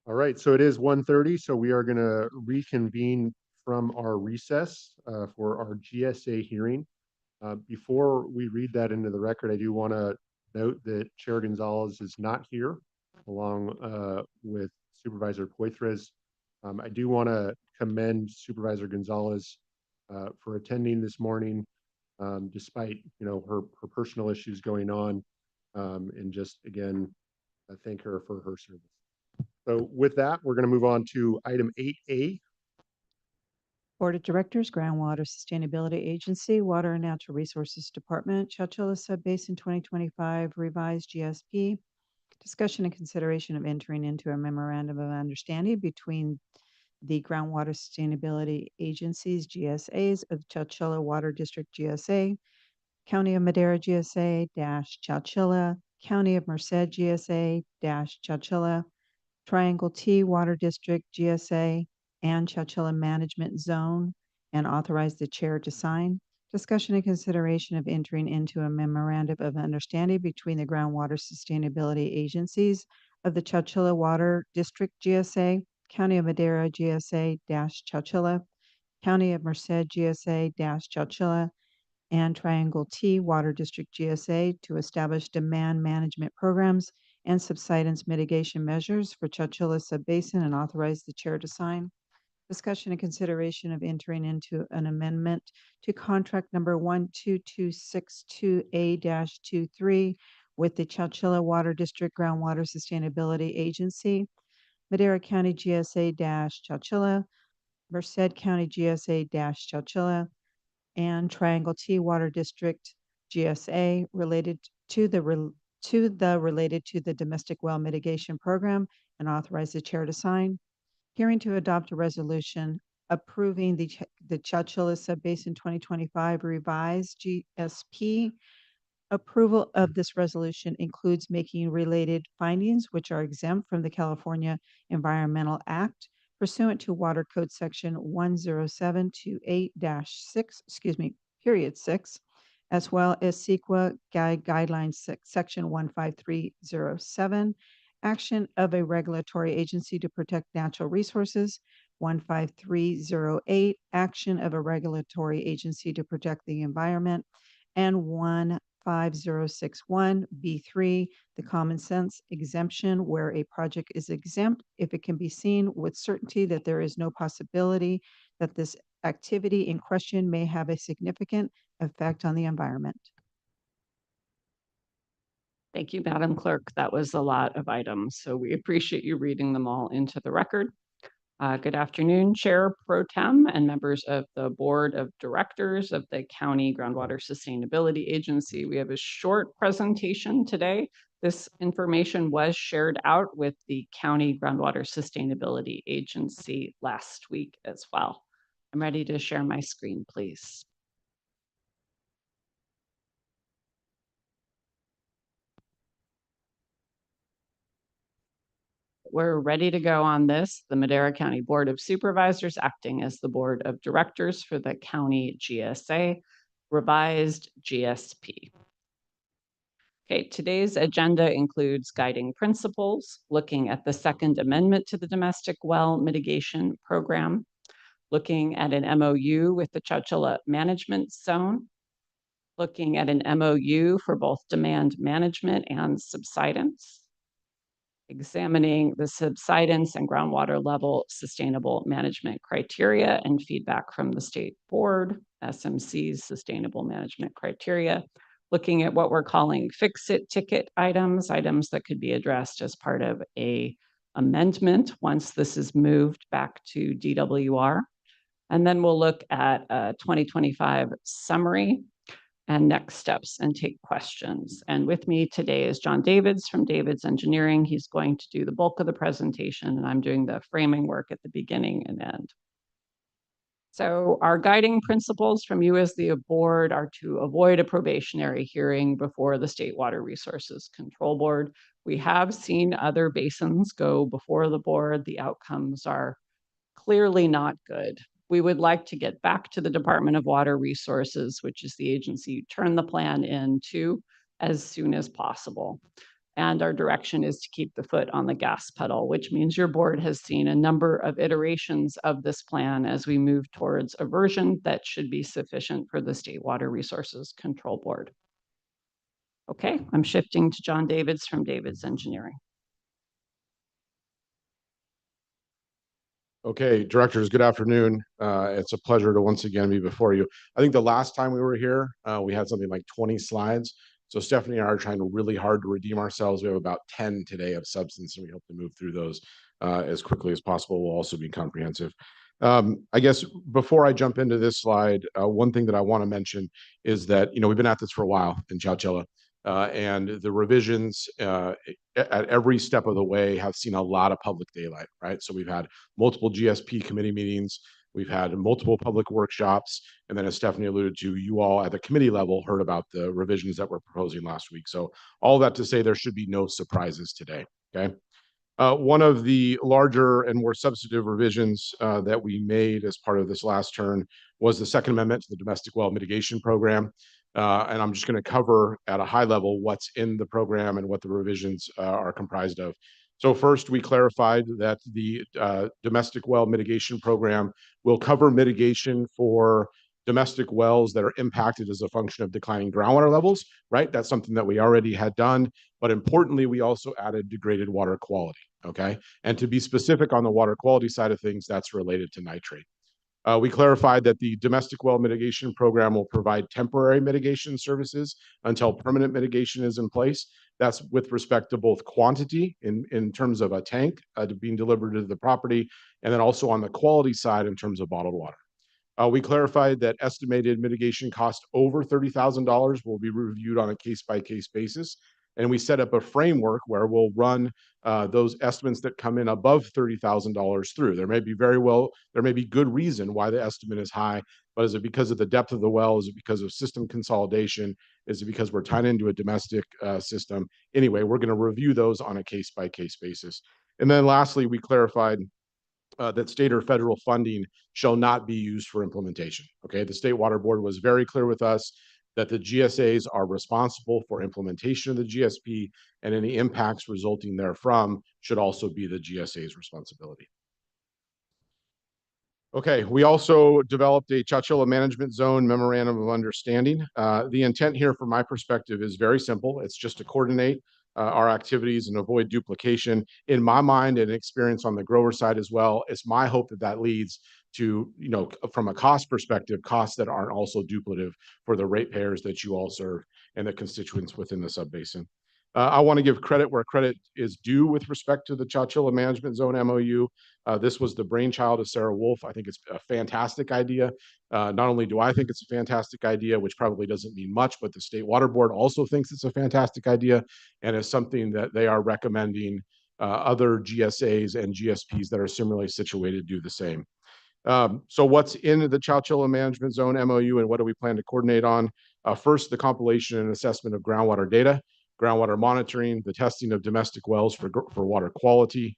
All right, so it is 1:30, so we are going to reconvene from our recess for our GSA hearing. Before we read that into the record, I do want to note that Chair Gonzalez is not here, along with Supervisor Poitras. I do want to commend Supervisor Gonzalez for attending this morning, despite her personal issues going on, and just again thank her for her service. So with that, we're going to move on to item 8A. Board of Directors, Groundwater Sustainability Agency, Water and Natural Resources Department, Chowchilla Subbasin 2025 Revised GSP. Discussion and consideration of entering into a memorandum of understanding between the Groundwater Sustainability Agencies, GSAs of Chowchilla Water District GSA, County of Madera GSA dash Chowchilla, County of Merced GSA dash Chowchilla, Triangle T Water District GSA, and Chowchilla Management Zone, and authorize the chair to sign. Discussion and consideration of entering into a memorandum of understanding between the Groundwater Sustainability Agencies of the Chowchilla Water District GSA, County of Madera GSA dash Chowchilla, County of Merced GSA dash Chowchilla, and Triangle T Water District GSA to establish demand management programs and subsidence mitigation measures for Chowchilla Subbasin and authorize the chair to sign. Discussion and consideration of entering into an amendment to contract number 12262A-23 with the Chowchilla Water District Groundwater Sustainability Agency, Madera County GSA-Chowchilla, Merced County GSA-Chowchilla, and Triangle T Water District GSA related to the related to the domestic well mitigation program, and authorize the chair to sign. Hearing to adopt a resolution approving the Chowchilla Subbasin 2025 revised GSP. Approval of this resolution includes making related findings which are exempt from the California Environmental Act pursuant to Water Code Section 10728-6, period 6, as well as CEQA Guidelines Section 15307, action of a regulatory agency to protect natural resources, 15308, action of a regulatory agency to protect the environment, and 15061B3, the common sense exemption, where a project is exempt if it can be seen with certainty that there is no possibility that this activity in question may have a significant effect on the environment. Thank you, Madam Clerk. That was a lot of items, so we appreciate you reading them all into the record. Good afternoon, Chair Pro Tem and members of the Board of Directors of the County Groundwater Sustainability Agency. We have a short presentation today. This information was shared out with the County Groundwater Sustainability Agency last week as well. I'm ready to share my screen, please. We're ready to go on this. The Madera County Board of Supervisors acting as the Board of Directors for the County GSA, revised GSP. Okay, today's agenda includes guiding principles, looking at the Second Amendment to the Domestic Well Mitigation Program, looking at an MOU with the Chowchilla Management Zone, looking at an MOU for both demand management and subsidence, examining the subsidence and groundwater level sustainable management criteria and feedback from the state board, SMC's sustainable management criteria, looking at what we're calling fix-it ticket items, items that could be addressed as part of a amendment once this is moved back to DWR. And then we'll look at a 2025 summary and next steps and take questions. And with me today is John Davids from Davids Engineering. He's going to do the bulk of the presentation, and I'm doing the framing work at the beginning and end. So our guiding principles from you as the board are to avoid a probationary hearing before the State Water Resources Control Board. We have seen other basins go before the board. The outcomes are clearly not good. We would like to get back to the Department of Water Resources, which is the agency you turn the plan into, as soon as possible. And our direction is to keep the foot on the gas pedal, which means your board has seen a number of iterations of this plan as we move towards a version that should be sufficient for the State Water Resources Control Board. Okay, I'm shifting to John Davids from Davids Engineering. Okay, directors, good afternoon. It's a pleasure to once again be before you. I think the last time we were here, we had something like 20 slides. So Stephanie and I are trying really hard to redeem ourselves. We have about 10 today of substance, and we hope to move through those as quickly as possible. We'll also be comprehensive. I guess before I jump into this slide, one thing that I want to mention is that, we've been at this for a while in Chowchilla, and the revisions at every step of the way have seen a lot of public daylight, right? So we've had multiple GSP committee meetings, we've had multiple public workshops, and then as Stephanie alluded to, you all at the committee level heard about the revisions that we're proposing last week. So all that to say, there should be no surprises today, okay? One of the larger and more substantive revisions that we made as part of this last turn was the Second Amendment to the Domestic Well Mitigation Program. And I'm just going to cover at a high level what's in the program and what the revisions are comprised of. So first, we clarified that the Domestic Well Mitigation Program will cover mitigation for domestic wells that are impacted as a function of declining groundwater levels, right? That's something that we already had done. But importantly, we also added degraded water quality, okay? And to be specific on the water quality side of things, that's related to nitrate. We clarified that the domestic well mitigation program will provide temporary mitigation services until permanent mitigation is in place. That's with respect to both quantity in terms of a tank being delivered to the property, and then also on the quality side in terms of bottled water. We clarified that estimated mitigation cost over $30,000 will be reviewed on a case-by-case basis. And we set up a framework where we'll run those estimates that come in above $30,000 through. There may be good reason why the estimate is high, but is it because of the depth of the well? Is it because of system consolidation? Is it because we're tied into a domestic system? Anyway, we're going to review those on a case-by-case basis. And then lastly, we clarified that state or federal funding shall not be used for implementation. Okay, the State Water Board was very clear with us that the GSAs are responsible for implementation of the GSP, and any impacts resulting therefrom should also be the GSA's responsibility. Okay, we also developed a Chowchilla Management Zone Memorandum of Understanding. The intent here from my perspective is very simple. It's just to coordinate our activities and avoid duplication. In my mind and experience on the grower side as well, it's my hope that that leads to, from a cost perspective, costs that aren't also duplicative for the ratepayers that you all serve and the constituents within the subbasin. I want to give credit where credit is due with respect to the Chowchilla Management Zone MOU. This was the brainchild of Sarah Wolf. I think it's a fantastic idea. Not only do I think it's a fantastic idea, which probably doesn't mean much, but the State Water Board also thinks it's a fantastic idea, and is something that they are recommending other GSAs and GSPs that are similarly situated do the same. So what's in the Chowchilla Management Zone MOU and what do we plan to coordinate on? First, the compilation and assessment of groundwater data, groundwater monitoring, the testing of domestic wells for water quality,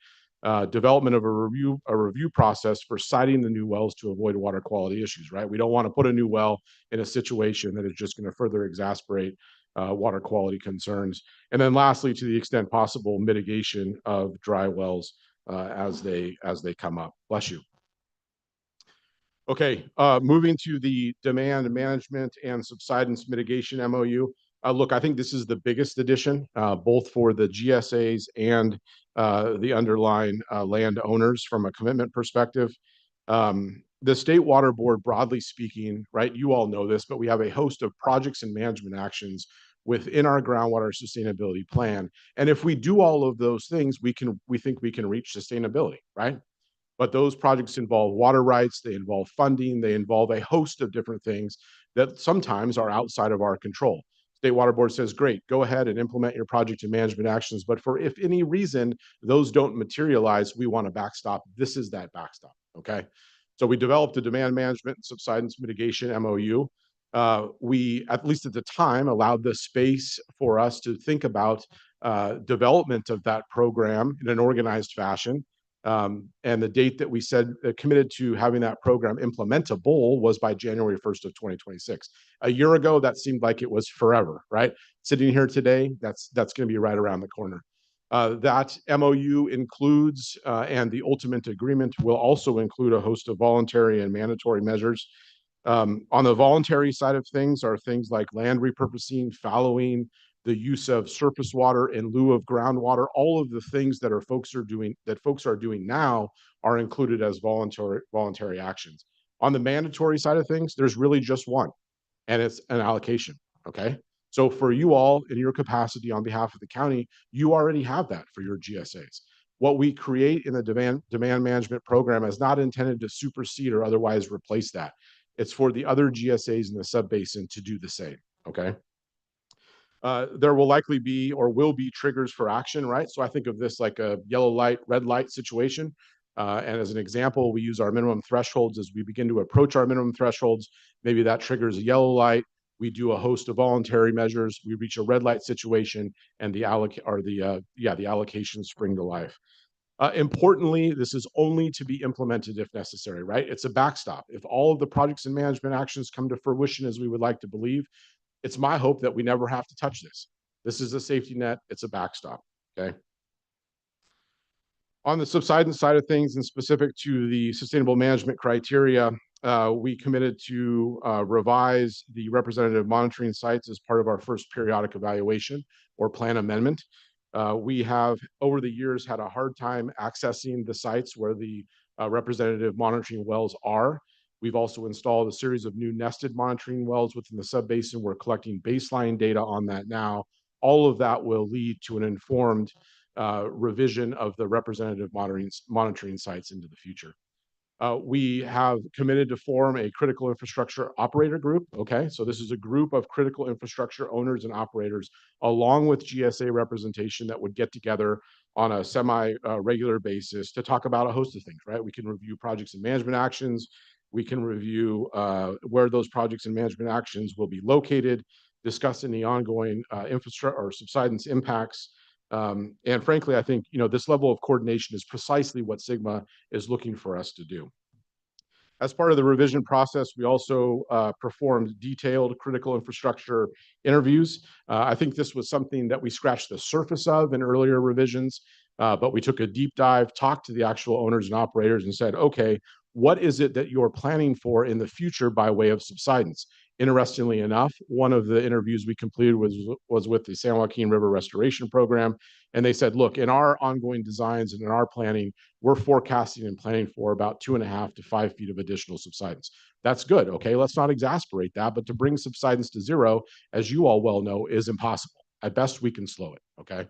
development of a review process for siting the new wells to avoid water quality issues, right? We don't want to put a new well in a situation that is just going to further exacerbate water quality concerns. And then lastly, to the extent possible, mitigation of dry wells as they come up. Bless you. Okay, moving to the demand management and subsidence mitigation MOU. Look, I think this is the biggest addition, both for the GSAs and the underlying landowners from a commitment perspective. The State Water Board, broadly speaking, right, you all know this, but we have a host of projects and management actions within our groundwater sustainability plan. And if we do all of those things, we think we can reach sustainability, right? But those projects involve water rights, they involve funding, they involve a host of different things that sometimes are outside of our control. State Water Board says, great, go ahead and implement your project and management actions. But for if any reason those don't materialize, we want a backstop. This is that backstop, okay? So we developed a demand management and subsidence mitigation MOU. We, at least at the time, allowed the space for us to think about development of that program in an organized fashion. And the date that we said committed to having that program implementable was by January 1st of 2026. A year ago, that seemed like it was forever, right? Sitting here today, that's going to be right around the corner. That MOU includes, and the ultimate agreement will also include a host of voluntary and mandatory measures. On the voluntary side of things are things like land repurposing, fallowing, the use of surface water in lieu of groundwater. All of the things that folks are doing now are included as voluntary actions. On the mandatory side of things, there's really just one, and it's an allocation, okay? So for you all in your capacity on behalf of the county, you already have that for your GSAs. What we create in the demand management program is not intended to supersede or otherwise replace that. It's for the other GSAs in the subbasin to do the same, okay? There will likely be or will be triggers for action, right? So I think of this like a yellow light, red light situation. And as an example, we use our minimum thresholds as we begin to approach our minimum thresholds. Maybe that triggers a yellow light. We do a host of voluntary measures. We reach a red light situation, and the allocations spring to life. Importantly, this is only to be implemented if necessary, right? It's a backstop. If all of the projects and management actions come to fruition as we would like to believe, it's my hope that we never have to touch this. This is a safety net. It's a backstop, okay? On the subsidence side of things, and specific to the sustainable management criteria, we committed to revise the representative monitoring sites as part of our first periodic evaluation or plan amendment. We have, over the years, had a hard time accessing the sites where the representative monitoring wells are. We've also installed a series of new nested monitoring wells within the subbasin. We're collecting baseline data on that now. All of that will lead to an informed revision of the representative monitoring sites into the future. We have committed to form a critical infrastructure operator group. Okay, so this is a group of critical infrastructure owners and operators, along with GSA representation, that would get together on a semi-regular basis to talk about a host of things, right? We can review projects and management actions. We can review where those projects and management actions will be located, discussing the ongoing infrastructure or subsidence impacts. And frankly, I think, this level of coordination is precisely what Sigma is looking for us to do. As part of the revision process, we also performed detailed critical infrastructure interviews. I think this was something that we scratched the surface of in earlier revisions, but we took a deep dive, talked to the actual owners and operators and said, okay, what is it that you're planning for in the future by way of subsidence? Interestingly enough, one of the interviews we completed was with the San Joaquin River Restoration Program. And they said, look, in our ongoing designs and in our planning, we're forecasting and planning for about 2.5 to 5 feet of additional subsidence. That's good. Okay, let's not exasperate that, but to bring subsidence to zero, as you all well know, is impossible. At best, we can slow it. Okay.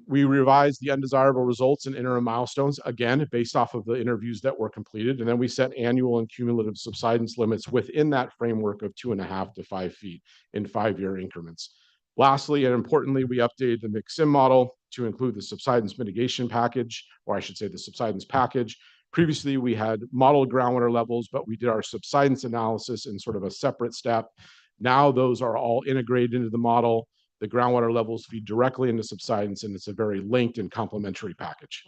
We revised the undesirable results and interim milestones, again, based off of the interviews that were completed. And then we set annual and cumulative subsidence limits within that framework of 2.5 to 5 feet in 5-year increments. Lastly, and importantly, we updated the mixed sim model to include the subsidence mitigation package, or I should say the subsidence package. Previously, we had modeled groundwater levels, but we did our subsidence analysis in sort of a separate step. Now those are all integrated into the model. The groundwater levels feed directly into subsidence, and it's a very linked and complementary package.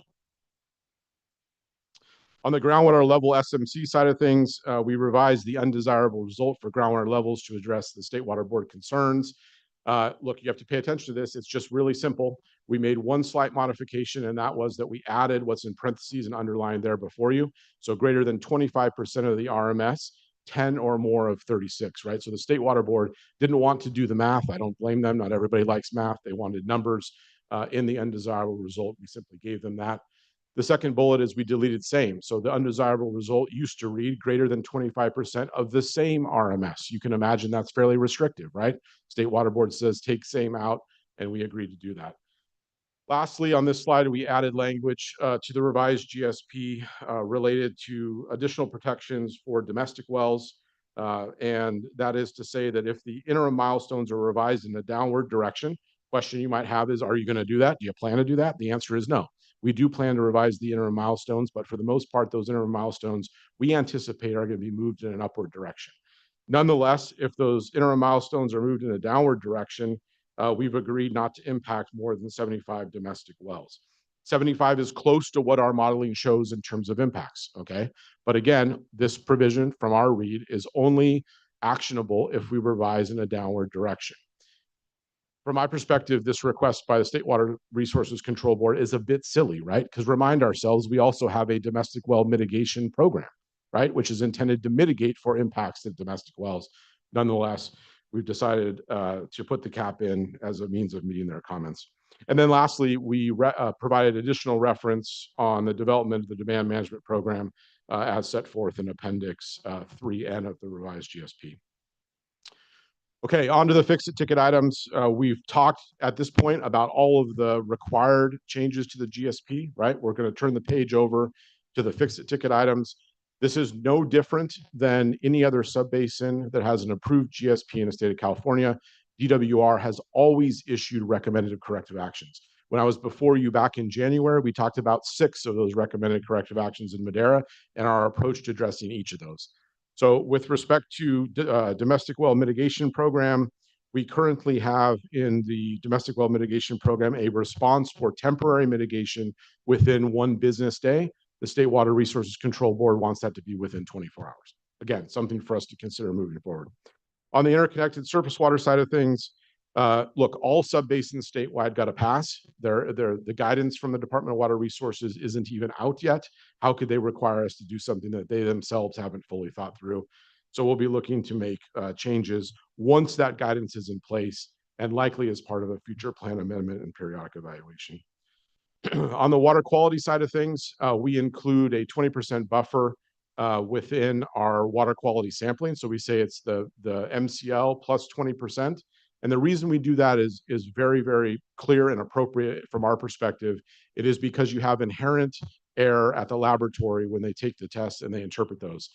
On the groundwater level SMC side of things, we revised the undesirable result for groundwater levels to address the State Water Board concerns. Look, you have to pay attention to this. It's just really simple. We made one slight modification, and that was that we added what's in parentheses and underlined there before you. So greater than 25% of the RMS, 10 or more of 36, right? So the State Water Board didn't want to do the math. I don't blame them. Not everybody likes math. They wanted numbers in the undesirable result. We simply gave them that. The second bullet is we deleted same. So the undesirable result used to read greater than 25% of the same RMS. You can imagine that's fairly restrictive, right? State Water Board says take same out, and we agreed to do that. Lastly, on this slide, we added language to the revised GSP related to additional protections for domestic wells. And that is to say that if the interim milestones are revised in a downward direction, question you might have is, are you going to do that? Do you plan to do that? The answer is no. We do plan to revise the interim milestones, but for the most part, those interim milestones we anticipate are going to be moved in an upward direction. Nonetheless, if those interim milestones are moved in a downward direction, we've agreed not to impact more than 75 domestic wells. 75 is close to what our modeling shows in terms of impacts, okay? But again, this provision from our read is only actionable if we revise in a downward direction. From my perspective, this request by the State Water Resources Control Board is a bit silly, right? Because remind ourselves, we also have a domestic well mitigation program, right? Which is intended to mitigate for impacts to domestic wells. Nonetheless, we've decided to put the cap in as a means of meeting their comments. And then lastly, we provided additional reference on the development of the demand management program as set forth in Appendix 3N of the revised GSP. Okay, on to the fix-it ticket items. We've talked at this point about all of the required changes to the GSP, right? We're going to turn the page over to the fix-it ticket items. This is no different than any other subbasin that has an approved GSP in the state of California. DWR has always issued recommended corrective actions. When I was before you back in January, we talked about 6 of those recommended corrective actions in Madera and our approach to addressing each of those. So with respect to domestic well mitigation program, we currently have in the domestic well mitigation program a response for temporary mitigation within 1 business day. The State Water Resources Control Board wants that to be within 24 hours. Again, something for us to consider moving forward. On the interconnected surface water side of things, look, all subbasins statewide got a pass. The guidance from the Department of Water Resources isn't even out yet. How could they require us to do something that they themselves haven't fully thought through? So we'll be looking to make changes once that guidance is in place and likely as part of a future plan amendment and periodic evaluation. On the water quality side of things, we include a 20% buffer within our water quality sampling. So we say it's the MCL plus 20%. And the reason we do that is very, very clear and appropriate from our perspective. It is because you have inherent error at the laboratory when they take the tests and they interpret those.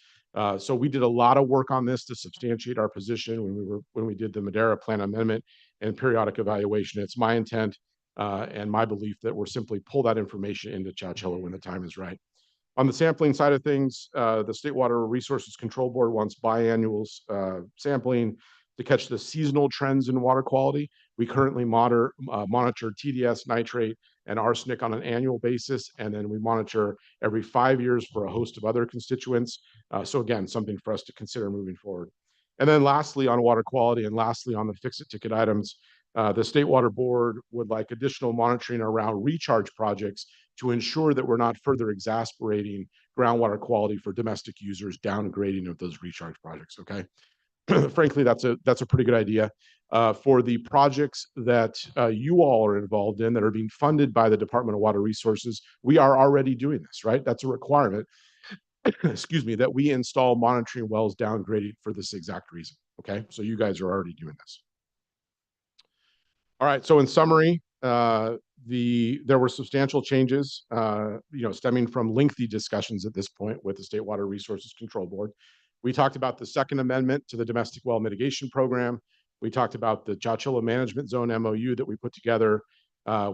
So we did a lot of work on this to substantiate our position when we did the Madera plan amendment and periodic evaluation. It's my intent and my belief that we're simply pull that information into Chowchilla when the time is right. On the sampling side of things, the State Water Resources Control Board wants biannual sampling to catch the seasonal trends in water quality. We currently monitor TDS, nitrate, and arsenic on an annual basis, and then we monitor every 5 years for a host of other constituents. So again, something for us to consider moving forward. And then lastly, on water quality and lastly on the fix-it ticket items, the State Water Board would like additional monitoring around recharge projects to ensure that we're not further exacerbating groundwater quality for domestic users, downgrading of those recharge projects, okay? Frankly, that's a pretty good idea. For the projects that you all are involved in that are being funded by the Department of Water Resources, we are already doing this, right? That's a requirement, excuse me, that we install monitoring wells downgraded for this exact reason, okay? So you guys are already doing this. All right, so in summary, there were substantial changes, stemming from lengthy discussions at this point with the State Water Resources Control Board. We talked about the second amendment to the domestic well mitigation program. We talked about the Chowchilla Management Zone MOU that we put together.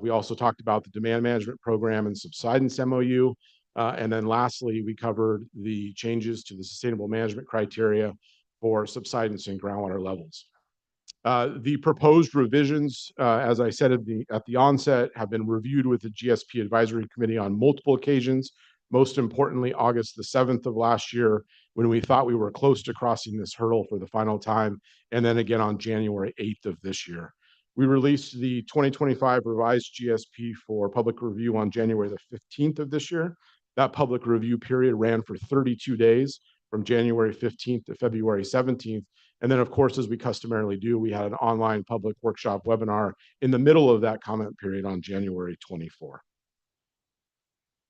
We also talked about the demand management program and subsidence MOU. And then lastly, we covered the changes to the sustainable management criteria for subsidence and groundwater levels. The proposed revisions, as I said at the onset, have been reviewed with the GSP Advisory Committee on multiple occasions. Most importantly, August the 7th of last year, when we thought we were close to crossing this hurdle for the final time, and then again on January 8th of this year. We released the 2025 revised GSP for public review on January the 15th of this year. That public review period ran for 32 days, from January 15th to February 17th. And then, of course, as we customarily do, we had an online public workshop webinar in the middle of that comment period on January 24th.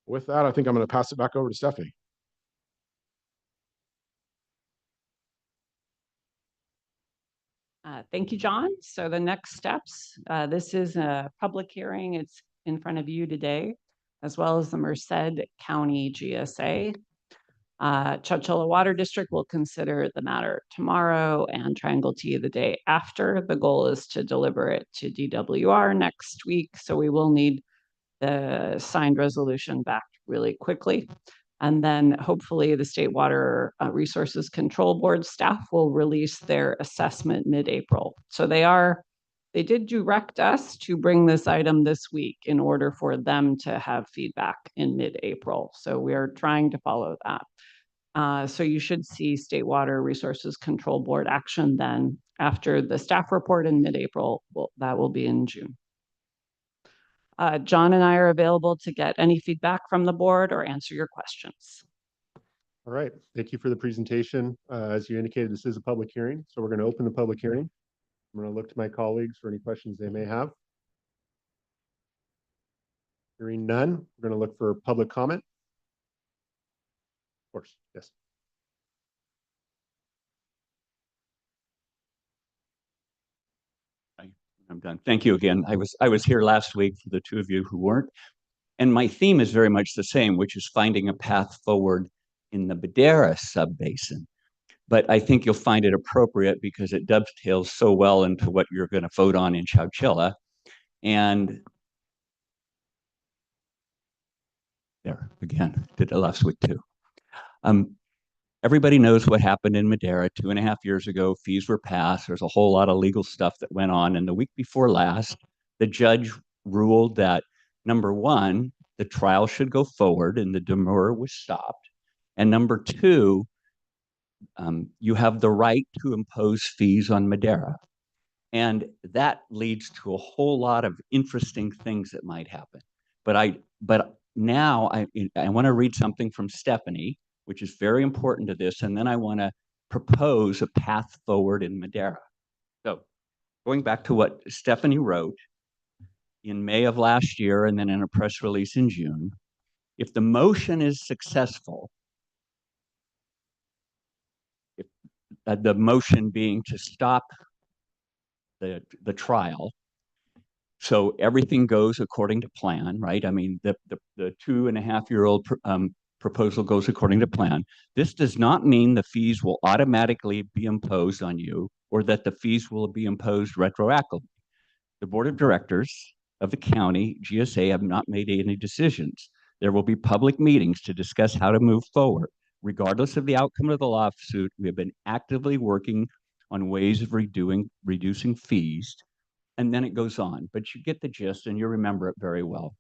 With that, I think I'm going to pass it back over to Stephanie. Thank you, John. So the next steps, this is a public hearing. It's in front of you today, as well as the Merced County GSA. Chowchilla Water District will consider the matter tomorrow and Triangle T the day after. The goal is to deliver it to DWR next week. So we will need the signed resolution back really quickly. And then hopefully the State Water Resources Control Board staff will release their assessment mid-April. So they did direct us to bring this item this week in order for them to have feedback in mid-April. So we are trying to follow that. So you should see State Water Resources Control Board action then after the staff report in mid-April. That will be in June. John and I are available to get any feedback from the board or answer your questions. All right, thank you for the presentation. As you indicated, this is a public hearing, so we're going to open the public hearing. I'm going to look to my colleagues for any questions they may have. Hearing none, we're going to look for public comment. Of course, yes. I'm done. Thank you again. I was here last week for the two of you who weren't. And my theme is very much the same, which is finding a path forward in the Madera subbasin. But I think you'll find it appropriate because it dovetails so well into what you're going to vote on in Chowchilla. And there, again, did it last week too. Everybody knows what happened in Madera 2.5 years ago. Fees were passed. There's a whole lot of legal stuff that went on. And the week before last, the judge ruled that, number one, the trial should go forward and the demurrer was stopped. And number two, you have the right to impose fees on Madera. And that leads to a whole lot of interesting things that might happen. But now I want to read something from Stephanie, which is very important to this, and then I want to propose a path forward in Madera. So going back to what Stephanie wrote in May of last year and then in a press release in June, if the motion is successful, if the motion being to stop the trial, so everything goes according to plan, right? I mean, the 2.5-year-old proposal goes according to plan. This does not mean the fees will automatically be imposed on you or that the fees will be imposed retroactively. The board of directors of the county GSA have not made any decisions. There will be public meetings to discuss how to move forward. Regardless of the outcome of the lawsuit, we have been actively working on ways of reducing fees. And then it goes on, but you get the gist and you remember it very well.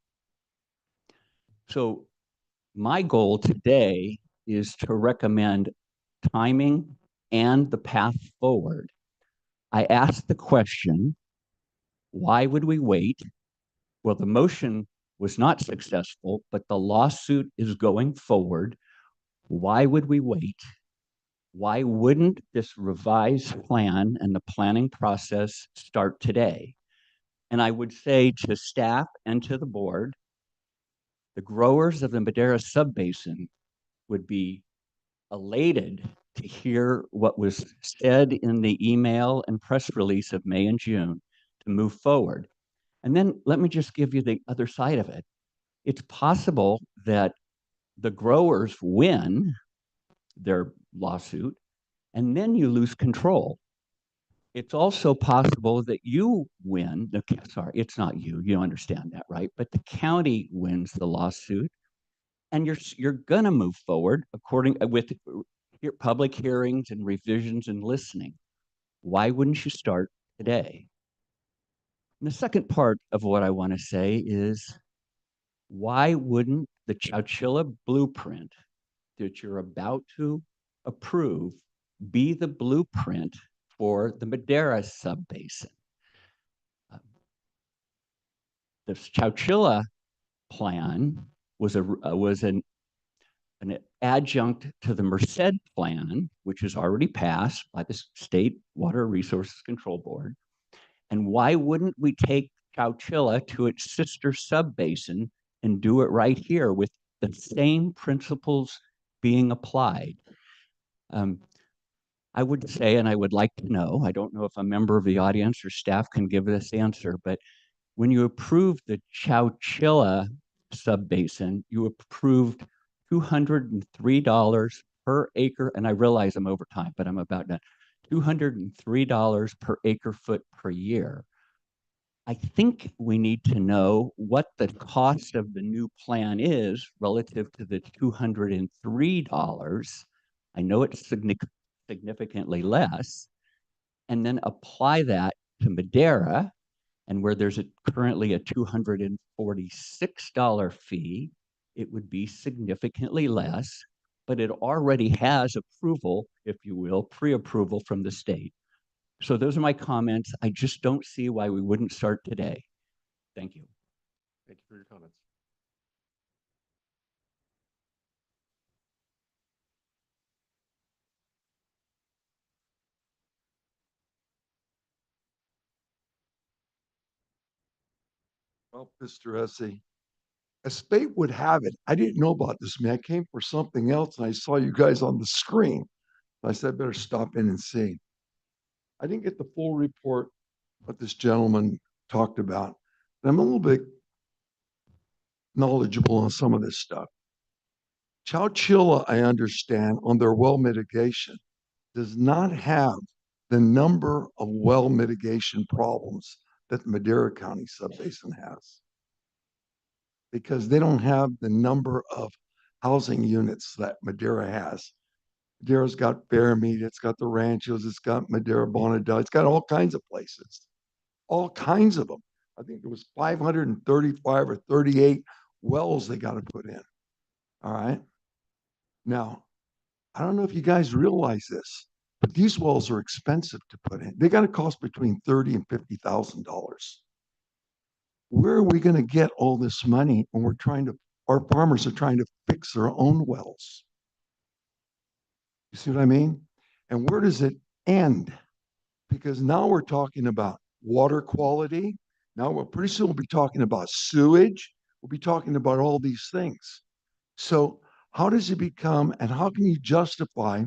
So my goal today is to recommend timing and the path forward. I asked the question, why would we wait? Well, the motion was not successful, but the lawsuit is going forward. Why would we wait? Why wouldn't this revised plan and the planning process start today? And I would say to staff and to the board, the growers of the Madera subbasin would be elated to hear what was said in the email and press release of May and June to move forward. And then let me just give you the other side of it. It's possible that the growers win their lawsuit and then you lose control. It's also possible that you win. Sorry, it's not you. You understand that, right? But the county wins the lawsuit, and you're gonna move forward according with public hearings and revisions and listening. Why wouldn't you start today? And the second part of what I want to say is, why wouldn't the Chowchilla blueprint that you're about to approve be the blueprint for the Madera subbasin? The Chowchilla plan was an adjunct to the Merced plan, which is already passed by the State Water Resources Control Board. And why wouldn't we take Chowchilla to its sister subbasin and do it right here with the same principles being applied? I would say, and I would like to know, I don't know if a member of the audience or staff can give this answer, but when you approved the Chowchilla subbasin, you approved $203 per acre, and I realize I'm over time, but I'm about done. $203 per acre foot per year. I think we need to know what the cost of the new plan is relative to the $203. I know it's significantly less, and then apply that to Madera, and where there's currently a $246 fee, it would be significantly less, but it already has approval, if you will, pre-approval from the state. So those are my comments. I just don't see why we wouldn't start today. Thank you. Thank you for your comments. Well, Mr. Essie, as fate would have it, I didn't know about this, man. I came for something else and I saw you guys on the screen. I said, I better stop in and see. I didn't get the full report what this gentleman talked about. And I'm a little bit knowledgeable on some of this stuff. Chowchilla, I understand, on their well mitigation, does not have the number of well mitigation problems that Madera County subbasin has, because they don't have the number of housing units that Madera has. Madera's got Fairmead, it's got the Ranchos, it's got Madera Bonadel, it's got all kinds of places, all kinds of them. I think it was 535 or 38 wells they got to put in. All right. Now, I don't know if you guys realize this, but these wells are expensive to put in. They got to cost between $30,000 and $50,000. Where are we going to get all this money when our farmers are trying to fix their own wells? You see what I mean? And where does it end? Because now we're talking about water quality. Now we're pretty soon we'll be talking about sewage. We'll be talking about all these things. So how does it become, and how can you justify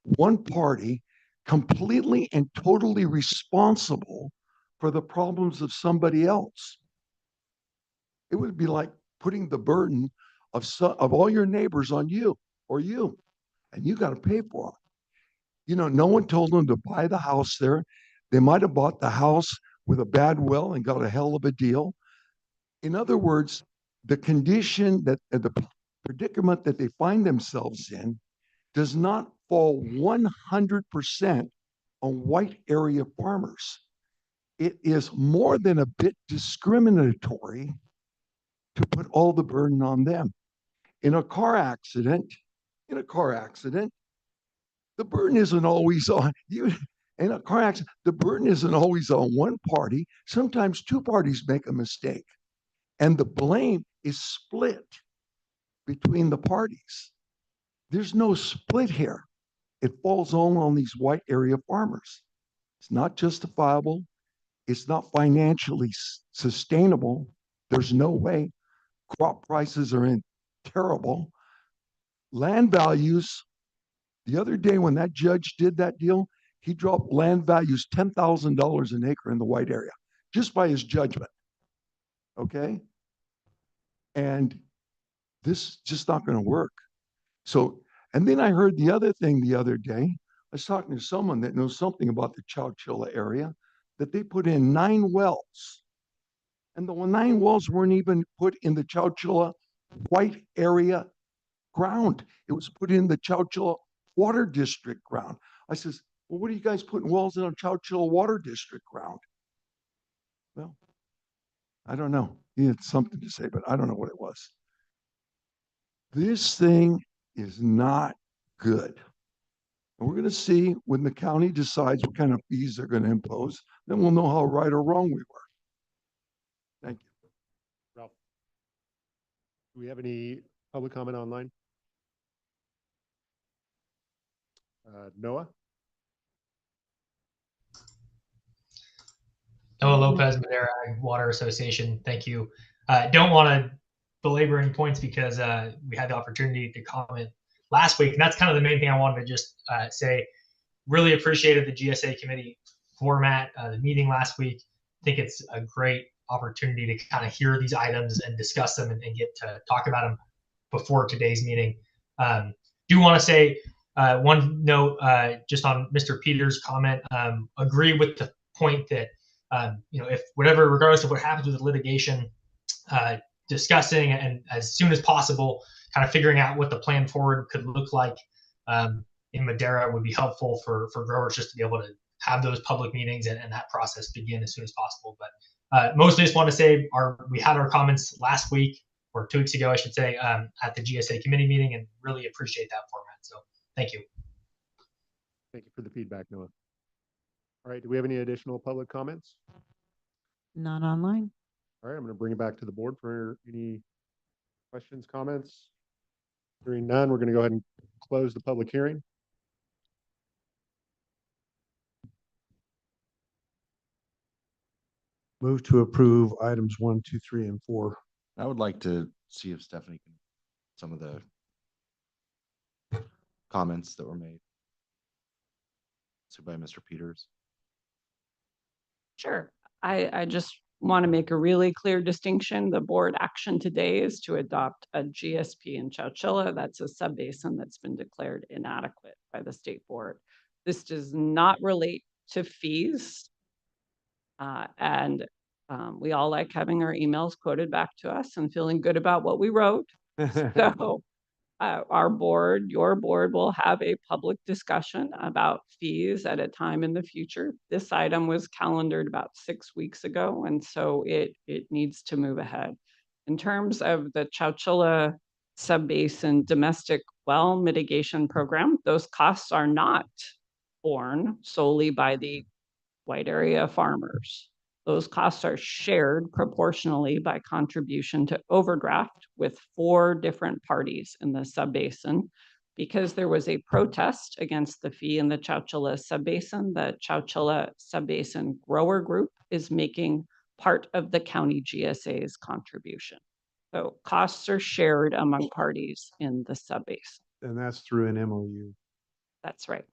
one party completely and totally responsible for the problems of somebody else? It would be like putting the burden of all your neighbors on you, and you got to pay for it. You know, no one told them to buy the house there. They might have bought the house with a bad well and got a hell of a deal. In other words, the condition that the predicament that they find themselves in does not fall 100% on white area farmers. It is more than a bit discriminatory to put all the burden on them. In a car accident, the burden isn't always on you. In a car accident, the burden isn't always on one party. Sometimes two parties make a mistake, and the blame is split between the parties. There's no split here. It falls all on these white area farmers. It's not justifiable. It's not financially sustainable. There's no way. Crop prices are in terrible. Land values. The other day when that judge did that deal, he dropped land values $10,000 an acre in the white area just by his judgment. Okay? And this is just not going to work. So, and then I heard the other thing the other day. I was talking to someone that knows something about the Chowchilla area, that they put in 9 wells. And the 9 wells weren't even put in the Chowchilla white area ground. It was put in the Chowchilla Water District ground. I says, well, what are you guys putting wells in on Chowchilla Water District ground? Well, I don't know. He had something to say, but I don't know what it was. This thing is not good. And we're going to see when the county decides what kind of fees they're going to impose, then we'll know how right or wrong we were. Thank you. Ralph, do we have any public comment online? Noah? Noah Lopez, Madera Water Association. Thank you. Don't want to belabor any points because we had the opportunity to comment last week, and that's kind of the main thing I wanted to just say. Really appreciated the GSA committee format, the meeting last week. I think it's a great opportunity to kind of hear these items and discuss them and get to talk about them before today's meeting. Do want to say one note just on Mr. Peters' comment. Agree with the point that if whatever, regardless of what happens with the litigation, discussing and as soon as possible, kind of figuring out what the plan forward could look like in Madera would be helpful for growers just to be able to have those public meetings and that process begin as soon as possible. But mostly just want to say we had our comments last week or 2 weeks ago, I should say, at the GSA committee meeting, and really appreciate that format. So thank you. Thank you for the feedback, Noah. All right, do we have any additional public comments? None online. All right, I'm going to bring it back to the board for any questions, comments. Hearing none, we're going to go ahead and close the public hearing. Move to approve items 1, 2, 3, and 4. I would like to see if Stephanie can, some of the comments that were made. So by Mr. Peters. Sure. I just want to make a really clear distinction. The board action today is to adopt a GSP in Chowchilla. That's a subbasin that's been declared inadequate by the state board. This does not relate to fees. And we all like having our emails quoted back to us and feeling good about what we wrote. So our board, your board, will have a public discussion about fees at a time in the future. This item was calendared about 6 weeks ago, and so it needs to move ahead. In terms of the Chowchilla Subbasin Domestic Well Mitigation Program, those costs are not borne solely by the white area farmers. Those costs are shared proportionally by contribution to overdraft with 4 different parties in the subbasin. Because there was a protest against the fee in the Chowchilla subbasin, the Chowchilla Subbasin Grower Group is making part of the county GSA's contribution. So costs are shared among parties in the subbasin. And that's through an MOU. That's right.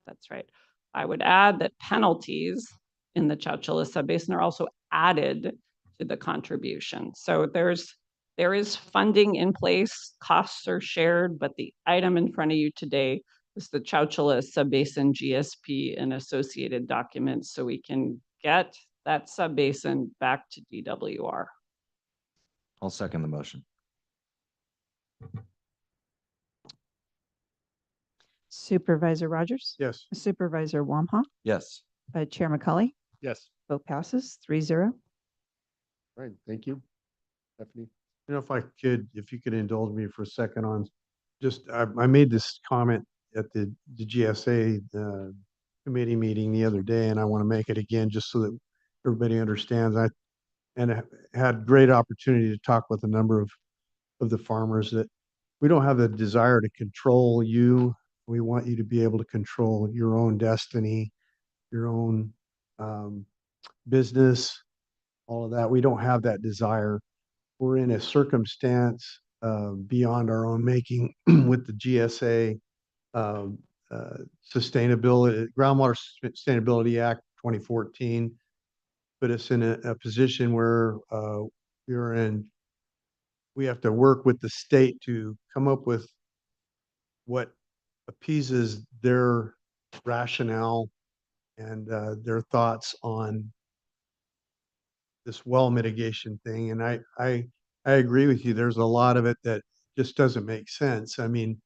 That's right. I would add that penalties in the Chowchilla subbasin are also added to the contribution. So there is funding in place, costs are shared, but the item in front of you today is the Chowchilla subbasin GSP and associated documents so we can get that subbasin back to DWR. I'll second the motion. Supervisor Rogers? Yes. Supervisor Wamhaugh? Yes. Chair McCauley? Yes. Vote passes 3-0. Right, thank you. Stephanie? If you could indulge me for a second on just, I made this comment at the GSA committee meeting the other day, and I want to make it again just so that everybody understands. I had great opportunity to talk with a number of the farmers that we don't have the desire to control you. We want you to be able to control your own destiny, your own business, all of that. We don't have that desire. We're in a circumstance beyond our own making with the GSA Sustainability, Groundwater Sustainability Act 2014, put us in a position where we have to work with the state to come up with what appeases their rationale and their thoughts on this well mitigation thing. And I agree with you. There's a lot of it that just doesn't make sense. I mean,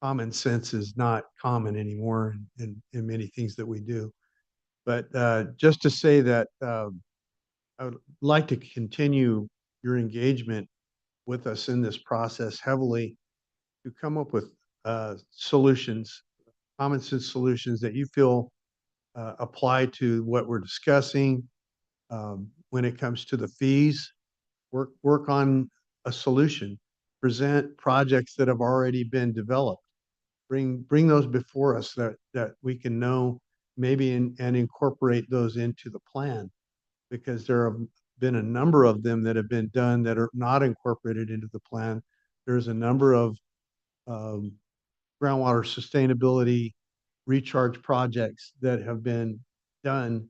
common sense is not common anymore in many things that we do. But just to say that I would like to continue your engagement with us in this process heavily to come up with solutions, common sense solutions that you feel apply to what we're discussing. When it comes to the fees, work on a solution, present projects that have already been developed, bring those before us that we can know maybe and incorporate those into the plan, because there have been a number of them that have been done that are not incorporated into the plan. There's a number of groundwater sustainability recharge projects that have been done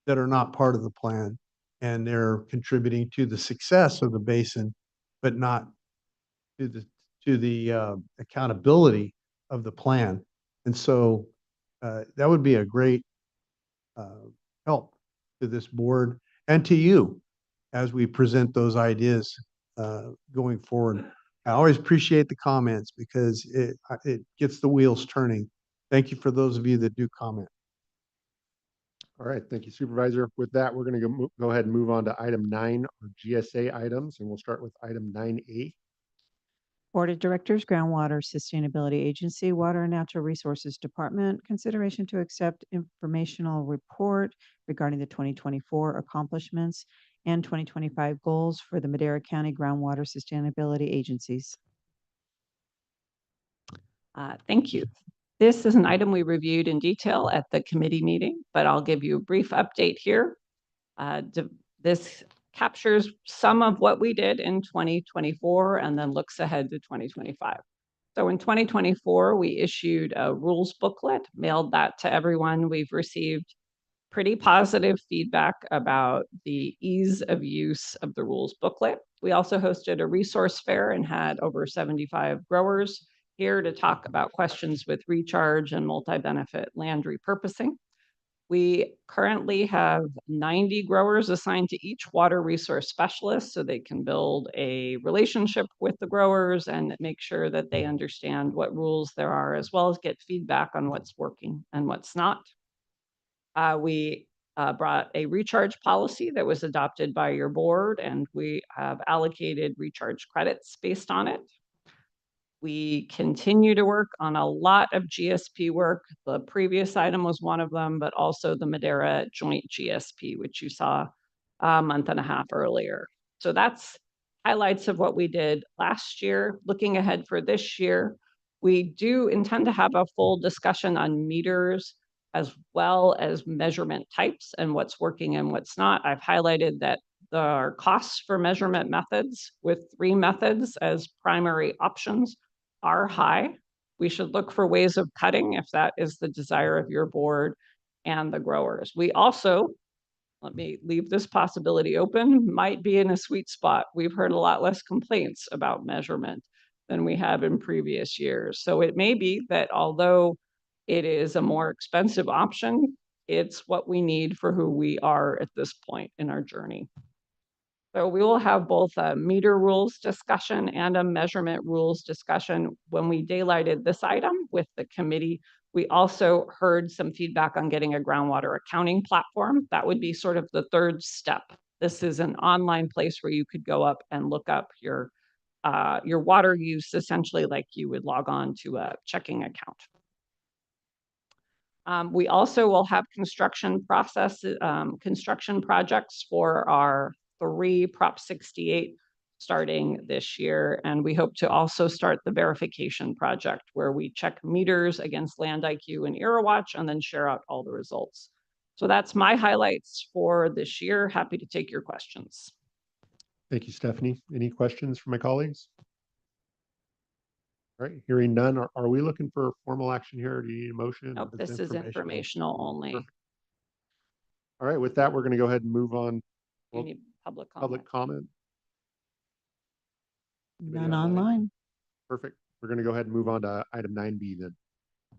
that are not part of the plan, and they're contributing to the success of the basin, but not to the accountability of the plan. And so that would be a great help to this board and to you as we present those ideas going forward. I always appreciate the comments because it gets the wheels turning. Thank you for those of you that do comment. All right, thank you, Supervisor. With that, we're going to go ahead and move on to item 9, or GSA items, and we'll start with item 9A. Board of Directors, Groundwater Sustainability Agency, Water and Natural Resources Department, consideration to accept informational report regarding the 2024 accomplishments and 2025 goals for the Madera County Groundwater Sustainability Agencies. Thank you. This is an item we reviewed in detail at the committee meeting, but I'll give you a brief update here. This captures some of what we did in 2024 and then looks ahead to 2025. So in 2024, we issued a rules booklet, mailed that to everyone. We've received pretty positive feedback about the ease of use of the rules booklet. We also hosted a resource fair and had over 75 growers here to talk about questions with recharge and multi-benefit land repurposing. We currently have 90 growers assigned to each water resource specialist so they can build a relationship with the growers and make sure that they understand what rules there are, as well as get feedback on what's working and what's not. We brought a recharge policy that was adopted by your board, and we have allocated recharge credits based on it. We continue to work on a lot of GSP work. The previous item was one of them, but also the Madera Joint GSP, which you saw a month and a half earlier. So that's highlights of what we did last year. Looking ahead for this year, we do intend to have a full discussion on meters as well as measurement types and what's working and what's not. I've highlighted that there are costs for measurement methods with 3 methods as primary options are high. We should look for ways of cutting if that is the desire of your board and the growers. We also, let me leave this possibility open, might be in a sweet spot. We've heard a lot less complaints about measurement than we have in previous years. So it may be that although it is a more expensive option, it's what we need for who we are at this point in our journey. So we will have both a meter rules discussion and a measurement rules discussion. When we daylighted this item with the committee, we also heard some feedback on getting a groundwater accounting platform. That would be sort of the third step. This is an online place where you could go up and look up your water use, essentially like you would log on to a checking account. We also will have construction projects for our 3 Prop 68 starting this year. And we hope to also start the verification project where we check meters against Land IQ and EraWatch and then share out all the results. So that's my highlights for this year. Happy to take your questions. Thank you, Stephanie. Any questions from my colleagues? All right, hearing none. Are we looking for formal action here? Or do you need a motion? Nope, this is informational only. Perfect. All right, with that, we're going to go ahead and move on. You need public comment. Public comment. None online. Perfect. We're going to go ahead and move on to item 9B then.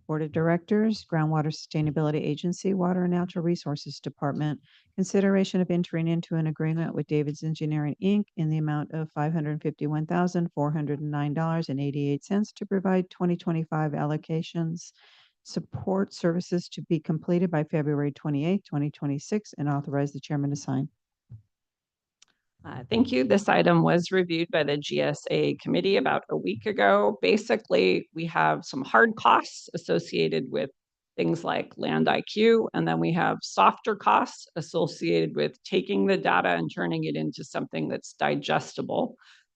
Board of Directors, Groundwater Sustainability Agency, Water and Natural Resources Department, consideration of entering into an agreement with David's Engineering, Inc. in the amount of $551,409.88 to provide 2025 allocations, support services to be completed by February 28, 2026, and authorize the chairman to sign. Thank you. This item was reviewed by the GSA committee about a week ago. Basically, we have some hard costs associated with things like Land IQ, and then we have softer costs associated with taking the data and turning it into something that's digestible.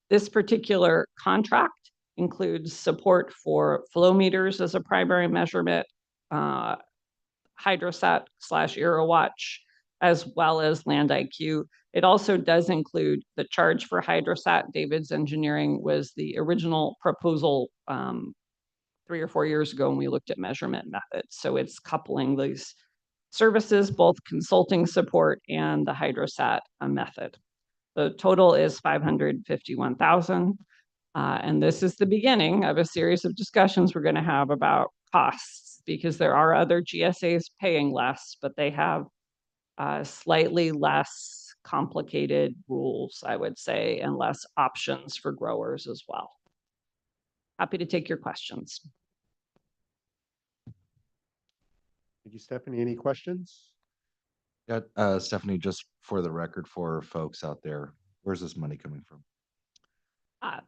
This particular contract includes support for flow meters as a primary measurement, Hydrosat/EraWatch, as well as Land IQ. It also does include the charge for Hydrosat. David's Engineering was the original proposal 3 or 4 years ago when we looked at measurement methods. So it's coupling these services, both consulting support and the Hydrosat method. The total is $551,000. And this is the beginning of a series of discussions we're going to have about costs, because there are other GSAs paying less, but they have slightly less complicated rules, I would say, and less options for growers as well. Happy to take your questions. Thank you, Stephanie. Any questions? Yeah, Stephanie, just for the record, for folks out there, where's this money coming from?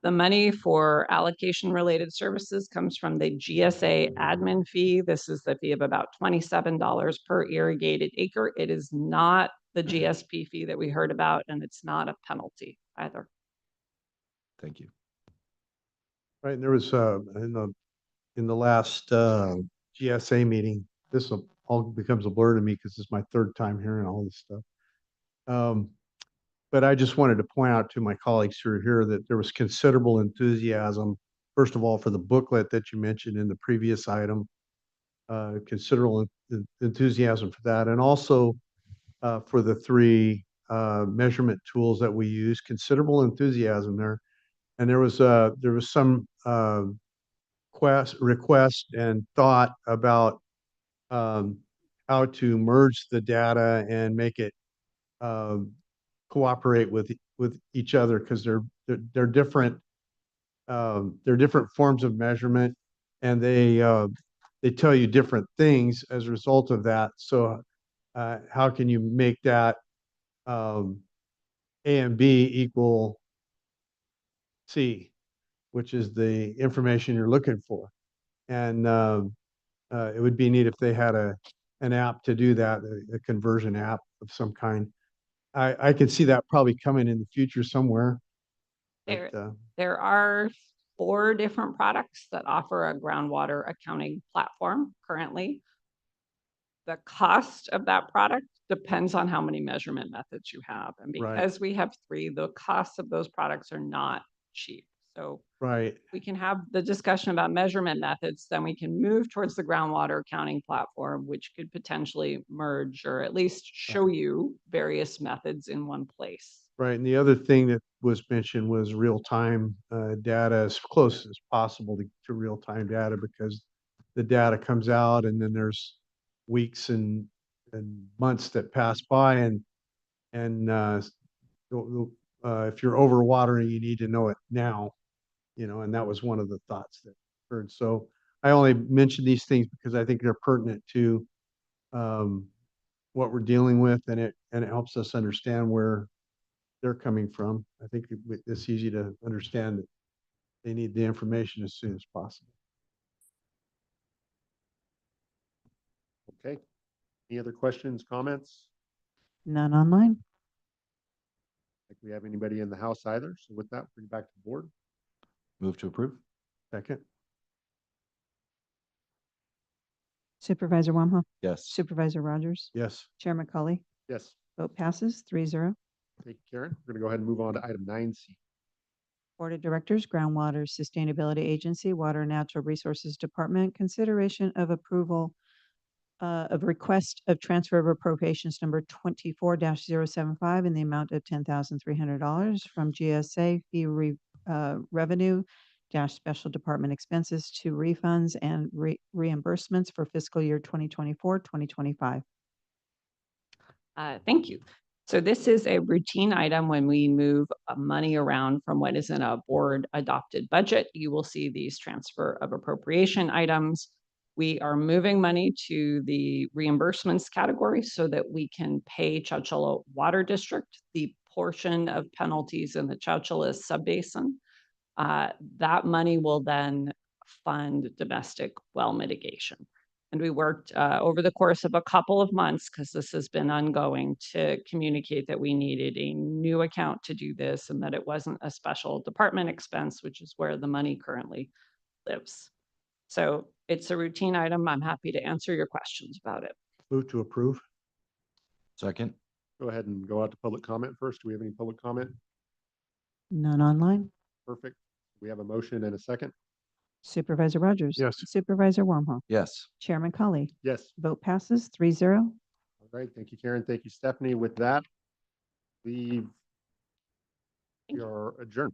The money for allocation-related services comes from the GSA admin fee. This is the fee of about $27 per irrigated acre. It is not the GSP fee that we heard about, and it's not a penalty either. Thank you. Right, and there was in the last GSA meeting, this all becomes a blur to me because this is my 3rd time hearing all this stuff. But I just wanted to point out to my colleagues who are here that there was considerable enthusiasm, first of all, for the booklet that you mentioned in the previous item. considerable enthusiasm for that. And also for the three measurement tools that we use, considerable enthusiasm there. And there was some request and thought about how to merge the data and make it cooperate with each other, because they're different forms of measurement, and they tell you different things as a result of that. So how can you make that A and B equal C, which is the information you're looking for? And it would be neat if they had an app to do that, a conversion app of some kind. I could see that probably coming in the future somewhere. There, But, there are 4 different products that offer a groundwater accounting platform currently. The cost of that product depends on how many measurement methods you have. And Right. because we have 3, the costs of those products are not cheap. So right. we can have the discussion about measurement methods, then we can move towards the groundwater accounting platform, which could potentially merge or at least show you various methods in one place. Right. And the other thing that was mentioned was real-time data, as close as possible to real-time data, because the data comes out and then there's weeks and months that pass by, and if you're overwatering, you need to know it now, and that was one of the thoughts that heard. So I only mention these things because I think they're pertinent to what we're dealing with, and it helps us understand where they're coming from. I think it's easy to understand that they need the information as soon as possible. Okay. Any other questions, comments? None online. Like we have anybody in the house either. So with that, bring it back to the board. Move to approve. Second. Supervisor Wamhaugh, Yes. Supervisor Rogers, Yes. Chair McCauley. Yes. Vote passes 3-0. Thank you, Karen. We're going to go ahead and move on to item 9C. Board of Directors, Groundwater Sustainability Agency, Water and Natural Resources Department, consideration of approval of request of transfer of appropriations number 24-075 in the amount of $10,300 from GSA fee revenue special department expenses to refunds and reimbursements for fiscal year 2024-2025. Thank you. So this is a routine item when we move money around from what is in a board adopted budget. You will see these transfer of appropriation items. We are moving money to the reimbursements category so that we can pay Chowchilla Water District the portion of penalties in the Chowchilla subbasin. That money will then fund domestic well mitigation. And we worked over the course of a couple of months, because this has been ongoing, to communicate that we needed a new account to do this and that it wasn't a special department expense, which is where the money currently lives. So it's a routine item. I'm happy to answer your questions about it. Move to approve. Second. Go ahead and go out to public comment first. Do we have any public comment? None online. Perfect. We have a motion and a second. Supervisor Rogers. Yes. Supervisor Wamhaugh, Yes. Chair McCauley. Yes. Vote passes 3-0. All right. Thank you, Karen. Thank you, Stephanie. With that, we are adjourned.